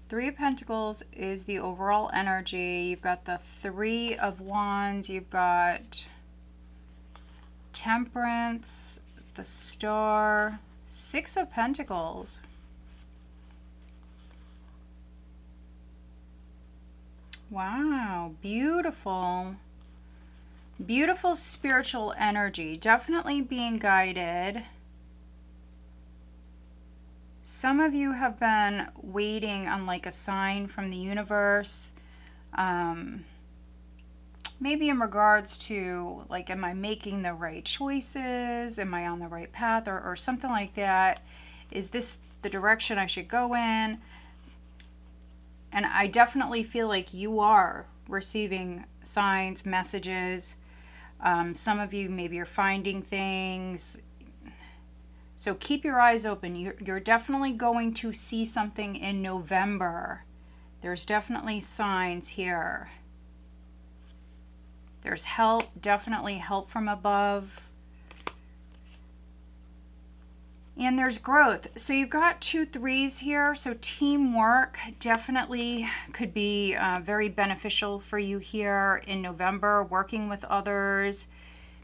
Three of Pentacles is the overall energy. You've got the Three of Wands. You've got Temperance, the Star, Six of Pentacles. Wow, beautiful. Beautiful spiritual energy. Definitely being guided. Some of you have been waiting on like a sign from the universe. Maybe in regards to like, am I making the right choices? Am I on the right path? Or something like that. Is this the direction I should go in? And I definitely feel like you are receiving signs, messages. Some of you maybe are finding things. So keep your eyes open. You're definitely going to see something in November. There's definitely signs here. There's help, definitely help from above. And there's growth. So you've got 2 3s here. So teamwork definitely could be very beneficial for you here in November, working with others.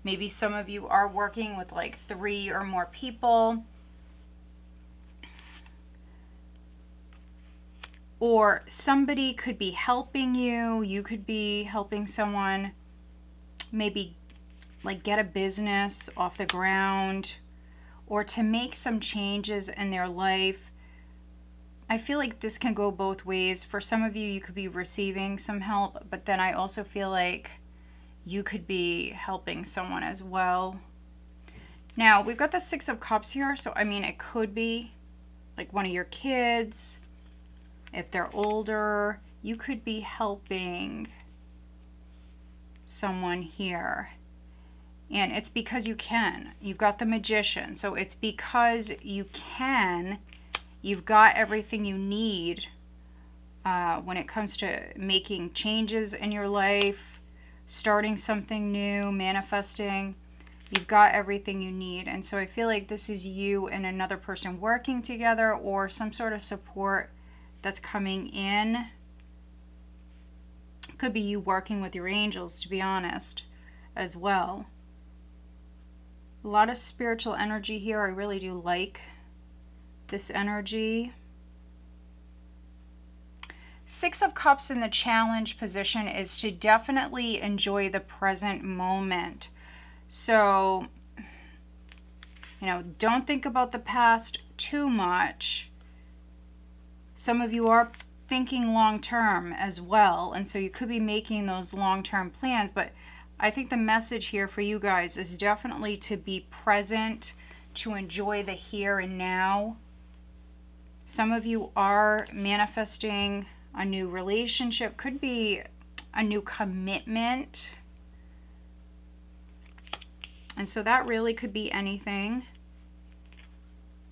Maybe some of you are working with like 3 or more people. Or somebody could be helping you. You could be helping someone maybe like get a business off the ground, or to make some changes in their life. I feel like this can go both ways. For some of you, you could be receiving some help, but then I also feel like you could be helping someone as well. Now, we've got the 6 of Cups here, so I mean, it could be like one of your kids. If they're older, you could be helping someone here. And it's because you can. You've got the Magician. So it's because you can. You've got everything you need when it comes to making changes in your life, starting something new, manifesting. You've got everything you need. And so I feel like this is you and another person working together, or some sort of support that's coming in. Could be you working with your angels, to be honest, as well. A lot of spiritual energy here. I really do like this energy. 6 of Cups in the challenge position is to definitely enjoy the present moment. So, you know, don't think about the past too much. Some of you are thinking long term as well, and so you could be making those long-term plans, but I think the message here for you guys is definitely to be present, to enjoy the here and now. Some of you are manifesting a new relationship, could be a new commitment. And so that really could be anything.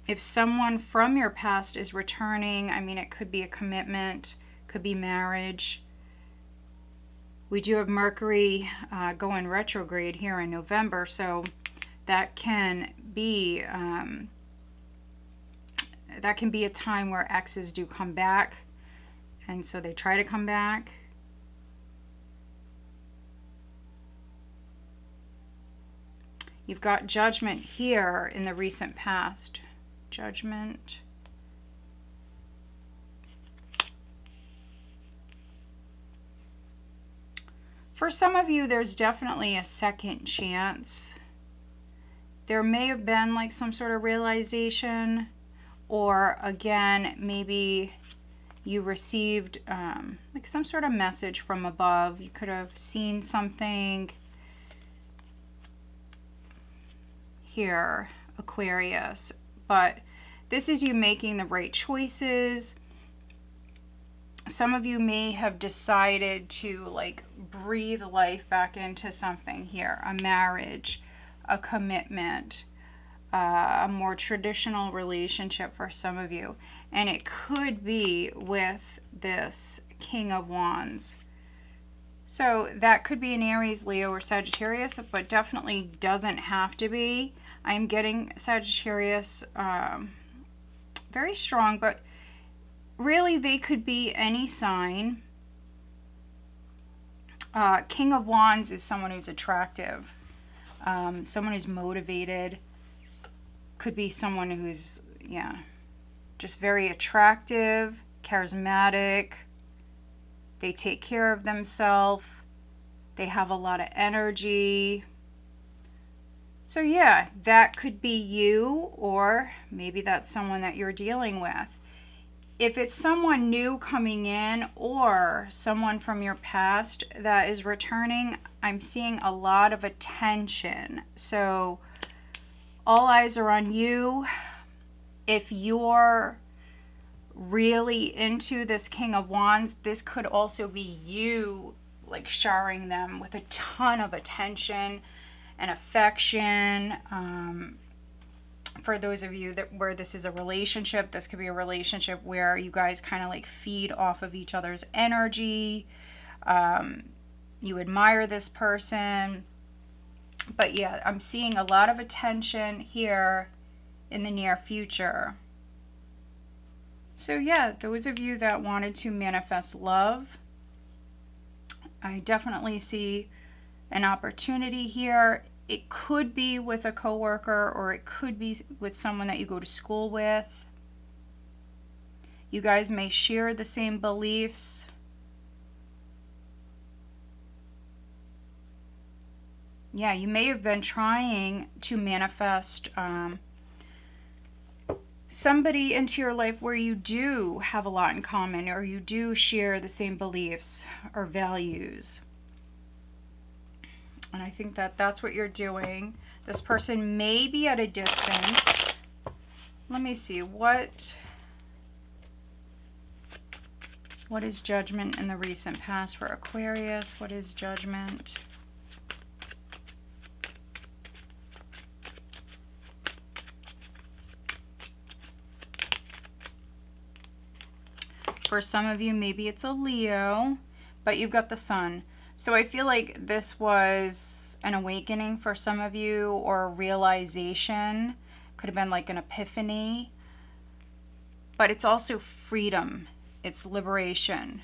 If someone from your past is returning, I mean, it could be a commitment, could be marriage. We do have Mercury going retrograde here in November, so that can be a time where exes do come back, and so they try to come back. You've got Judgment here in the recent past. Judgment. For some of you, there's definitely a second chance. There may have been like some sort of realization, or again, maybe you received like some sort of message from above. You could have seen something here, Aquarius. But this is you making the right choices. Some of you may have decided to like breathe life back into something here. A marriage, a commitment, a more traditional relationship for some of you. And it could be with this King of Wands. So that could be an Aries, Leo, or Sagittarius, but definitely doesn't have to be. I'm getting Sagittarius very strong, but really they could be any sign. King of Wands is someone who's attractive, someone who's motivated. Could be someone who's, yeah, just very attractive, charismatic. They take care of themselves. They have a lot of energy. So yeah, that could be you, or maybe that's someone that you're dealing with. If it's someone new coming in or someone from your past that is returning, I'm seeing a lot of attention. So all eyes are on you. If you're really into this King of Wands, this could also be you, like showering them with a ton of attention and affection. For those of you that where this is a relationship, this could be a relationship where you guys kind of like feed off of each other's energy. You admire this person. But yeah, I'm seeing a lot of attention here in the near future. So yeah, those of you that wanted to manifest love, I definitely see an opportunity here. It could be with a coworker, or it could be with someone that you go to school with. You guys may share the same beliefs. Yeah, you may have been trying to manifest somebody into your life where you do have a lot in common, or you do share the same beliefs or values. And I think that that's what you're doing. This person may be at a distance. Let me see. What is judgment in the recent past for Aquarius? What is judgment? For some of you, maybe it's a Leo, but you've got the Sun. So I feel like this was an awakening for some of you, or a realization. Could have been like an epiphany. But it's also freedom. It's liberation.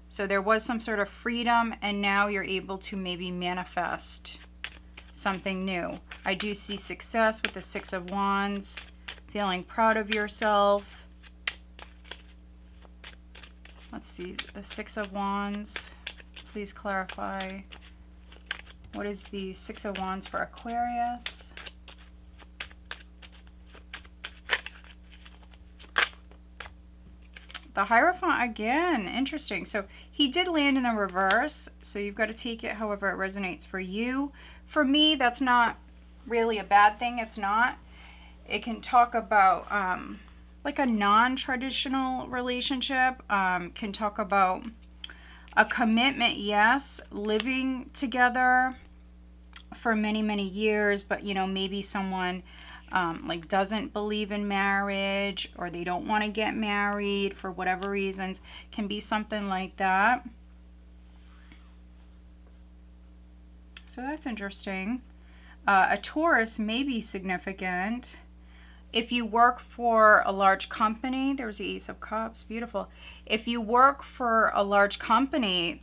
So there was some sort of freedom, and now you're able to maybe manifest something new. I do see success with the Six of Wands. Feeling proud of yourself. Let's see, the Six of Wands. Please clarify. What is the Six of Wands for Aquarius? The Hierophant again. Interesting. So he did land in the reverse. So you've got to take it however it resonates for you. For me, that's not really a bad thing. It's not. It can talk about like a non-traditional relationship. Can talk about a commitment, yes, living together for many, many years, but you know, maybe someone like doesn't believe in marriage, or they don't want to get married for whatever reasons. Can be something like that. So that's interesting. A Taurus may be significant. If you work for a large company, there's the Ace of Cups, beautiful. If you work for a large company,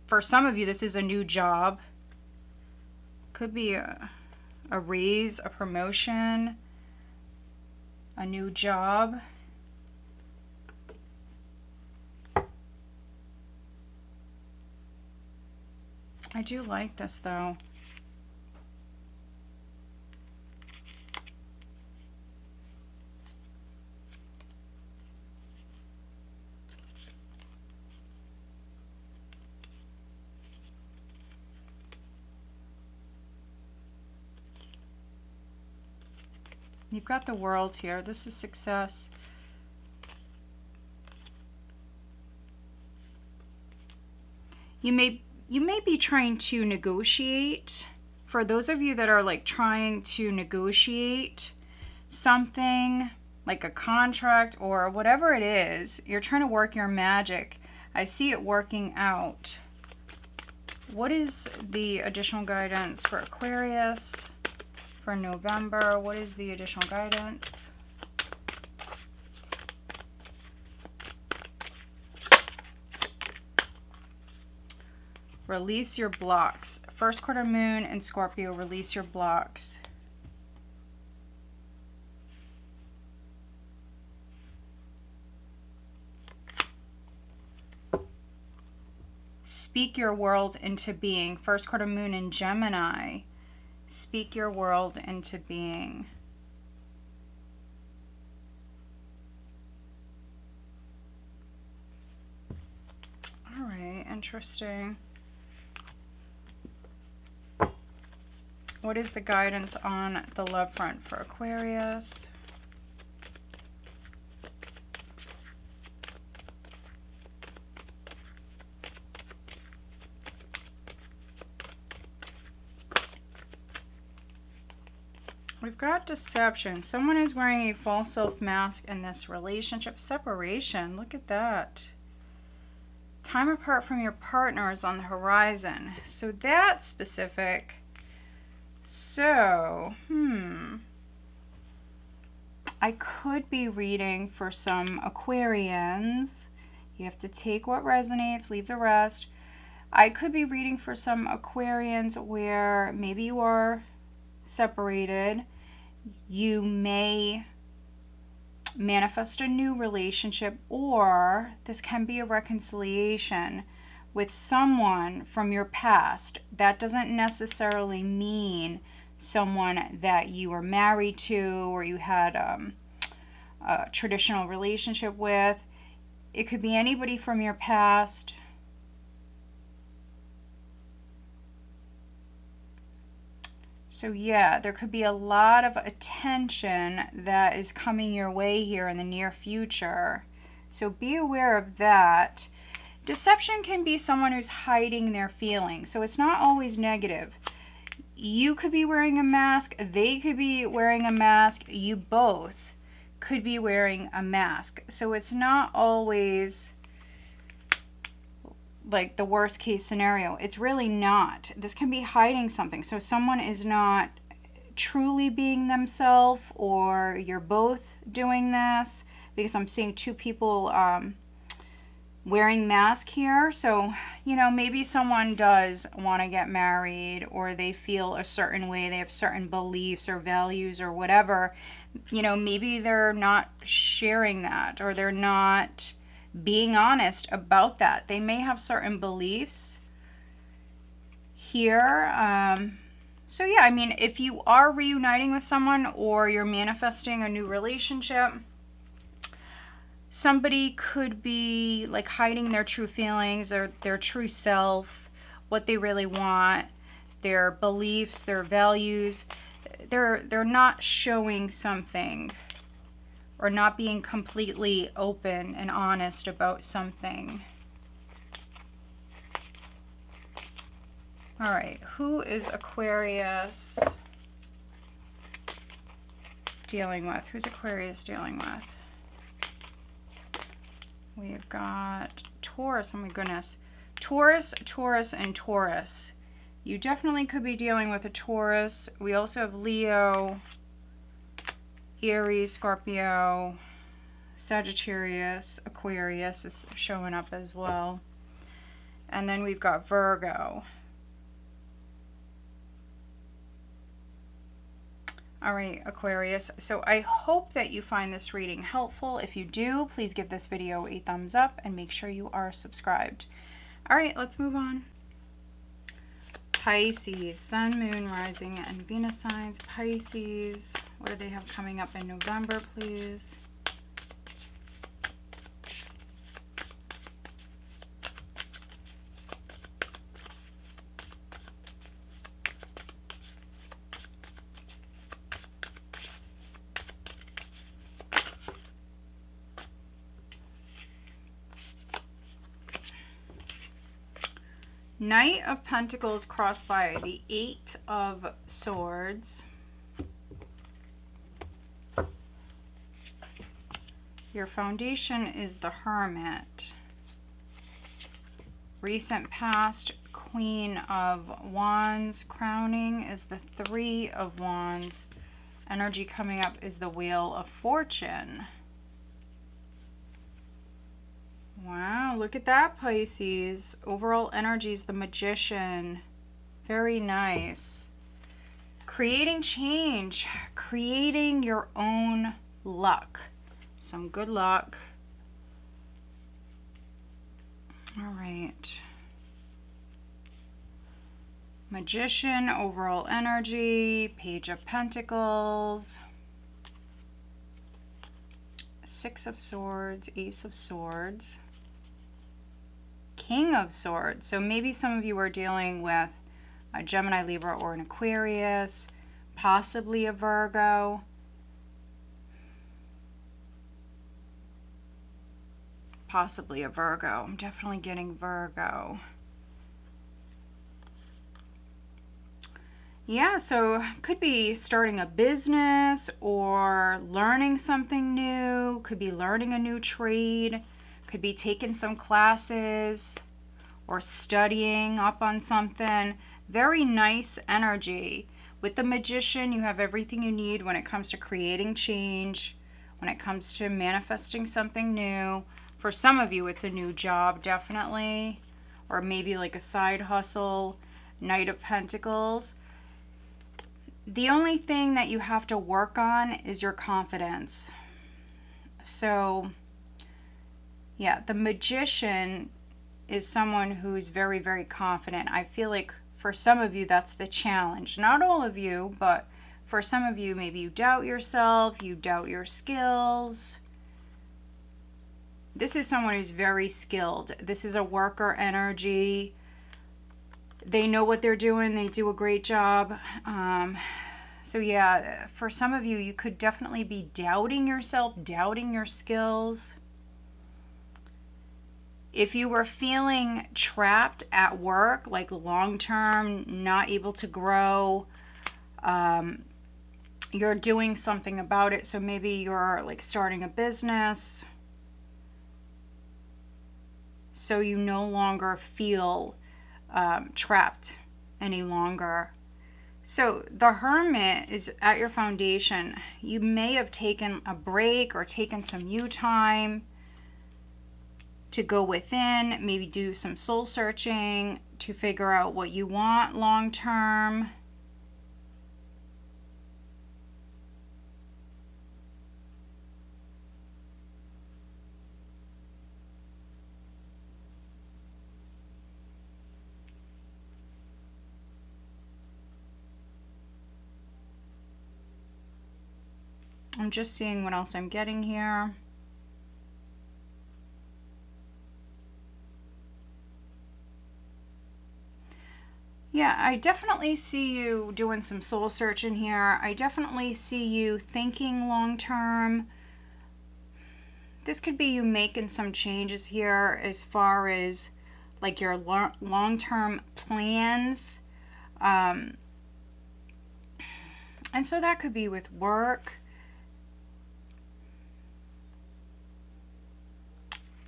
for some of you, this is a new job. Could be a raise, a promotion, a new job. I do like this though. You've got the World here. This is success. You may be trying to negotiate. For those of you that are like trying to negotiate something, like a contract or whatever it is, you're trying to work your magic. I see it working out. What is the additional guidance for Aquarius? for November. What is the additional guidance? Release your blocks. First quarter moon in Scorpio, release your blocks. Speak your world into being. First quarter moon in Gemini. Speak your world into being. All right, interesting. What is the guidance on the love front for Aquarius? We've got deception. Someone is wearing a false self mask in this relationship. Separation. Look at that. Time apart from your partner is on the horizon. So that's specific. So, I could be reading for some Aquarians. You have to take what resonates, leave the rest. I could be reading for some Aquarians where maybe you are separated. You may manifest a new relationship, or this can be a reconciliation with someone from your past. That doesn't necessarily mean someone that you were married to or you had a traditional relationship with. It could be anybody from your past. So yeah, there could be a lot of attention that is coming your way here in the near future. So be aware of that. Deception can be someone who's hiding their feelings. So it's not always negative. You could be wearing a mask. They could be wearing a mask. You both could be wearing a mask. So it's not always like the worst case scenario. It's really not. This can be hiding something. So someone is not truly being themselves, or you're both doing this, because I'm seeing two people wearing masks here. So, you know, maybe someone does want to get married, or they feel a certain way, they have certain beliefs or values or whatever. You know, maybe they're not sharing that, or they're not being honest about that. They may have certain beliefs here. So yeah, I mean, if you are reuniting with someone or you're manifesting a new relationship, somebody could be like hiding their true feelings or their true self, what they really want, their beliefs, their values. They're not showing something, or not being completely open and honest about something. All right, who is Aquarius dealing with? Who's Aquarius dealing with? We've got Taurus. Oh my goodness. Taurus, Taurus, and Taurus. You definitely could be dealing with a Taurus. We also have Leo, Aries, Scorpio, Sagittarius, Aquarius is showing up as well. And then we've got Virgo. All right, Aquarius. So I hope that you find this reading helpful. If you do, please give this video a thumbs up and make sure you are subscribed. All right, let's move on. Pisces, Sun, Moon, Rising, and Venus signs. Pisces, what do they have coming up in November, please? Knight of Pentacles crossed by the Eight of Swords. Your foundation is the Hermit. Recent past Queen of Wands. Crowning is the Three of Wands. Energy coming up is the Wheel of Fortune. Wow, look at that, Pisces. Overall energy is the Magician. Very nice. Creating change, creating your own luck. Some good luck. All right. Magician, overall energy, Page of Pentacles, Six of Swords, Ace of Swords, King of Swords. So maybe some of you are dealing with a Gemini, Libra, or an Aquarius, possibly a Virgo. Possibly a Virgo. I'm definitely getting Virgo. Yeah, so could be starting a business or learning something new. Could be learning a new trade. Could be taking some classes or studying up on something. Very nice energy. With the Magician, you have everything you need when it comes to creating change, when it comes to manifesting something new. For some of you, it's a new job, definitely, or maybe like a side hustle. Knight of Pentacles. The only thing that you have to work on is your confidence. So, yeah, the Magician is someone who's very, very confident. I feel like for some of you, that's the challenge. Not all of you, but for some of you, maybe you doubt yourself, you doubt your skills. This is someone who's very skilled. This is a worker energy. They know what they're doing. They do a great job. So yeah, for some of you, you could definitely be doubting yourself, doubting your skills. If you were feeling trapped at work, like long-term, not able to grow, you're doing something about it. So maybe you're like starting a business, so you no longer feel trapped any longer. So the Hermit is at your foundation. You may have taken a break or taken some you time to go within, maybe do some soul searching to figure out what you want long term. I'm just seeing what else I'm getting here. Yeah, I definitely see you doing some soul searching here. I definitely see you thinking long term. This could be you making some changes here as far as like your long-term plans. And so that could be with work.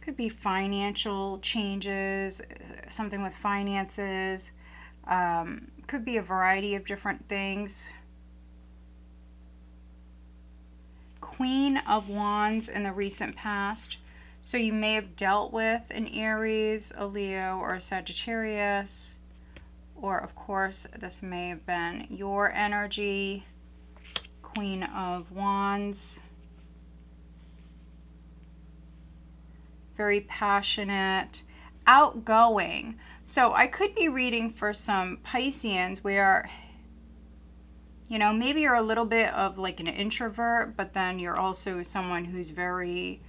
Could be financial changes, something with finances. Could be a variety of different things. Queen of Wands in the recent past. So you may have dealt with an Aries, a Leo, or a Sagittarius. Or, of course, this may have been your energy. Queen of Wands. Very passionate, outgoing. So I could be reading for some Pisceans where, you know, maybe you're a little bit of like an introvert, but then you're also someone who's very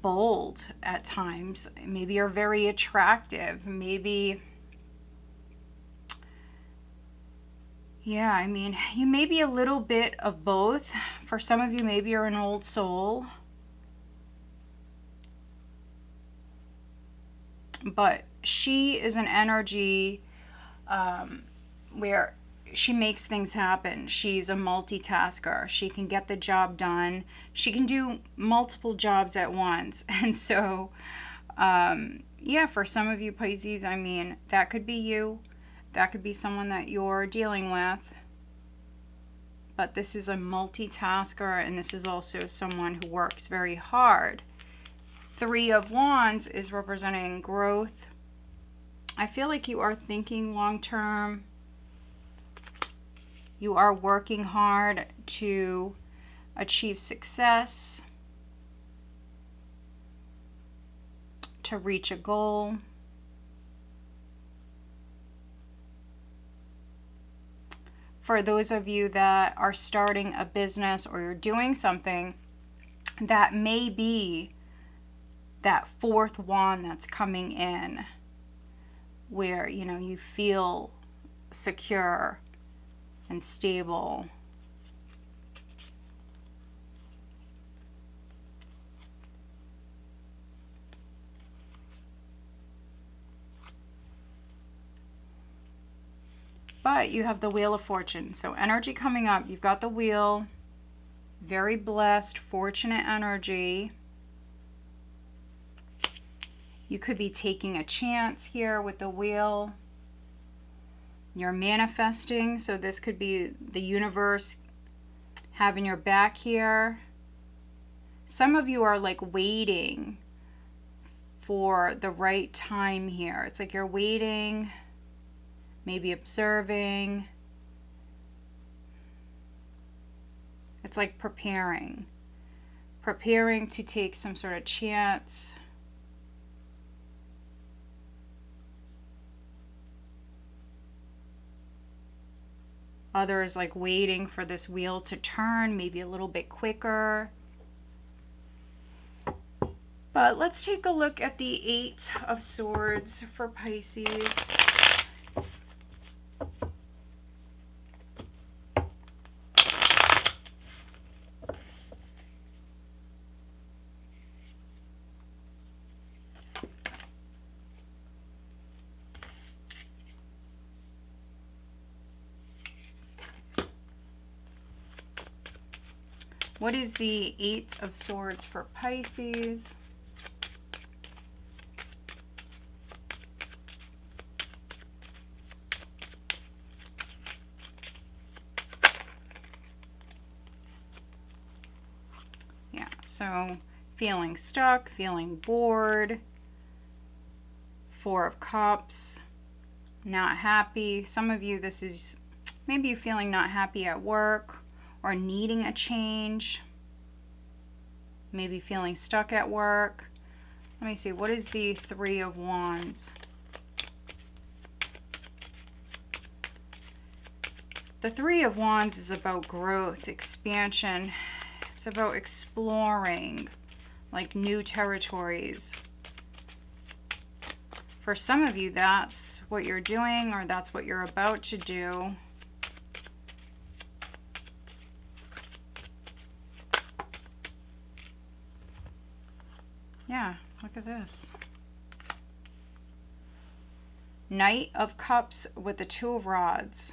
bold at times. Maybe you're very attractive. Maybe, yeah, I mean, you may be a little bit of both. For some of you, maybe you're an old soul. But she is an energy where she makes things happen. She's a multitasker. She can get the job done. She can do multiple jobs at once. And so Yeah, for some of you Pisces, I mean, that could be you. That could be someone that you're dealing with. But this is a multitasker, and this is also someone who works very hard. Three of Wands is representing growth. I feel like you are thinking long term. You are working hard to achieve success, to reach a goal. For those of you that are starting a business or you're doing something, that may be that fourth wand that's coming in where, you know, you feel secure and stable. But you have the Wheel of Fortune. So energy coming up. You've got the wheel. Very blessed, fortunate energy. You could be taking a chance here with the wheel. You're manifesting. So this could be the universe having your back here. Some of you are like waiting for the right time here. It's like you're waiting, maybe observing. It's like preparing to take some sort of chance. Others like waiting for this wheel to turn, maybe a little bit quicker. But let's take a look at the Eight of Swords for Pisces. What is the Eight of Swords for Pisces? Yeah, so feeling stuck, feeling bored. Four of Cups, not happy. Some of you, this is maybe you feeling not happy at work or needing a change. Maybe feeling stuck at work. Let me see, what is the Three of Wands? The Three of Wands is about growth, expansion. It's about exploring like new territories. For some of you, that's what you're doing or that's what you're about to do. Yeah, look at this. Knight of Cups with the Two of Rods.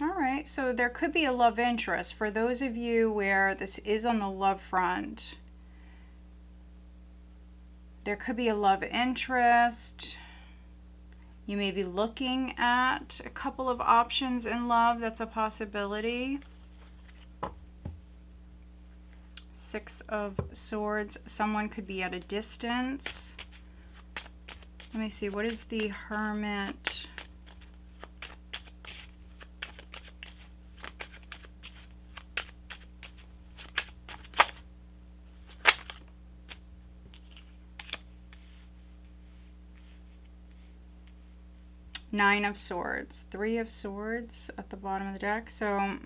All right, so there could be a love interest. For those of you where this is on the love front, there could be a love interest. You may be looking at a couple of options in love. That's a possibility. Six of Swords. Someone could be at a distance. Let me see. What is the Hermit? Nine of Swords. Three of Swords at the bottom of the deck. So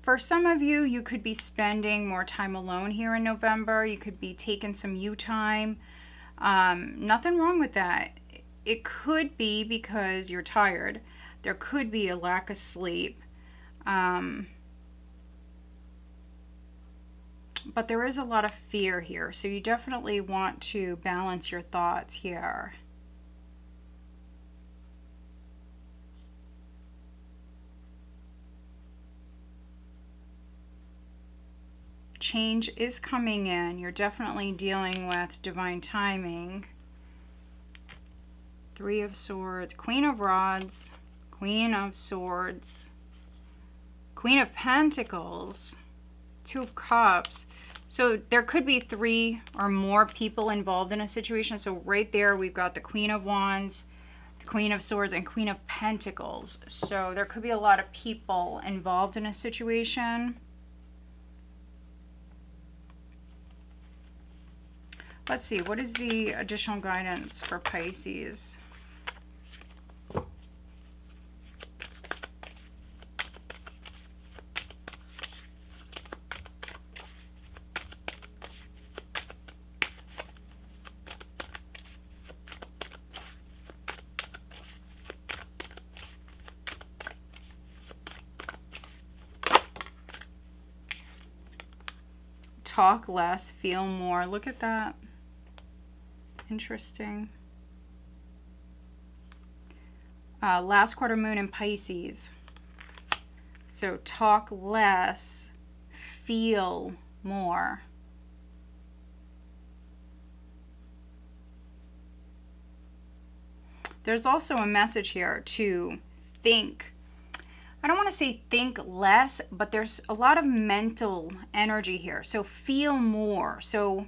for some of you, you could be spending more time alone here in November. You could be taking some you time. Nothing wrong with that. It could be because you're tired. There could be a lack of sleep. But there is a lot of fear here. So you definitely want to balance your thoughts here. change is coming in. You're definitely dealing with divine timing. Three of Swords, Queen of Rods, Queen of Swords, Queen of Pentacles, Two of Cups. So there could be 3 or more people involved in a situation. So right there we've got the Queen of Wands, the Queen of Swords, and Queen of Pentacles. So there could be a lot of people involved in a situation. Let's see, what is the additional guidance for Pisces? Talk less, feel more. Look at that. Interesting. Last quarter moon in Pisces. So talk less, feel more. There's also a message here to think. I don't want to say think less, but there's a lot of mental energy here. So feel more. So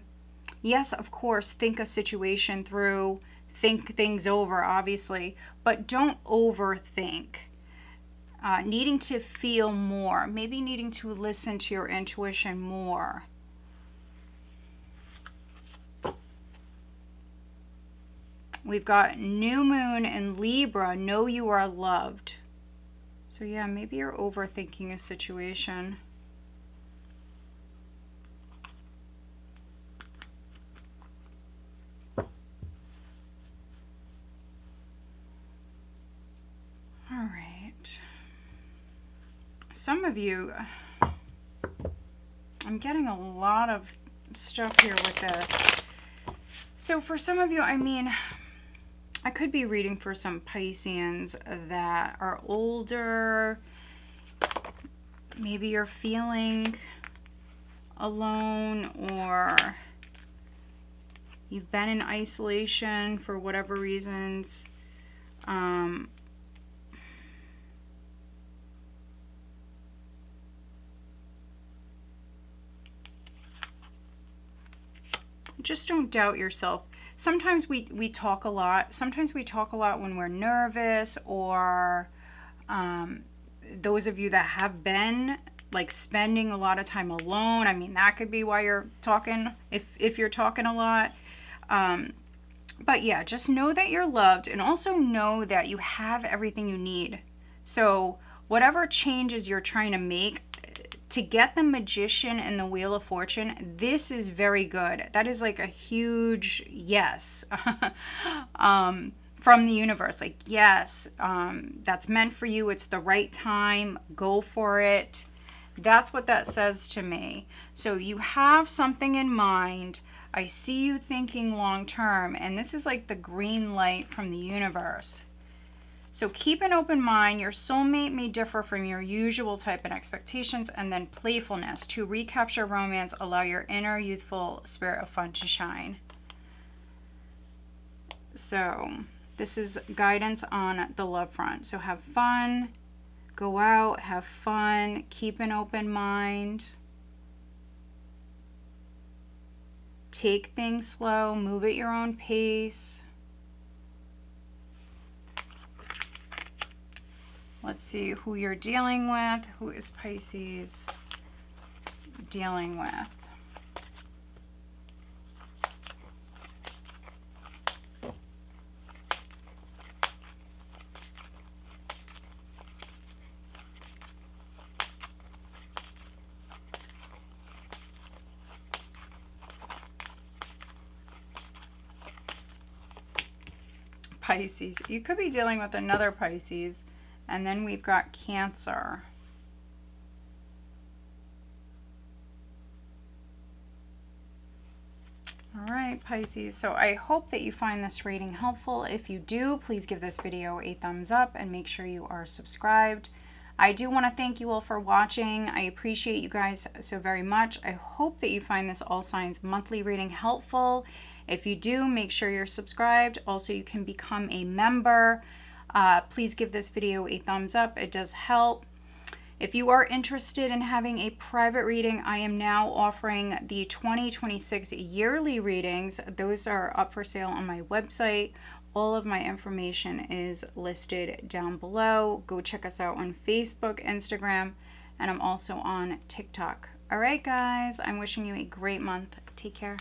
yes, of course, think a situation through, think things over, obviously, but don't overthink. Needing to feel more, maybe needing to listen to your intuition more. We've got new moon in Libra, know you are loved. So yeah, maybe you're overthinking a situation. All right. Some of you, I'm getting a lot of stuff here with this. So for some of you, I mean, I could be reading for some Pisceans that are older. Maybe you're feeling alone, or you've been in isolation for whatever reasons. Just don't doubt yourself. Sometimes we talk a lot. Sometimes we talk a lot when we're nervous, or those of you that have been like spending a lot of time alone. I mean, that could be why you're talking, if you're talking a lot. But yeah, just know that you're loved, and also know that you have everything you need. So whatever changes you're trying to make, to get the Magician and the Wheel of Fortune, this is very good. That is like a huge yes from the universe. Like, yes, that's meant for you. It's the right time. Go for it. That's what that says to me. So you have something in mind. I see you thinking long term, and this is like the green light from the universe. So keep an open mind. Your soulmate may differ from your usual type and expectations. And then playfulness. To recapture romance, allow your inner youthful spirit of fun to shine. So this is guidance on the love front. So have fun. Go out. Have fun. Keep an open mind. Take things slow. Move at your own pace. Let's see who you're dealing with. Who is Pisces dealing with? Pisces. You could be dealing with another Pisces. And then we've got Cancer. All right, Pisces. So I hope that you find this reading helpful. If you do, please give this video a thumbs up and make sure you are subscribed. I do want to thank you all for watching. I appreciate you guys so very much. I hope that you find this All Signs monthly reading helpful. If you do, make sure you're subscribed. Also, you can become a member. Please give this video a thumbs up. It does help. If you are interested in having a private reading, I am now offering the 2026 yearly readings. Those are up for sale on my website. All of my information is listed down below. Go check us out on Facebook, Instagram, and I'm also on TikTok. All right, guys, I'm wishing you a great month. Take care.